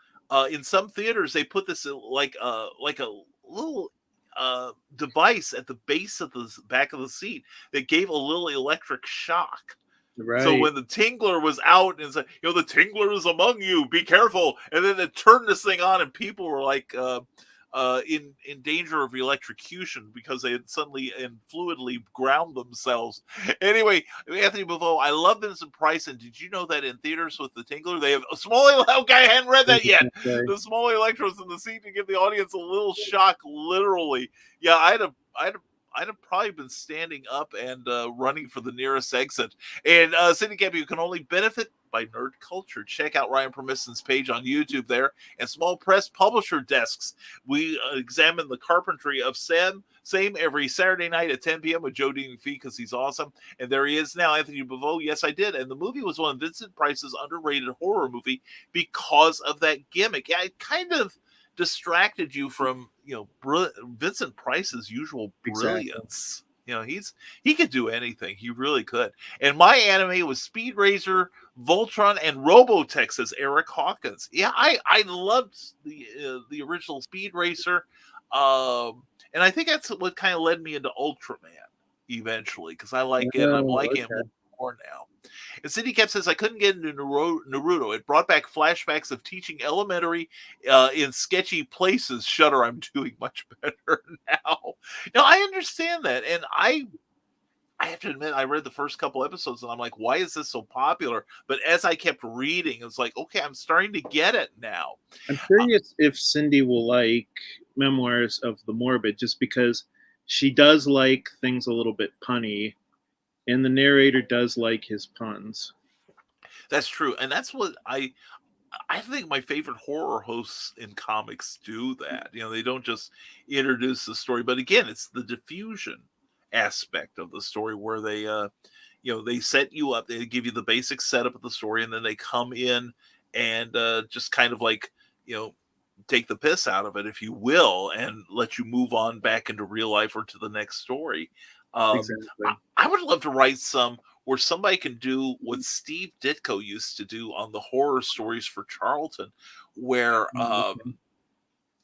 In some theaters, they put this like a little device at the base of the back of the seat that gave a little electric shock. Right. So when the Tingler was out and said, the Tingler is among you, be careful, and then it turned this thing on, and people were like in danger of electrocution because they had suddenly and fluidly ground themselves. Anyway, Anthony Bavoe, I love Vincent Price, and did you know that in theaters with the Tingler, they have a small, okay, I hadn't read that yet. The small electrodes in the seat to give the audience a little shock, literally. Yeah, I'd have probably been standing up and running for the nearest exit. And Cindy Gabby, you can only benefit by nerd culture. Check out Ryan Permission's page on YouTube there, and Small Press Publisher Desks. We examine the carpentry of same every Saturday night at 10 p.m. with Joe D. McPhee, because he's awesome. And there he is now, Anthony Bavoe. Yes, I did. And the movie was one of Vincent Price's underrated horror movie because of that gimmick. Yeah, it kind of distracted you from Vincent Price's usual brilliance. Exactly. He could do anything. He really could. And my anime was Speed Racer, Voltron, and Robotech, says Eric Hawkins. Yeah, I loved the original Speed Racer, and I think that's what kind of led me into Ultraman eventually, because I like it. I'm liking it more now. And Cindy Cap says, I couldn't get into Naruto. It brought back flashbacks of teaching elementary in sketchy places. Shudder, I'm doing much better now. Now, I understand that. And I have to admit, I read the first couple episodes and I'm like, why is this so popular? But as I kept reading, it's like, okay, I'm starting to get it now. I'm curious if Cindy will like Memoirs of the Morbid, just because she does like things a little bit punny, and the narrator does like his puns. That's true, and that's what I think my favorite horror hosts in comics do that. They don't just introduce the story, but again, it's the diffusion aspect of the story where they set you up, they give you the basic setup of the story, and then they come in and just kind of like, take the piss out of it, if you will, and let you move on back into real life or to the next story. Exactly. I would love to write some where somebody can do what Steve Ditko used to do on the horror stories for Charlton, where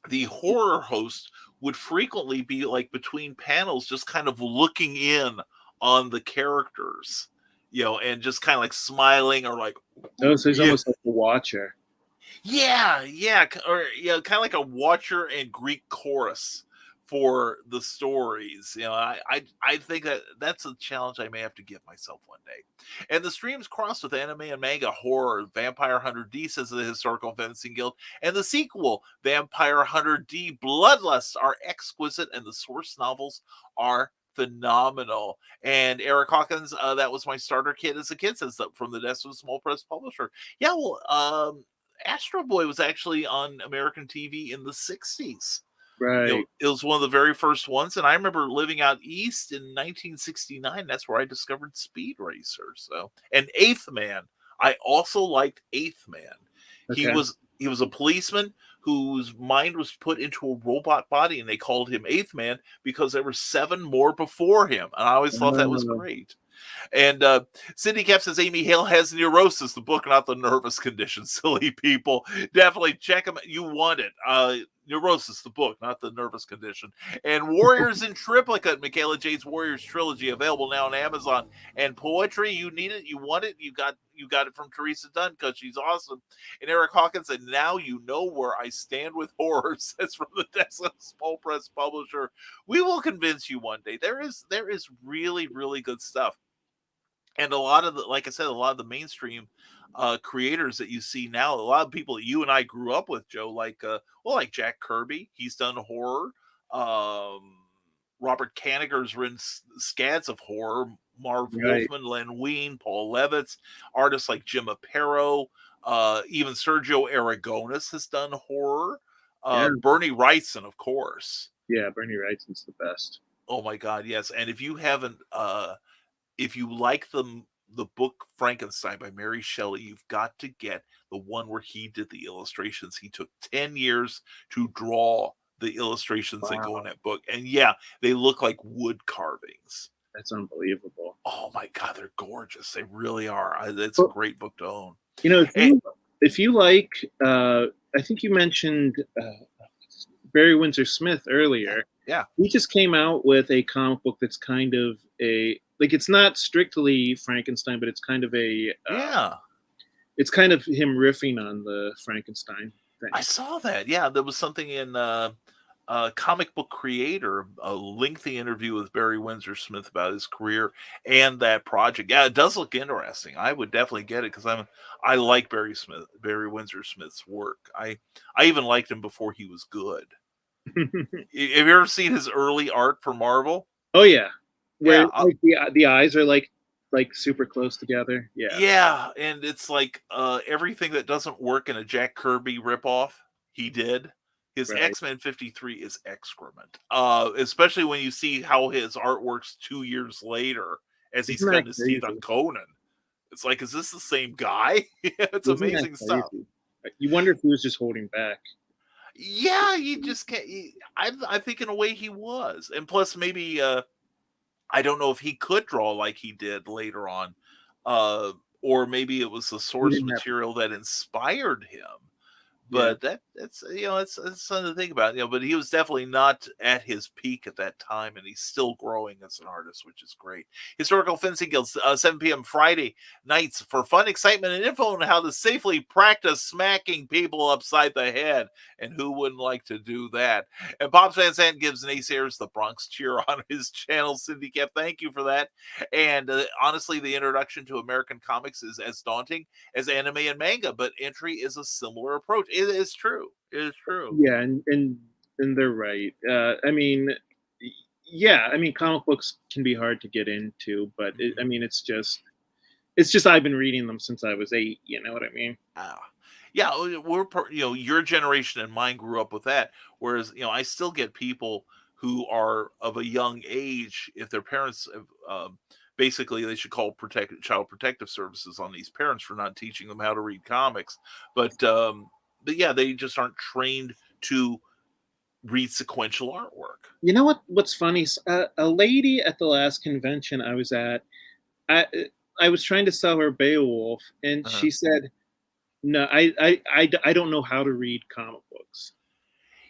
the horror host would frequently be like between panels, just kind of looking in on the characters, and just kind of like smiling or like, Oh, so he's yeah, almost like a watcher. yeah, or kind of like a watcher and Greek chorus for the stories. I think that's a challenge I may have to give myself one day. And the streams cross with anime and manga horror. Vampire Hunter D, says the Historical Fencing Guild, and the sequel Vampire Hunter D Bloodlust are exquisite, and the source novels are phenomenal. And Eric Hawkins, that was my starter kit as a kid, says that from the desk of a small press publisher. Yeah, well, Astro Boy was actually on American TV in the 60s. Right. It was one of the very first ones, and I remember living out east in 1969. That's where I discovered Speed Racer. And Eighth Man, I also liked Eighth Man. Okay. He was a policeman whose mind was put into a robot body, and they called him Eighth Man because there were 7 more before him, and I always thought that was great. And Cindy Cap says Amy Hale has neurosis, the book, not the nervous condition. Silly people. Definitely check them. You want it. Neurosis, the book, not the nervous condition. And Warriors in Triplicate, Michaela Jade's Warriors Trilogy, available now on Amazon. And Poetry, you need it, you want it, you got it from Teresa Dunn because she's awesome. And Eric Hawkins said, now you know where I stand with horror, says from the desk of small press publisher. We will convince you one day. There is really, really good stuff. And a lot of like I said, a lot of the mainstream creators that you see now, a lot of people that you and I grew up with, Joe, like Jack Kirby, he's done horror. Robert Kanigher's written scads of horror. Marv Wolfman, Len Wein, Paul Levitz, artists like Jim Aparo, even Sergio Aragonis has done horror. Bernie Wrightson, of course. Yeah, Bernie Wrightson's the best. Oh my God, yes. And if you haven't, if you like the book Frankenstein by Mary Shelley, you've got to get the one where he did the illustrations. He took 10 years to draw the illustrations that go in that book. And yeah, they look like wood carvings. That's unbelievable. Oh my God, they're gorgeous. They really are. It's a great book to own. If you like, I think you mentioned Barry Windsor Smith earlier. Yeah. He just came out with a comic book that's kind of it's not strictly Frankenstein, but it's kind of it's kind of him riffing on the Frankenstein thing. I saw that. Yeah, there was something in Comic Book Creator, a lengthy interview with Barry Windsor Smith about his career and that project. Yeah, it does look interesting. I would definitely get it because I like Barry Windsor Smith's work. I even liked him before he was good. Have you ever seen his early art for Marvel? Oh yeah. Where the eyes are like super close together. Yeah, and it's like everything that doesn't work in a Jack Kirby ripoff, he did. His X-Men 53 is excrement. Especially when you see how his art works 2 years later as he's got his teeth on Conan. It's like, is this the same guy? It's amazing stuff. You wonder if he was just holding back. Yeah, you just can't. I think in a way he was. And plus maybe I don't know if he could draw like he did later on, or maybe it was the source material that inspired him. But that's something to think about. But he was definitely not at his peak at that time, and he's still growing as an artist, which is great. Historical Fencing Guild, 7 p.m. Friday nights for fun, excitement, and info on how to safely practice smacking people upside the head. And who wouldn't like to do that? And Pops Van Sant gives naysayers the Bronx cheer on his channel. Cindy Cap, thank you for that. And honestly, the introduction to American comics is as daunting as anime and manga, but entry is a similar approach. It is true. It is true. Yeah, and they're right. I mean, yeah, I mean, comic books can be hard to get into, but I mean, it's just I've been reading them since I was 8. You know what I mean? Yeah, your generation and mine grew up with that. Whereas, I still get people who are of a young age, if their parents have, basically they should call child protective services on these parents for not teaching them how to read comics. But yeah, they just aren't trained to read sequential artwork. You know what's funny? A lady at the last convention I was at, I I was trying to sell her Beowulf, and Uh-huh. she said, "No, I don't know how to read comic books."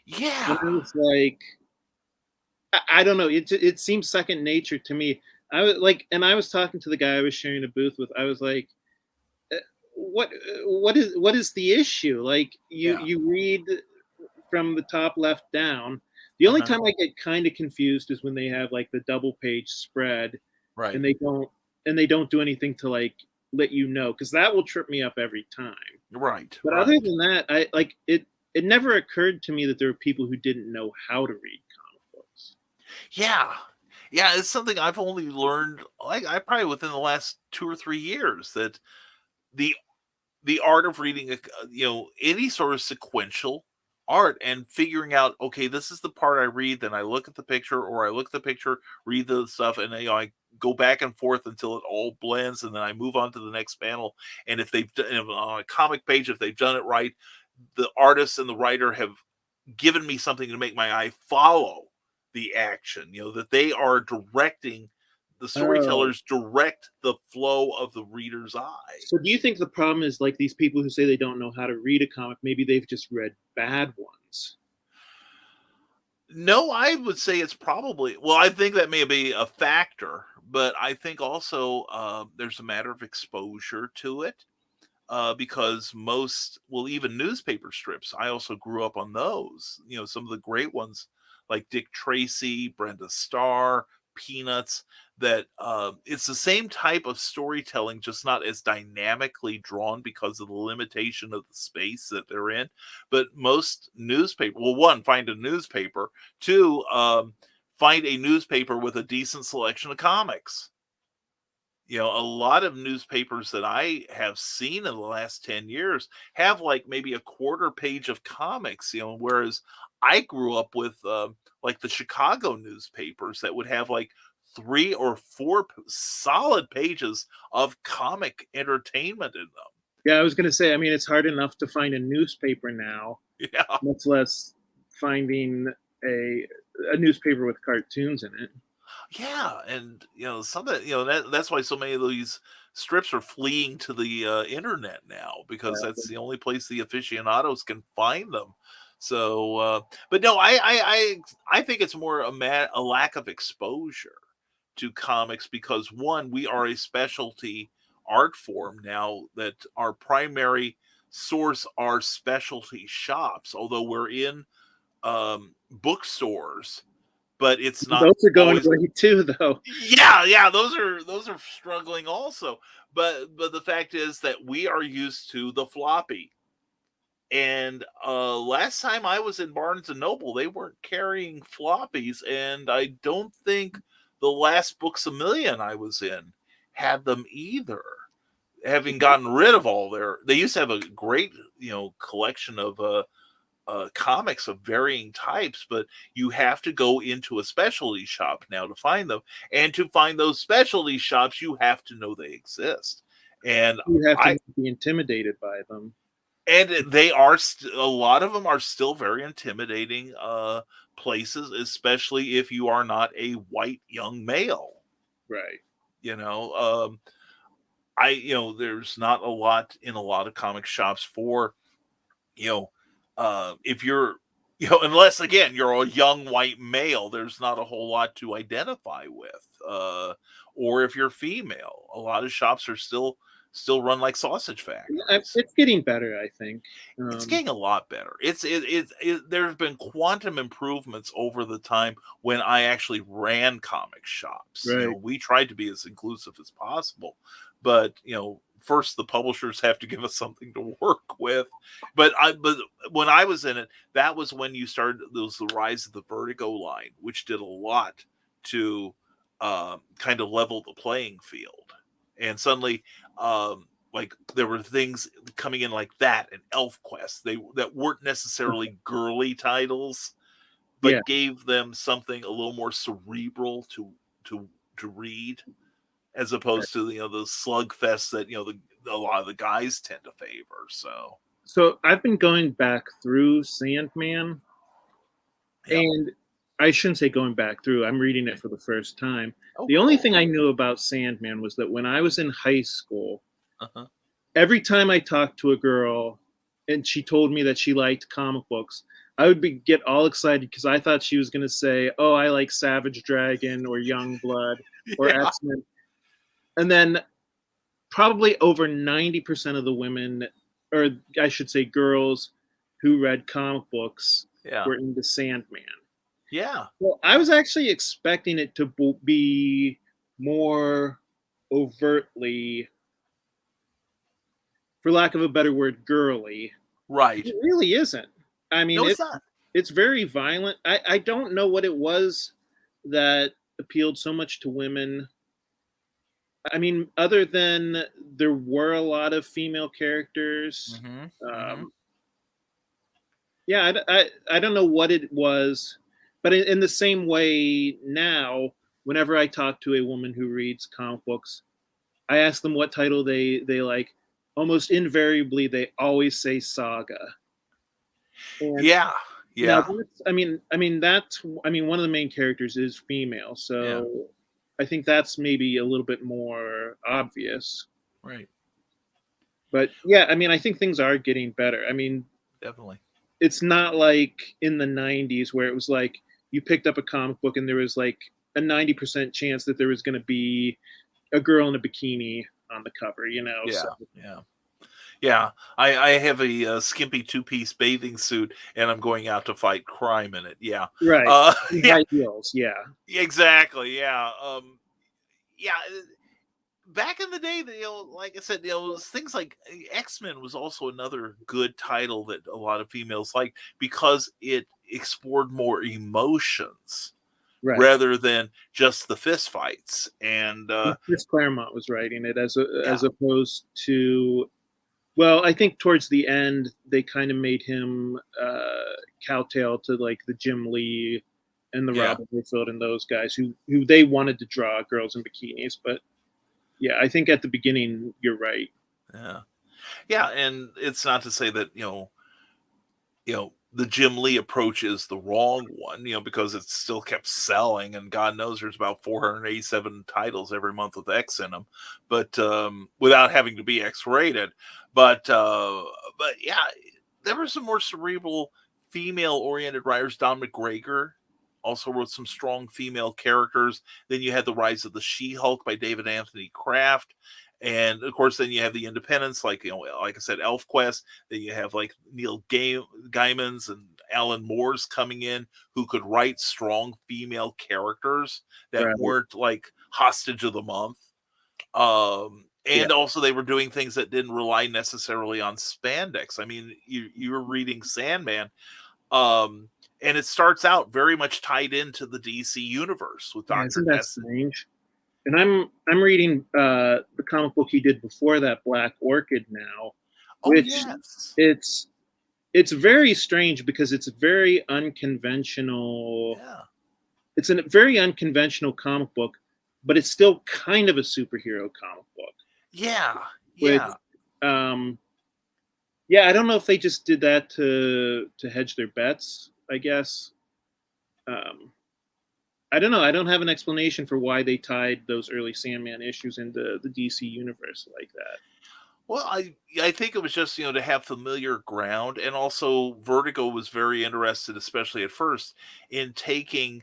And Yeah. I was like, I don't know. It seems second nature to me. I was like, and I was talking to the guy I was sharing a booth with. I was like, "Uh, what is the issue? Like Yeah. you read from the top left down. The only Uh-huh. time I get kind of confused is when they have like the double page spread Right. and they don't do anything to like let you know, because that will trip me up every time. Right. But other Right. than that, I like it. It never occurred to me that there were people who didn't know how to read comic books. Yeah. Yeah, it's something I've only learned, like, I probably within the last 2 or 3 years, that the the art of reading any sort of sequential art and figuring out, okay, this is the part I read, then I look at the picture, or I look at the picture, read the stuff, and I go back and forth until it all blends, and then I move on to the next panel. And if they've done on a comic page, if they've done it right, the artist and the writer have given me something to make my eye follow the action, that they are directing, the Oh, storytellers direct the flow of the reader's eye. so do you think the problem is like these people who say they don't know how to read a comic? Maybe they've just read bad ones. No, I would say it's probably, well, I think that may be a factor, but I think also there's a matter of exposure to it. Because most, well, even newspaper strips, I also grew up on those. Some of the great ones like Dick Tracy, Brenda Starr, Peanuts. That it's the same type of storytelling, just not as dynamically drawn because of the limitation of the space that they're in. But most newspaper, well, one, find a newspaper. Two, find a newspaper with a decent selection of comics. A lot of newspapers that I have seen in the last 10 years have like maybe a quarter page of comics, whereas I grew up with like the Chicago newspapers that would have like 3 or 4 solid pages of comic entertainment in them. Yeah, I was gonna say. I mean, it's hard enough to find a newspaper now, Yeah. much less finding a a newspaper with cartoons in it. Yeah. And, some of that's why so many of these strips are fleeing to the internet now, because that's Exactly. the only place the aficionados can find them. So, but no, I think it's more a lack of exposure to comics, because one, we are a specialty art form now, that our primary source are specialty shops, although we're in bookstores, but it's not Those are going always. away too, though. Yeah, yeah, those are struggling also. But the fact is that we are used to the floppy. And last time I was in Barnes and Noble, they weren't carrying floppies, and I don't think the last Books a Million I was in had them either. Having gotten rid of all they used to have a great, collection of comics of varying types, but you have to go into a specialty shop now to find them. And to find those specialty shops, you have to know they exist. And You have to I not be intimidated by them. and they are a lot of them are still very intimidating places, especially if you are not a white young male. Right. You know, there's not a lot in a lot of comic shops for, you know, if you're, unless again you're a young white male, there's not a whole lot to identify with. Or if you're female, a lot of shops are still run like sausage factories. It's getting better, I think. It's getting a lot better. There's been quantum improvements over the time when I actually ran comic shops. Right. We tried to be as inclusive as possible, but first the publishers have to give us something to work with. But when I was in it, that was when you started. There was the rise of the Vertigo line, which did a lot to kind of level the playing field. And suddenly, like there were things coming in like that and ElfQuest that weren't necessarily girly titles, but Yeah. gave them something a little more cerebral to read, as opposed to the slugfest that a lot of the guys tend to favor. So I've been going back through Sandman, Yep. and I shouldn't say going back through. I'm reading it for the first time. Oh, The only cool. thing I knew about Sandman was that when I was in high school, Uh-huh. every time I talked to a girl and she told me that she liked comic books, I would get all excited because I thought she was going to say, "Oh, I like Savage Dragon or Youngblood or Yeah. X-Men." And then probably over 90% of the women, or I should say girls, who read comic books Yeah. were into Sandman. Yeah. Well, I was actually expecting it to be more overtly, for lack of a better word, girly. Right. It really isn't. I mean, No, it's not. it's very violent. I don't know what it was that appealed so much to women. I mean, other than there were a lot of female characters. Yeah, I don't know what it was, but in the same way now, whenever I talk to a woman who reads comic books, I ask them what title they like. Almost invariably, they always say Saga. And Yeah. now, Yeah. I mean, one of the main characters is female, so Yeah. I think that's maybe a little bit more obvious. Right. But yeah, I mean, I think things are getting better. I mean, Definitely. it's not like in the 90s where it was like you picked up a comic book and there was like a 90% chance that there was going to be a girl in a bikini on the cover, you know? Yeah. So, Yeah. Yeah. I have a skimpy 2-piece bathing suit and I'm going out to fight crime in it. Yeah. right. Yeah. High heels, yeah. Exactly. Yeah. Yeah. Back in the day, like I said, things like X-Men was also another good title that a lot of females liked because it explored more emotions Right. rather than just the fist fights. And Chris Claremont was writing it as opposed to, well, I think towards the end they kind of made him cowtail to like the Jim Lee and the Robert Liefeld and those guys who they wanted to draw girls in bikinis, but yeah, I think at the beginning you're right. Yeah. Yeah, and it's not to say that, the Jim Lee approach is the wrong one, because it still kept selling, and God knows there's about 487 titles every month with X in them, but without having to be X-rated. But yeah, there were some more cerebral, female-oriented writers. Don McGregor also wrote some strong female characters. Then you had The Rise of the She-Hulk by David Anthony Kraft. And of course, then you have the independents, like like I said, ElfQuest. Then you have like Neil Gaiman's and Alan Moore's coming in, who could write strong female characters that weren't like hostage of the month. And also they were doing things that didn't rely necessarily on spandex. I mean, you were reading Sandman, and it starts out very much tied into the DC universe with Dr. Isn't that strange? And I'm reading the comic book he did before that, Black Orchid, now, which it's very strange because it's very unconventional. Yeah. It's a very unconventional comic book, but it's still kind of a superhero comic book. Yeah. Yeah. Yeah, I don't know if they just did that to hedge their bets, I guess. I don't know. I don't have an explanation for why they tied those early Sandman issues into the DC universe like that. Well, I think it was just, to have familiar ground. And also Vertigo was very interested, especially at first, in taking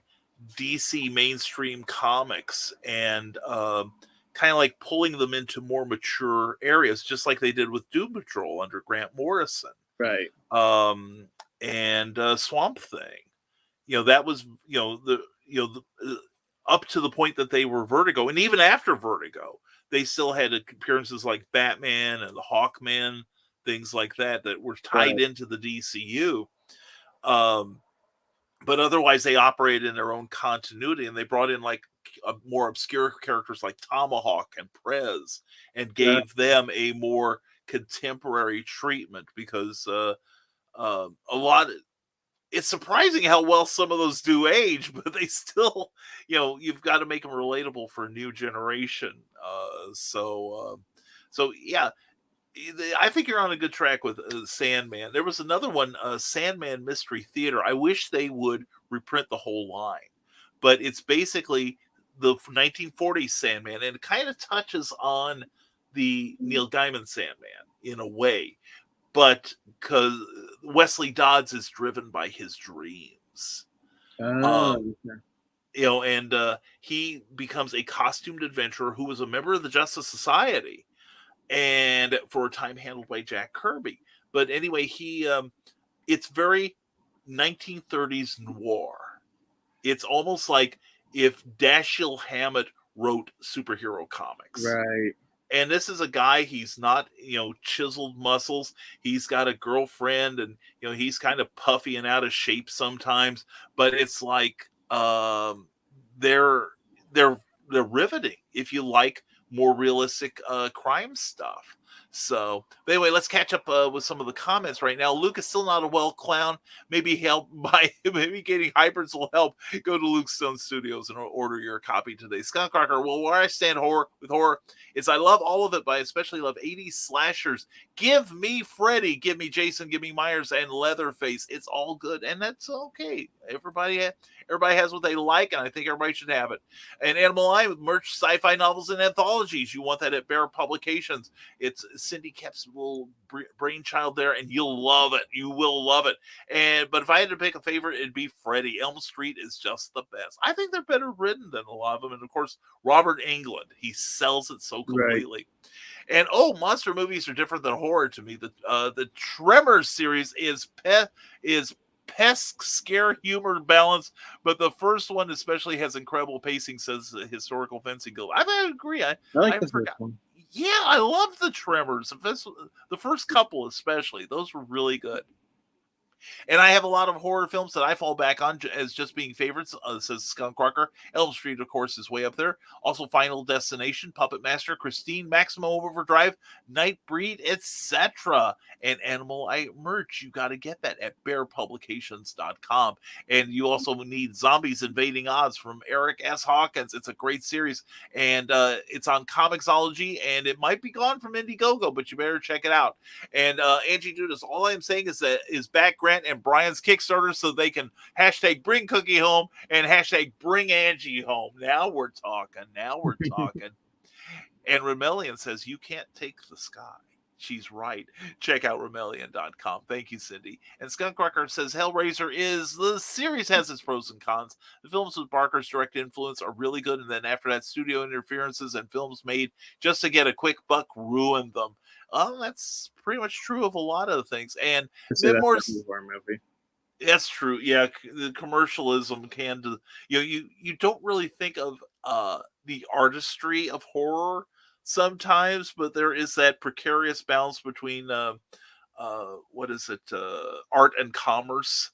DC mainstream comics and kind of like pulling them into more mature areas, just like they did with Doom Patrol under Grant Morrison. Right. And Swamp Thing. That was, up to the point that they were Vertigo, and even after Vertigo, they still had appearances like Batman and the Hawkman, things like that were tied into the DCU. but otherwise they operated in their own continuity, and they brought in like more obscure characters like Tomahawk and Prez and Yeah. gave them a more contemporary treatment because a lot it's surprising how well some of those do age, but they still, you've got to make them relatable for a new generation. So yeah, I think you're on a good track with Sandman. There was another one, Sandman Mystery Theater. I wish they would reprint the whole line, but it's basically the 1940s Sandman, and it kind of touches on the Neil Gaiman Sandman in a way, but because Wesley Dodds is driven by his dreams. Okay. And he becomes a costumed adventurer who was a member of the Justice Society, and for a time handled by Jack Kirby. But anyway, it's very 1930s noir. It's almost like if Dashiell Hammett wrote superhero comics. Right. And this is a guy, he's not, chiseled muscles. He's got a girlfriend, and, he's kind of puffy and out of shape sometimes, but it's like, they're riveting if you like more realistic crime stuff. So, but anyway, let's catch up with some of the comments right now. Luke is still not a well clown. Maybe getting hybrids will help. Go to Luke Stone Studios and order your copy today. Skunk Cracker. Well, where I stand with horror is I love all of it, but I especially love 80s slashers. Give me Freddy, give me Jason, give me Myers and Leatherface. It's all good, and that's okay. Everybody has what they like, and I think everybody should have it. And Animal Eye with merch, sci-fi novels, and anthologies. You want that at Bear Publications. It's Cindy Kep's little brainchild there, and you'll love it. You will love it. But if I had to pick a favorite, it'd be Freddy. Elm Street is just the best. I think they're better written than a lot of them. And of course, Robert Englund, he sells it so completely. Right. And monster movies are different than horror to me. The Tremors series is pest scare humor balance, but the first one especially has incredible pacing, says the Historical Fencing Guild. I agree. I like the first one. Yeah, I love the Tremors. The first couple especially. Those were really good. And I have a lot of horror films that I fall back on as just being favorites, says Skunk Crocker. Elm Street, of course, is way up there. Also, Final Destination, Puppet Master, Christine, Maximum Overdrive, Nightbreed, etc. And Animal Eye merch. You got to get that at bearpublications.com. And you also need Zombies Invading Oz from Eric S. Hawkins. It's a great series. And it's on Comixology, and it might be gone from Indiegogo, but you better check it out. And Angie Judas, all I'm saying is back Grant and Brian's Kickstarter so they can hashtag bring Cookie home and hashtag bring Angie home. Now we're talking. And Remelian says, you can't take the sky. She's right. Check out Remelian.com. Thank you, Cindy. And Skunkcracker says Hellraiser the series has its pros and cons. The films with Barker's direct influence are really good, and then after that, studio interferences and films made just to get a quick buck ruined them. That's pretty much true of a lot of things. And then more movie. That's true. Yeah, the commercialism can do. You don't really think of the artistry of horror sometimes, but there is that precarious balance between art and commerce.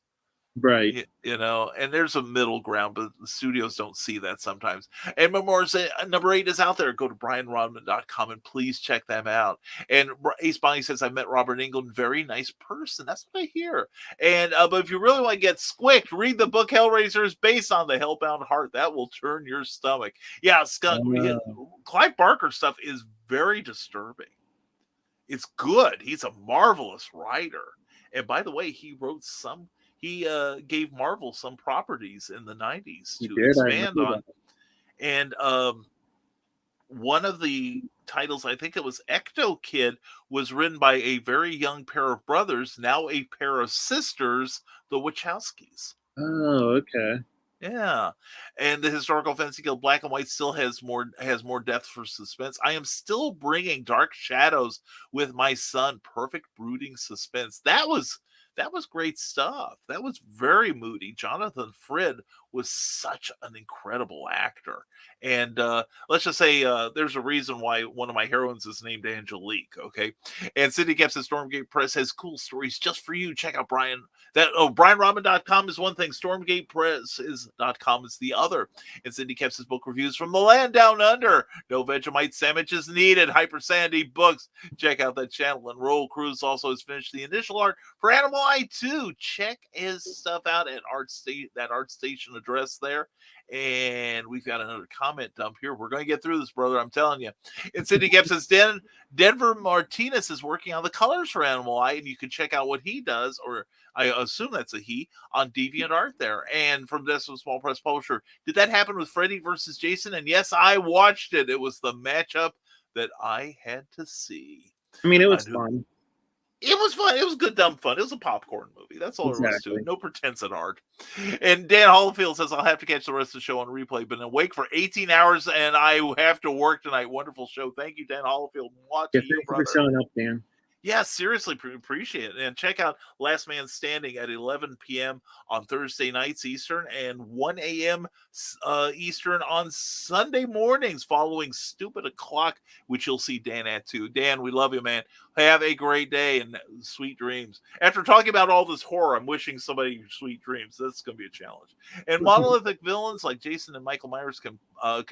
Right. And there's a middle ground, but the studios don't see that sometimes. And Memoirs number 8 is out there. Go to brianrodman.com and please check them out. And Ace Bonnie says, I met Robert Englund, very nice person. That's what I hear. And but if you really want to get squicked, read the book Hellraiser is based on the Hellbound Heart. That will turn your stomach. Yeah, Clive Barker stuff is very disturbing. It's good. He's a marvelous writer. And by the way, he gave Marvel some properties in the 90s to expand on. And one of the titles, I think it was Ecto Kid, was written by a very young pair of brothers, now a pair of sisters, the Wachowskis. Oh, okay. Yeah. And the Historical Fencing Guild Black and White still has more depth for suspense. I am still bringing Dark Shadows with my son. Perfect brooding suspense. That was great stuff. That was very moody. Jonathan Frid was such an incredible actor. And let's just say there's a reason why one of my heroines is named Angelique, okay? And Cindy Kemp says Stormgate Press has cool stories just for you. Check out Brian. BrianRobin.com is one thing. StormgatePress.com is the other. And Cindy Kemp says book reviews from the land down under. No Vegemite sandwiches needed. Hyper Sandy Books. Check out that channel. And Roll Cruz also has finished the initial art for Animal Eye 2. Check his stuff out at that ArtStation address there. And we've got another comment dump here. We're going to get through this, brother. I'm telling you. And Cindy Kemp says Denver Martinez is working on the colors for Animal Eye, and you can check out what he does, or I assume that's a he, on DeviantArt there. And from Decimal Small Press Publisher, did that happen with Freddy versus Jason? And yes, I watched it. It was the matchup that I had to see. I mean, it was fun. It was fun. It was good, dumb fun. It was a popcorn movie. That's all there was to it. No pretense at art. And Dan Hollifield says, I'll have to catch the rest of the show on replay. Been awake for 18 hours, and I have to work tonight. Wonderful show. Thank you, Dan Hollifield. Thank you for showing up, Dan. Yeah, seriously, appreciate it. And check out Last Man Standing at 11 p.m. on Thursday nights Eastern and 1 a.m. Eastern on Sunday mornings following Stupid O'Clock, which you'll see Dan at too. Dan, we love you, man. Have a great day and sweet dreams. After talking about all this horror, I'm wishing somebody sweet dreams. That's going to be a challenge. And monolithic villains like Jason and Michael Myers can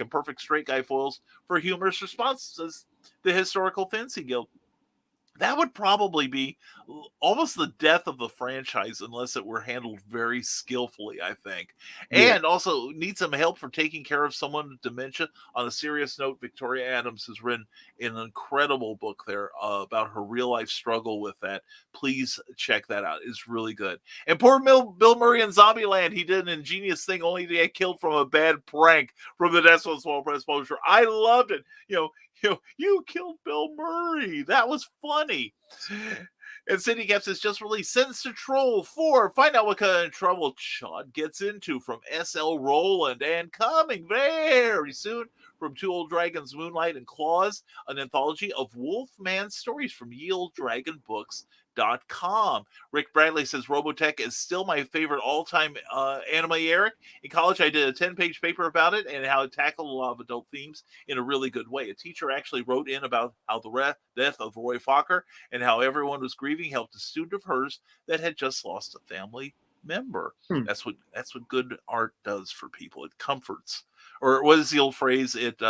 perfect straight guy foils for humorous responses. The Historical Fantasy Guild. That would probably be almost the death of the franchise unless it were handled very skillfully, I think. Yeah. And also need some help for taking care of someone with dementia. On a serious note, Victoria Adams has written an incredible book there about her real life struggle with that. Please check that out. It's really good. And poor Bill Murray in Zombieland, he did an ingenious thing only to get killed from a bad prank from the Decimal Small Press Publisher. I loved it. You killed Bill Murray. That was funny. And Cindy Kemp says, just released Sentence to Troll 4. Find out what kind of trouble Chad gets into from S.L. Rowland. And coming very soon from Two Old Dragons, Moonlight and Claws, an anthology of Wolfman stories from YeOldDragonBooks.com. Rick Bradley says Robotech is still my favorite all-time anime, Eric. In college, I did a 10-page paper about it and how it tackled a lot of adult themes in a really good way. A teacher actually wrote in about how the death of Roy Fokker and how everyone was grieving helped a student of hers that had just lost a family member. That's what good art does for people. It comforts. Or what is the old phrase? It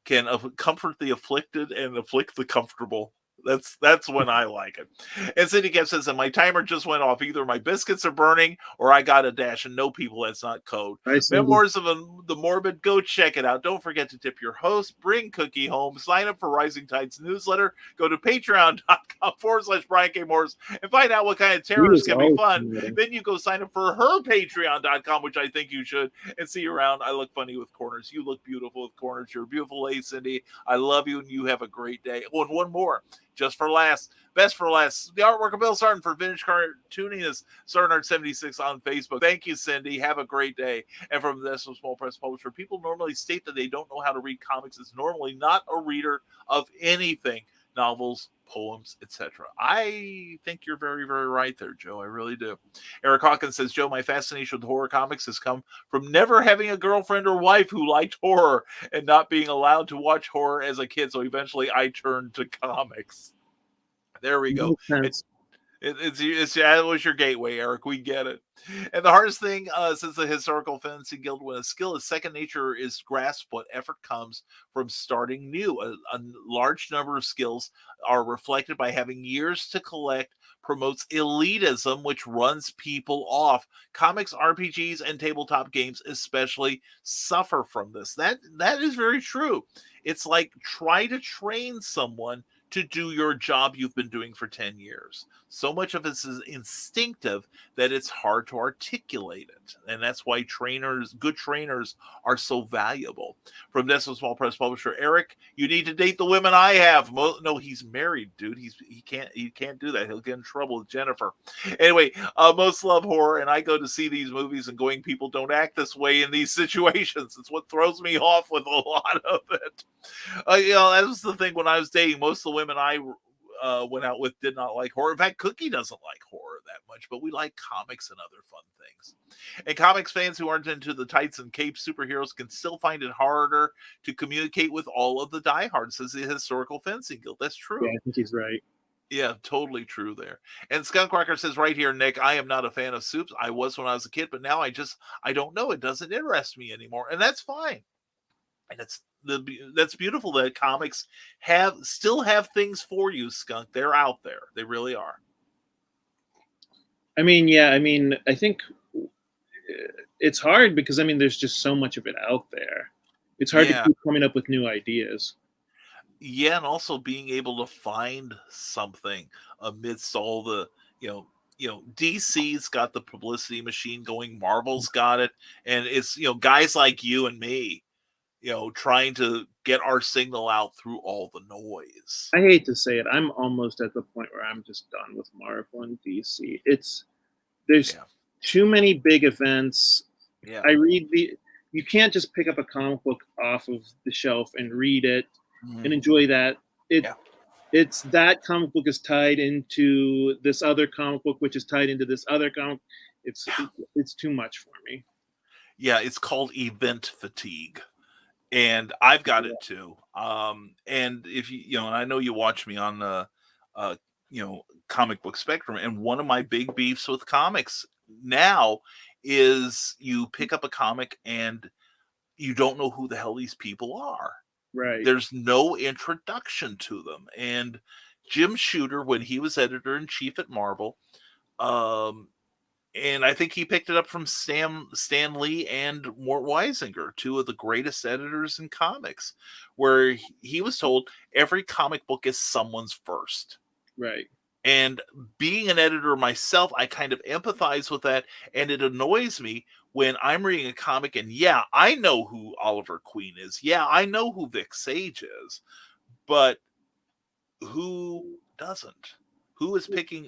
can comfort the afflicted and afflict the comfortable. That's when I like it. And Cindy Kemp says, and my timer just went off. Either my biscuits are burning or I got a dash. And no, people, that's not code. Memoirs of the Morbid. Go check it out. Don't forget to tip your host. Bring Cookie home. Sign up for Rising Tides newsletter. Go to patreon.com/Brian K. Morris and find out what kind of terrors can be fun. Then you go sign up for her patreon.com, which I think you should, and see you around. I look funny with corners. You look beautiful with corners. You're a beautiful lady, Cindy. I love you, and you have a great day. Oh, and one more. Just for last, best for last. The artwork of Bill Sartin for Vintage Cartooning is SartinArt76 on Facebook. Thank you, Cindy. Have a great day. And from this Small Press Publisher, people normally state that they don't know how to read comics. Is normally not a reader of anything, novels, poems, etc. I think you're very, very right there, Joe. I really do. Eric Hawkins says, Joe, my fascination with horror comics has come from never having a girlfriend or wife who liked horror and not being allowed to watch horror as a kid. So eventually I turned to comics. There we go. That was your gateway, Eric. We get it. And the hardest thing, since the Historical Fantasy Guild, when a skill is second nature, is grasp what effort comes from starting new. A large number of skills are reflected by having years to collect, promotes elitism, which runs people off. Comics, RPGs, and tabletop games especially suffer from this. That is very true. It's like try to train someone to do your job you've been doing for 10 years. So much of this is instinctive that it's hard to articulate it. And that's why good trainers are so valuable. From Decimal Small Press Publisher, Eric, you need to date the women I have. No, he's married, dude. He can't do that. He'll get in trouble with Jennifer. Anyway, most love horror, and I go to see these movies and going, people don't act this way in these situations. It's what throws me off with a lot of it. That was the thing when I was dating. Most of the women I went out with did not like horror. In fact, Cookie doesn't like horror that much, but we like comics and other fun things. And comics fans who aren't into the tights and capes superheroes can still find it harder to communicate with all of the diehards, says the Historical Fencing Guild. That's true. Yeah, I think he's right. Yeah, totally true there. And Skunkrocker says right here, Nick, I am not a fan of soups. I was when I was a kid, but now I don't know. It doesn't interest me anymore. And that's fine. And that's beautiful that comics still have things for you, Skunk. They're out there. They really are. I mean, yeah, I think it's hard because there's just so much of it out there. It's hard to keep coming up with new ideas. Yeah, and also being able to find something amidst all the, DC's got the publicity machine going, Marvel's got it, and it's, guys like you and me, trying to get our signal out through all the noise. I hate to say it, I'm almost at the point where I'm just done with Marvel and DC. There's too many big events. Yeah. You can't just pick up a comic book off of the shelf and read it and enjoy that. It's that comic book is tied into this other comic book, which is tied into this other comic. It's too much for me. Yeah, it's called event fatigue. And I've got it too. And if and I know you watch me on the, comic book spectrum, and one of my big beefs with comics now is you pick up a comic and you don't know who the hell these people are. Right. There's no introduction to them. And Jim Shooter, when he was editor-in-chief at Marvel, and I think he picked it up from Stan Lee and Mort Weisinger, two of the greatest editors in comics, where he was told every comic book is someone's first. Right. And being an editor myself, I kind of empathize with that, and it annoys me when I'm reading a comic and I know who Oliver Queen is. Yeah, I know who Vic Sage is, but who doesn't? Who is picking?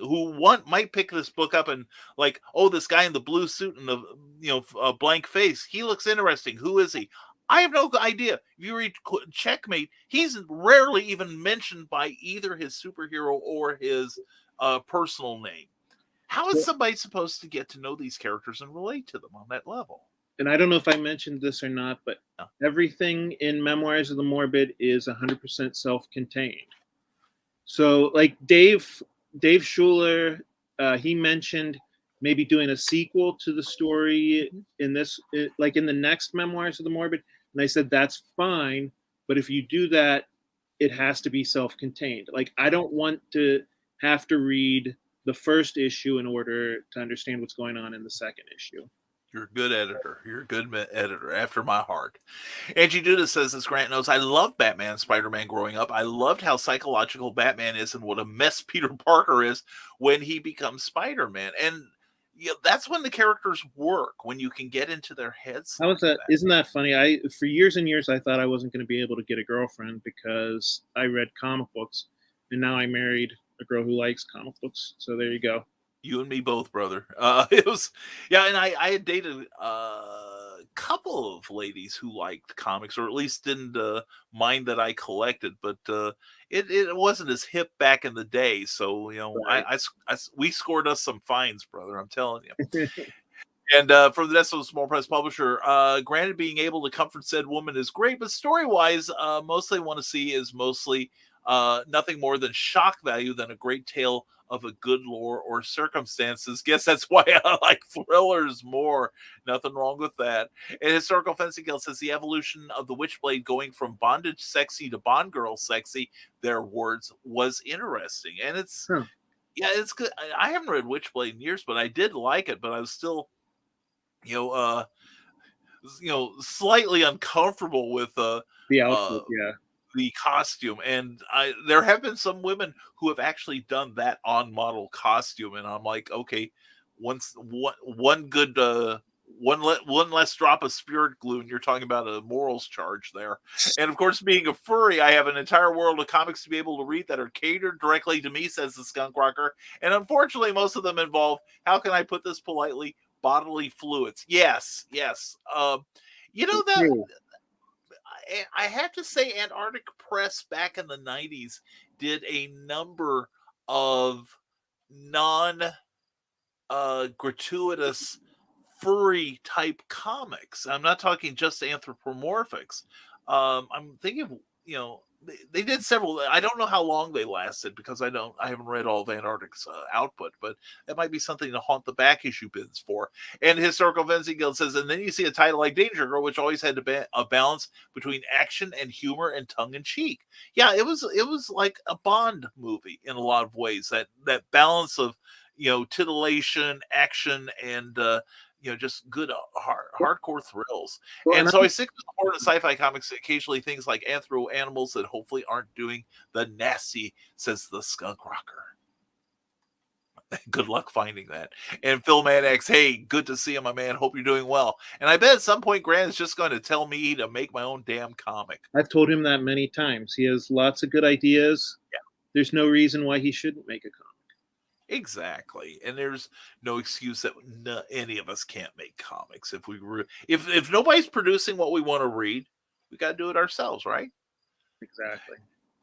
Might pick this book up and like, oh, this guy in the blue suit and the blank face. He looks interesting. Who is he? I have no idea. If you read Checkmate, he's rarely even mentioned by either his superhero or his personal name. How is somebody supposed to get to know these characters and relate to them on that level? And I don't know if I mentioned this or not, but everything in Memoirs of the Morbid is 100% self-contained. So, like Dave Schuler, he mentioned maybe doing a sequel to the story in this, like in the next Memoirs of the Morbid. And I said, that's fine. But if you do that, it has to be self-contained. Like, I don't want to have to read the first issue in order to understand what's going on in the second issue. You're a good editor. You're a good editor after my heart. Angie Duda says, as Grant knows, I loved Batman and Spider-Man growing up. I loved how psychological Batman is and what a mess Peter Parker is when he becomes Spider-Man. And that's when the characters work, when you can get into their heads. How is that? Isn't that funny? For years and years, I thought I wasn't going to be able to get a girlfriend because I read comic books. And now I married a girl who likes comic books. So there you go. You and me both, brother. It was, and I had dated a couple of ladies who liked comics, or at least didn't mind that I collected, but it wasn't as hip back in the day. So, right. We scored us some fines, brother. I'm telling you. And from the Nestle Small Press Publisher, granted, being able to comfort said woman is great, but story-wise, mostly want to see is mostly nothing more than shock value than a great tale of a good lore or circumstances. Guess that's why I like thrillers more. Nothing wrong with that. And Historical Fencing Guild says the evolution of the Witchblade going from bondage sexy to Bond girl sexy, their words, was interesting. And it's it's good. I haven't read Witchblade in years, but I did like it. But I was still, slightly uncomfortable with the outfit. The costume, and there have been some women who have actually done that on model costume, and I'm like, okay, one less drop of spirit glue, and you're talking about a morals charge there. And of course, being a furry, I have an entire world of comics to be able to read that are catered directly to me, says the Skunk Rocker, and unfortunately, most of them involve, how can I put this politely, bodily fluids. Yes. That. I have to say, Antarctic Press back in the 90s did a number of non gratuitous furry type comics. I'm not talking just anthropomorphics. I'm thinking of, they did several. I don't know how long they lasted because I haven't read all Van Arctic's output, but that might be something to haunt the back issue bins for. And Historical Fencing Guild says, and then you see a title like Danger Girl, which always had a balance between action and humor and tongue in cheek. Yeah, it was like a Bond movie in a lot of ways. That balance of titillation, action, and just good hardcore thrills. Well, And so I stick with the horror and sci-fi comics, occasionally things like anthro animals that hopefully aren't doing the nasty, says the skunk rocker. Good luck finding that. And Phil Maddox, hey, good to see you, my man. Hope you're doing well. And I bet at some point Grant is just going to tell me to make my own damn comic. I've told him that many times. He has lots of good ideas. Yeah. There's no reason why he shouldn't make a comic. Exactly, and there's no excuse that any of us can't make comics. If nobody's producing what we want to read, we got to do it ourselves, right? Exactly.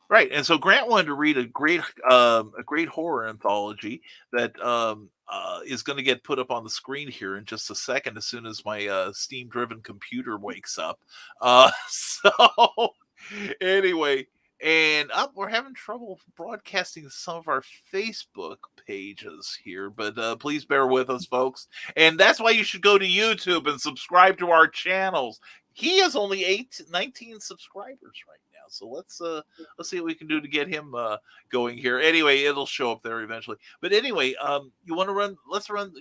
Right, and so Grant wanted to read a great horror anthology that is going to get put up on the screen here in just a second, as soon as my steam-driven computer wakes up. So anyway. And we're having trouble broadcasting some of our Facebook pages here, but please bear with us, folks. And that's why you should go to YouTube and subscribe to our channels. He has only 19 subscribers right now, so let's see what we can do to get him going here. Anyway, it'll show up there eventually. But anyway, you want to run?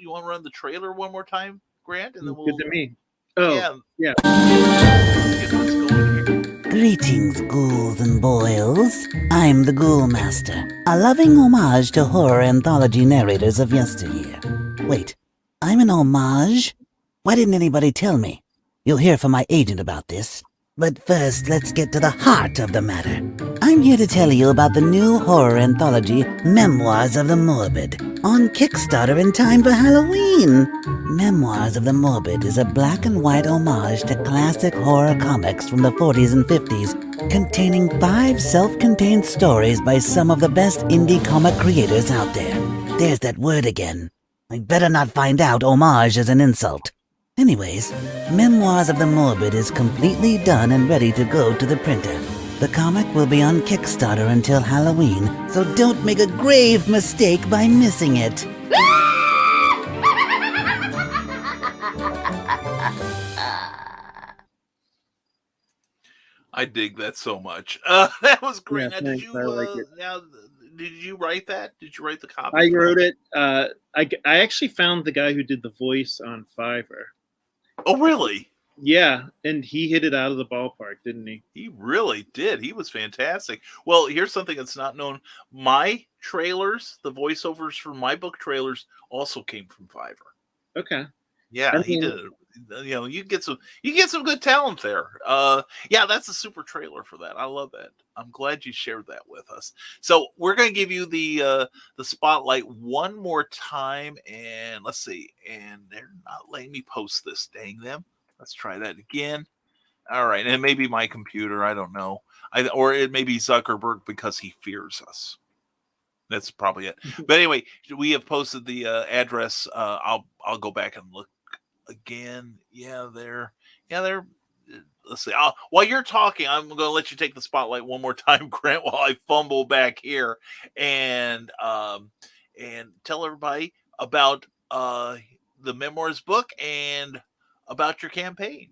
You want to run the trailer one more time, Grant? And then Good to me. Oh, yeah. Get us going here. Greetings, ghouls and boils. I'm the Ghoul Master, a loving homage to horror anthology narrators of yesteryear. Wait, I'm an homage? Why didn't anybody tell me? You'll hear from my agent about this. But first, let's get to the heart of the matter. I'm here to tell you about the new horror anthology, Memoirs of the Morbid, on Kickstarter in time for Halloween. Memoirs of the Morbid is a black and white homage to classic horror comics from the 40s and 50s, containing 5 self-contained stories by some of the best indie comic creators out there. There's that word again. I better not find out homage is an insult. Anyways, Memoirs of the Morbid is completely done and ready to go to the printer. The comic will be on Kickstarter until Halloween, so don't make a grave mistake by missing it. I dig that so much. That was great. Yeah, now, thanks. I like it. Did you write that? Did you write the copy? I wrote it. I actually found the guy who did the voice on Fiverr. Oh, really? Yeah, and he hit it out of the ballpark, didn't he? He really did. He was fantastic. Well, here's something that's not known. My trailers, the voiceovers for my book trailers, also came from Fiverr. Okay. Yeah, he did. You get some good talent there. Yeah, that's a super trailer for that. I love that. I'm glad you shared that with us. So we're going to give you the spotlight one more time, and let's see. And they're not letting me post this. Dang them. Let's try that again. All right, and it may be my computer. I don't know. Or it may be Zuckerberg because he fears us. That's probably it. But anyway, we have posted the address. I'll go back and look again. Yeah, they're. Let's see. While you're talking, I'm going to let you take the spotlight one more time, Grant, while I fumble back here and tell everybody about the Memoirs book and about your campaign.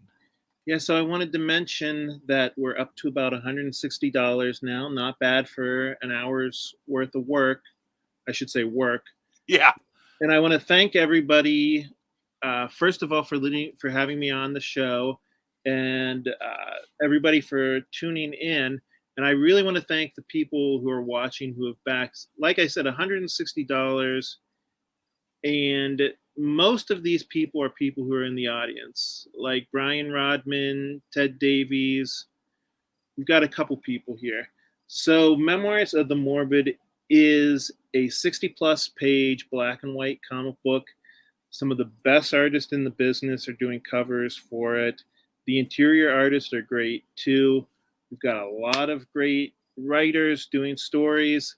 Yeah, so I wanted to mention that we're up to about $160 now. Not bad for an hour's worth of work. I should say work. Yeah. And I want to thank everybody, first of all, for having me on the show, and everybody for tuning in. And I really want to thank the people who are watching who have backed, like I said, $160. And most of these people are people who are in the audience, like Brian Rodman, Ted Davies. We've got a couple people here. So Memoirs of the Morbid is a 60-plus page black and white comic book. Some of the best artists in the business are doing covers for it. The interior artists are great, too. We've got a lot of great writers doing stories.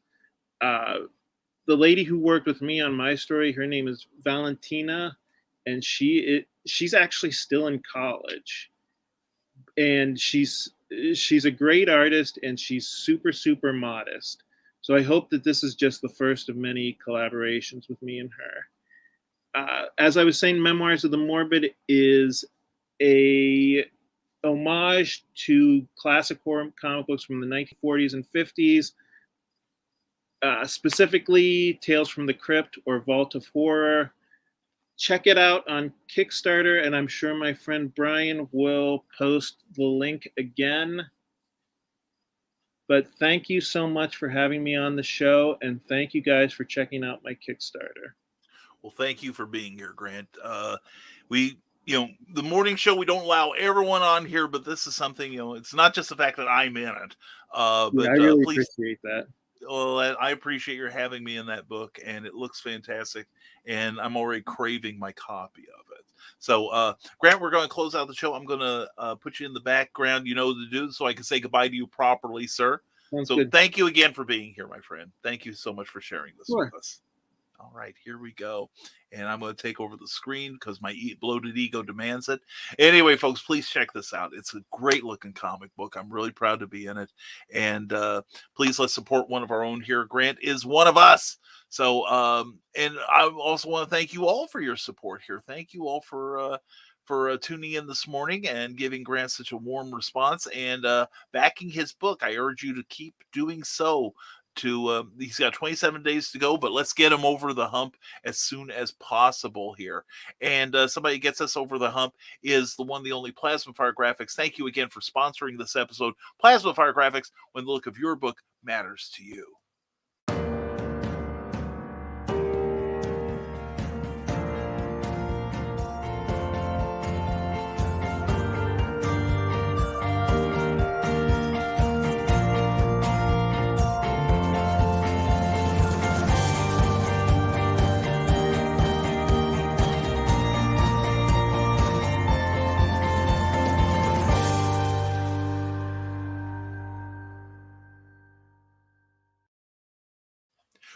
the lady who worked with me on my story, her name is Valentina, and she's actually still in college, and she's a great artist, and she's super modest. So I hope that this is just the first of many collaborations with me and her. As I was saying, Memoirs of the Morbid is a homage to classic horror comic books from the 1940s and 50s, specifically Tales from the Crypt or Vault of Horror. Check it out on Kickstarter, and I'm sure my friend Brian will post the link again. But thank you so much for having me on the show, and thank you guys for checking out my Kickstarter. Well, thank you for being here, Grant. The morning show, we don't allow everyone on here, but this is something, it's not just the fact that I'm in it. I really appreciate that. Well, I appreciate your having me in that book, and it looks fantastic, and I'm already craving my copy of it. So, Grant, we're going to close out the show. I'm going to put you in the background, to do, so I can say goodbye to you properly, sir. Sounds so good. Thank you again for being here, my friend. Thank you so much for sharing this Sure. with us. All right, here we go. And I'm going to take over the screen because my bloated ego demands it. Anyway, folks, please check this out. It's a great looking comic book. I'm really proud to be in it. And please let's support one of our own here. Grant is one of us. So, and I also want to thank you all for your support here. Thank you all for tuning in this morning and giving Grant such a warm response and backing his book. I urge you to keep doing so. He's got 27 days to go, but let's get him over the hump as soon as possible here. And somebody gets us over the hump is the one, the only Plasma Fire Graphics. Thank you again for sponsoring this episode. Plasma Fire Graphics, when the look of your book matters to you.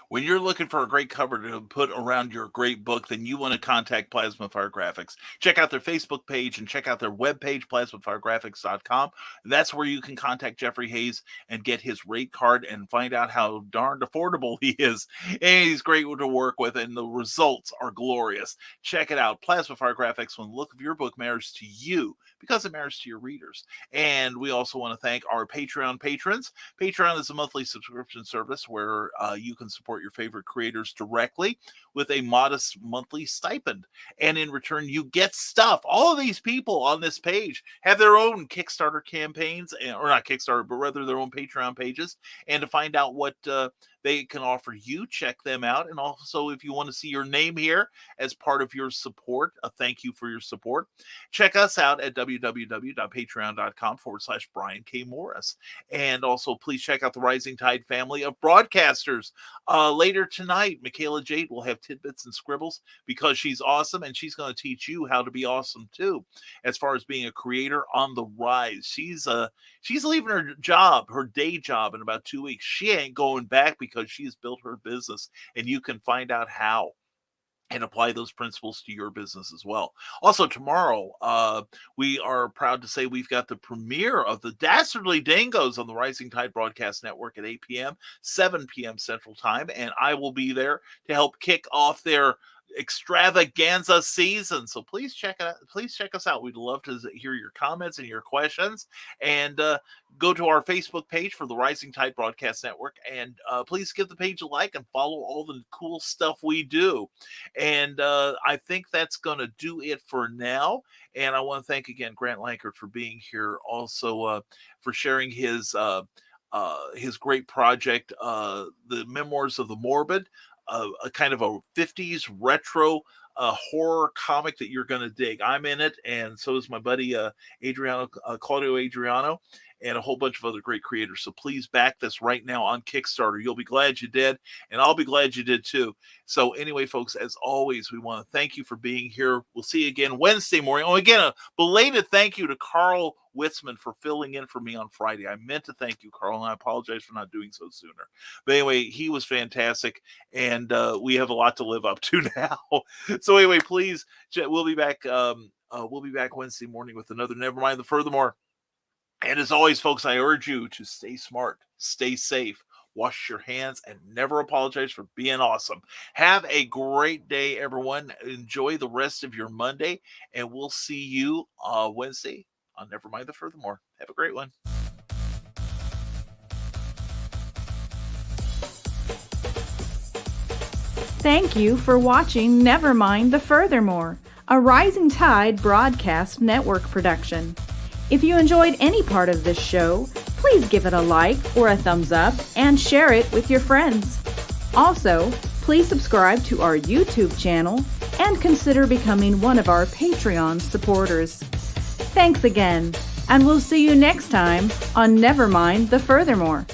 When you're looking for a great cover to put around your great book, then you want to contact Plasma Fire Graphics. Check out their Facebook page and check out their webpage, plasmafiregraphics.com. That's where you can contact Jeffrey Hayes and get his rate card and find out how darned affordable he is. And he's great to work with, and the results are glorious. Check it out. Plasma Fire Graphics, when the look of your book matters to you, because it matters to your readers. And we also want to thank our Patreon patrons. Patreon is a monthly subscription service where you can support your favorite creators directly with a modest monthly stipend. And in return, you get stuff. All of these people on this page have their own Kickstarter campaigns, or not Kickstarter, but rather their own Patreon pages. And to find out what they can offer you, check them out. And also, if you want to see your name here as part of your support, a thank you for your support, check us out at www.patreon.com/Brian K. Morris. And also, please check out the Rising Tide family of broadcasters. Later tonight, Michaela Jade will have tidbits and scribbles because she's awesome, and she's going to teach you how to be awesome too, as far as being a creator on the rise. She's leaving her day job in about 2 weeks. She ain't going back because she's built her business, and you can find out how and apply those principles to your business as well. Also, tomorrow, we are proud to say we've got the premiere of the Dastardly Dingoes on the Rising Tide Broadcast Network at 8 p.m., 7 p.m. Central Time, and I will be there to help kick off their extravaganza season. So please check it out. Please check us out. We'd love to hear your comments and your questions. And go to our Facebook page for the Rising Tide Broadcast Network, and please give the page a like and follow all the cool stuff we do. And I think that's going to do it for now. And I want to thank again Grant Lankard for being here, also for sharing his great project, the Memoirs of the Morbid. A kind of a 50s retro horror comic that you're going to dig. I'm in it, and so is my buddy Claudio Adriano, and a whole bunch of other great creators. So please back this right now on Kickstarter. You'll be glad you did, and I'll be glad you did too. So anyway, folks, as always, we want to thank you for being here. We'll see you again Wednesday morning. Oh, again, a belated thank you to Carl Witzman for filling in for me on Friday. I meant to thank you, Carl, and I apologize for not doing so sooner. But anyway, he was fantastic, and we have a lot to live up to now. So anyway, please, we'll be back. We'll be back Wednesday morning with another Nevermind the Furthermore. And as always, folks, I urge you to stay smart, stay safe, wash your hands, and never apologize for being awesome. Have a great day, everyone. Enjoy the rest of your Monday, and we'll see you Wednesday on Nevermind the Furthermore. Have a great one. Thank you for watching Nevermind the Furthermore, a Rising Tide Broadcast Network production. If you enjoyed any part of this show, please give it a like or a thumbs up and share it with your friends. Also, please subscribe to our YouTube channel and consider becoming one of our Patreon supporters. Thanks again, and we'll see you next time on Nevermind the Furthermore.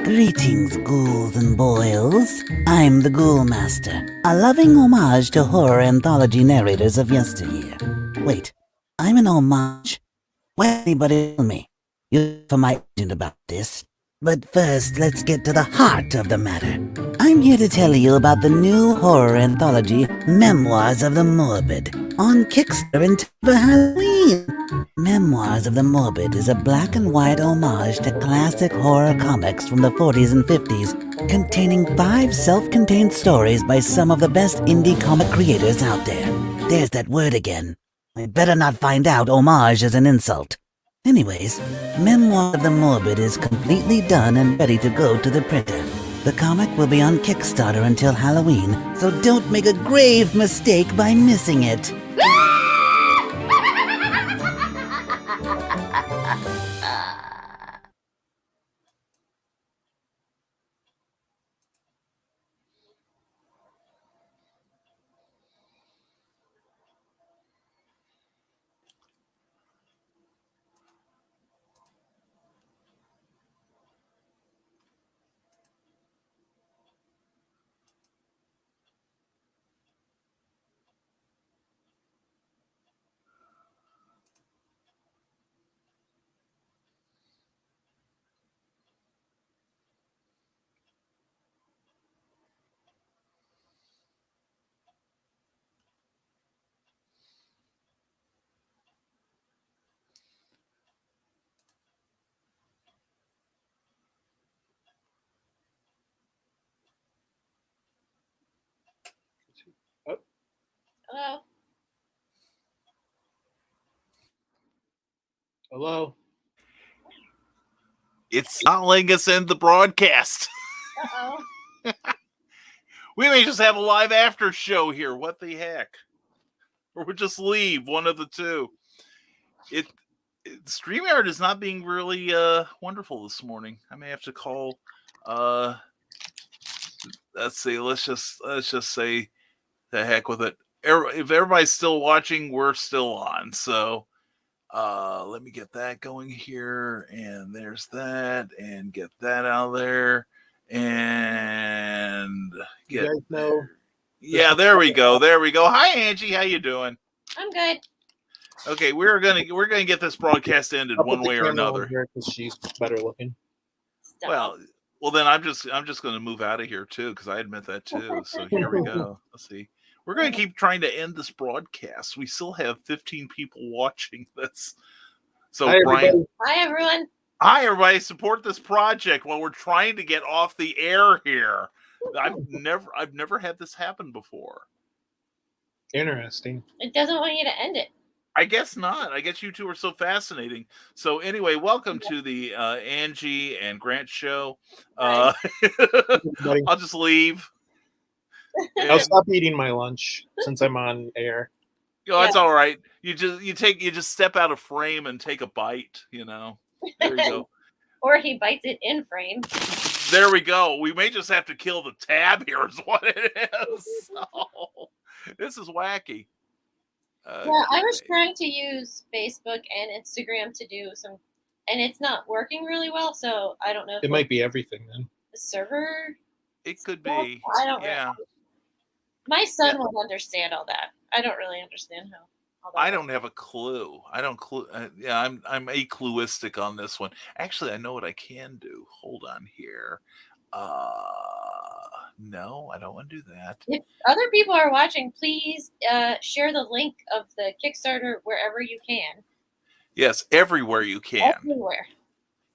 Greetings, ghouls and boils. I'm the Ghoul Master, a loving homage to horror anthology narrators of yesteryear. Wait, I'm an homage? Why did anybody tell me? You're for my agent about this. But first, let's get to the heart of the matter. I'm here to tell you about the new horror anthology, Memoirs of the Morbid, on Kickstarter in time for Halloween. Memoirs of the Morbid is a black and white homage to classic horror comics from the 40s and 50s, containing 5 self-contained stories by some of the best indie comic creators out there. There's that word again. I better not find out homage is an insult. Anyways, Memoir of the Morbid is completely done and ready to go to the printer. The comic will be on Kickstarter until Halloween, so don't make a grave mistake by missing it. Hello. Hello. It's not letting us end the broadcast. Uh-oh. We may just have a live after show here. What the heck? Or we'll just leave, one of the two. StreamYard is not being really wonderful this morning. I may have to call let's see, let's just say the heck with it. If everybody's still watching, we're still on. So let me get that going here, and there's that, and get that out of there, and get. You guys know. Yeah, there we go. There we go. Hi, Angie. How you doing? I'm good. Okay, we're gonna get this broadcast ended I'll put one the way or camera on another. here 'cause she's better looking. Stop. Well, then I'm just gonna move out of here too, because I admit that too. So here we go. Let's see. We're gonna keep trying to end this broadcast. We still have 15 people watching this. So Hi, Brian. everybody. Hi, everyone. Hi, everybody! Support this project while we're trying to get off the air here. I've never had this happen before. Interesting. It doesn't want you to end it. I guess not. I guess you two are so fascinating. So anyway, welcome to the Angie and Grant show. I'll just leave. I'll stop eating my lunch since I'm on air. That's all right. You just step out of frame and take a bite. You know. There you go. Or he bites it in frame. There we go. We may just have to kill the tab here is what it is. So, this is wacky. Okay. Yeah, I was trying to use Facebook and Instagram to do some, and it's not working really well, so I don't know if It might be everything then. the server. It could be. I don't Yeah. know. My son will understand all that. I don't really understand how all that I works. don't have a clue. I don't clue. Yeah, I'm a-cluistic on this one. Actually, I know what I can do. Hold on here. No, I don't want to do that. If other people are watching, please share the link of the Kickstarter wherever you can. Yes, everywhere you can. Everywhere.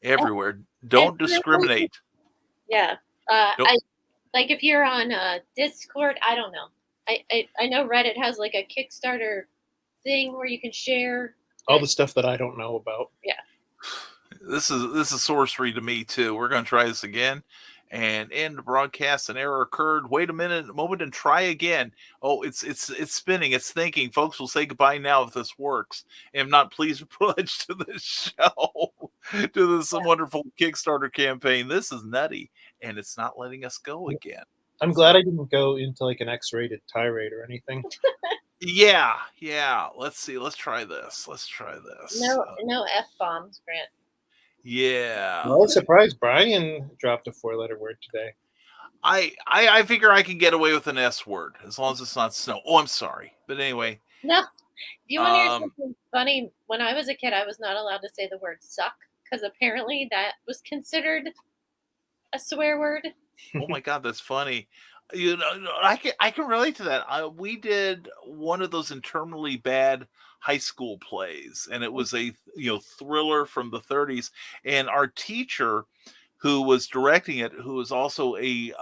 Everywhere. Don't discriminate. Yeah. Don't. Like if you're on Discord, I don't know. I know Reddit has like a Kickstarter thing where you can share All the stuff that I don't know about. Yeah. This is sorcery to me too. We're going to try this again. And end the broadcast. An error occurred. Wait a moment, and try again. Oh, it's spinning. It's thinking. Folks, will say goodbye now if this works. And if not, please pledge to this show, to this wonderful Kickstarter campaign. This is nutty, and it's not letting us go again. I'm glad I didn't go into like an X-rated tirade or anything. Yeah. Let's see. Let's try this. No F-bombs, Grant. Yeah. I was surprised Brian dropped a 4-letter word today. I figure I can get away with an S word as long as it's not snow. Oh, I'm sorry. But anyway. No. Do you want to hear something funny? When I was a kid, I was not allowed to say the word suck because apparently that was considered a swear word. Oh my God, that's funny. You know, I can relate to that. We did one of those internally bad high school plays, and it was a thriller from the 30s. And our teacher, who was directing it, who was also a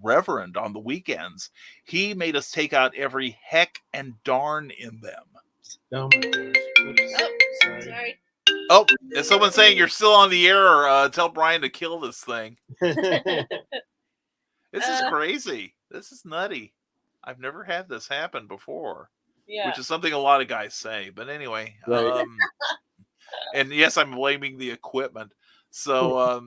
reverend on the weekends, he made us take out every heck and darn in them. Oh my gosh. Oops. Sorry. Oh, is someone saying you're still on the air? Tell Brian to kill this thing. This is crazy. This is nutty. I've never had this happen before. Yeah. Which is something a lot of guys say. But anyway, Right. and yes, I'm blaming the equipment. So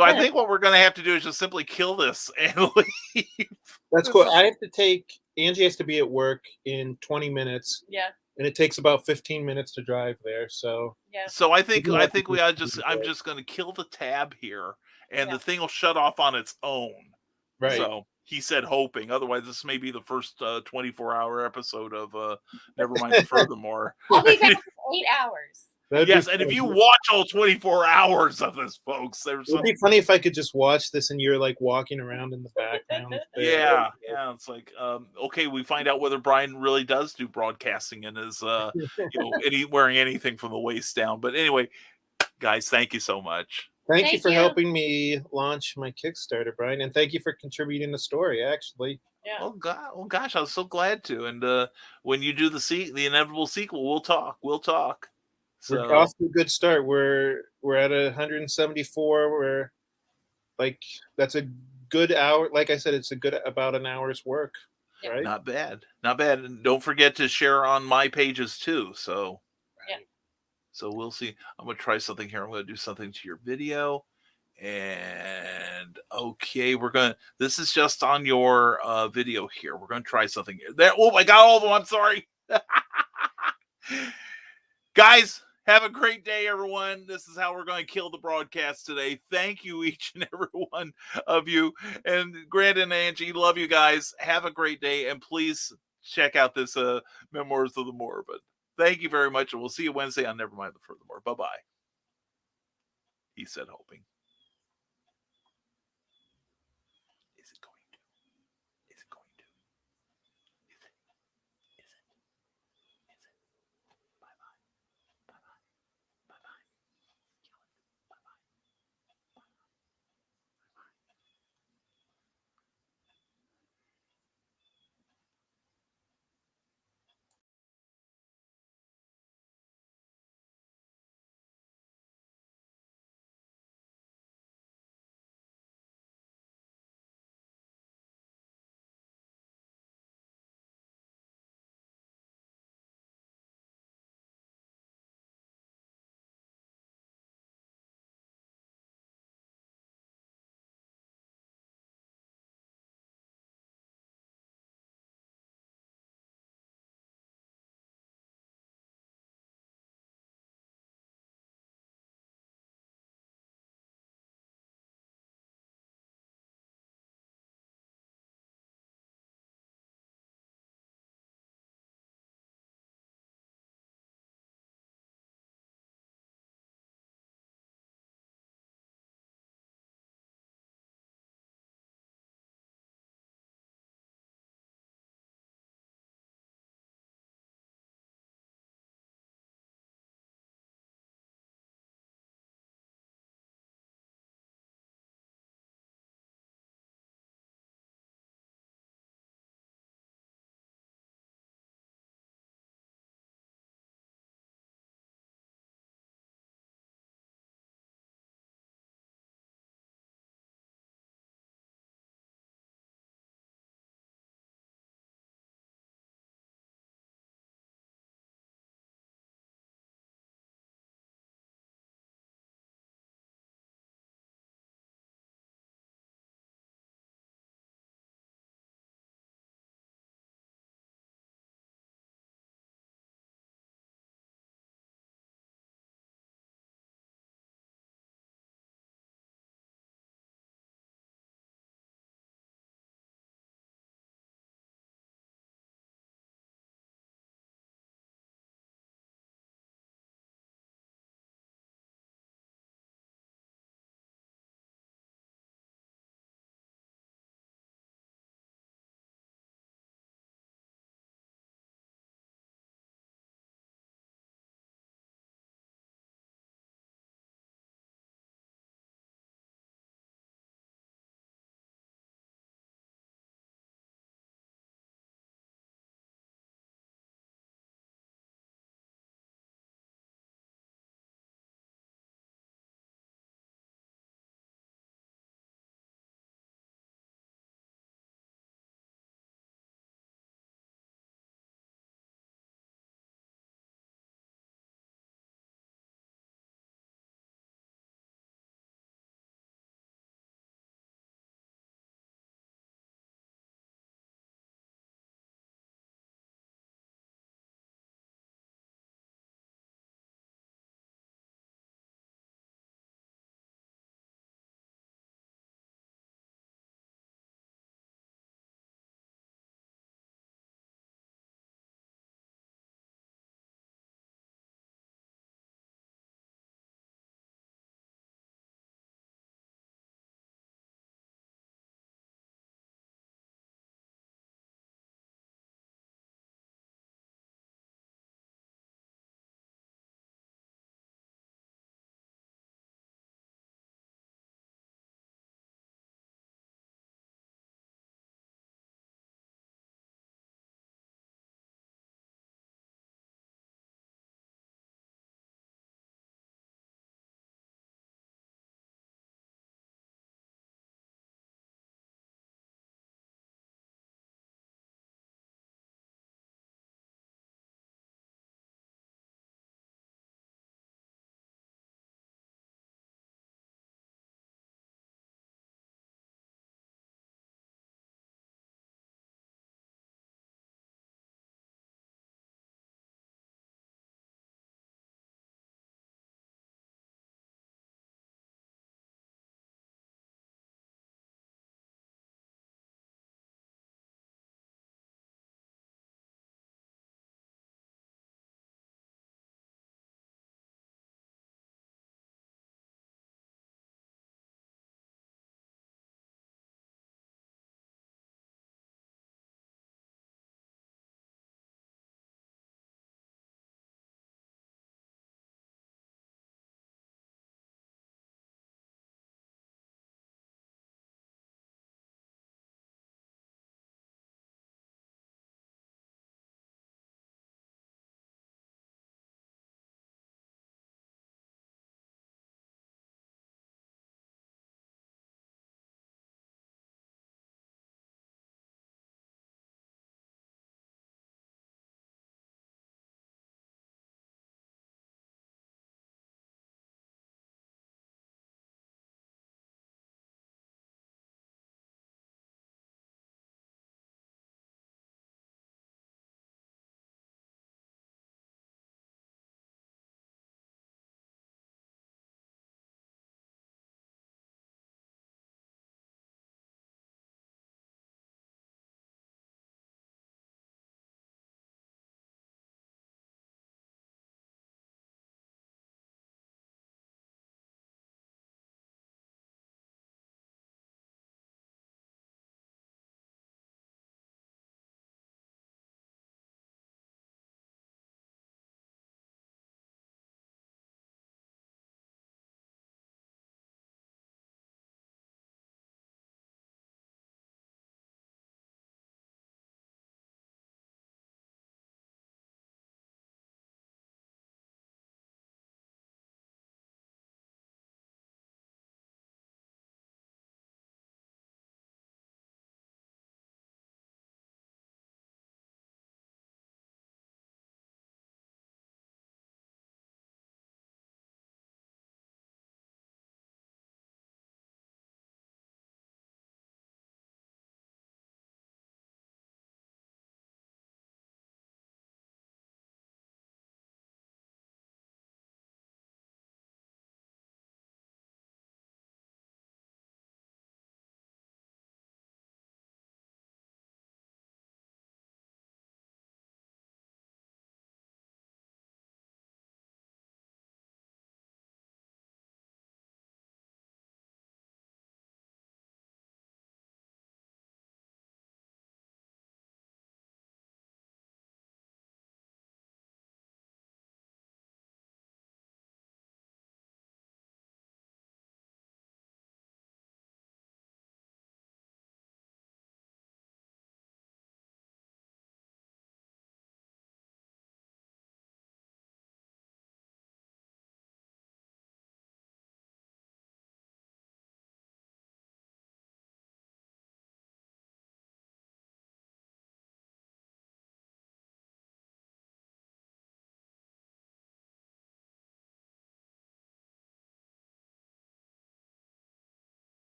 I think what we're going to have to do is just simply kill this and leave. That's cool. Angie has to be at work in 20 minutes. Yeah. And it takes about 15 minutes to drive there. So yeah. So I think I'm just going to kill the tab here, and the thing will shut off on its own. Right. So he said hoping. Otherwise, this may be the first 24-hour episode of Nevermind the Furthermore. I'll be back in 8 hours. Yes, and if you watch all 24 hours of this, folks, it'd be funny if I could just watch this and you're like walking around in the background. Yeah. It's like, okay, we find out whether Brian really does do broadcasting and is, wearing anything from the waist down. But anyway, guys, thank you so much. Thank you for helping me launch my Kickstarter, Brian, and thank you for contributing the story. Actually. Yeah. Oh gosh, I was so glad to. And when you do the inevitable sequel, we'll talk. So, we're off to a good start. We're at 174. We're like, that's a good hour. Like I said, it's about an hour's work. Right? Not bad. And don't forget to share on my pages too. So So we'll see. I'm going to try something here. I'm going to do something to your video. And okay, this is just on your video here. We're going to try something here. There. Oh, I got all of them. I'm sorry. Guys, have a great day, everyone. This is how we're going to kill the broadcast today. Thank you, each and every one of you. And Grant and Angie, love you guys. Have a great day. And please check out this Memoirs of the Morbid. Thank you very much. And we'll see you Wednesday on Nevermind the Furthermore. Bye-bye. He said hoping.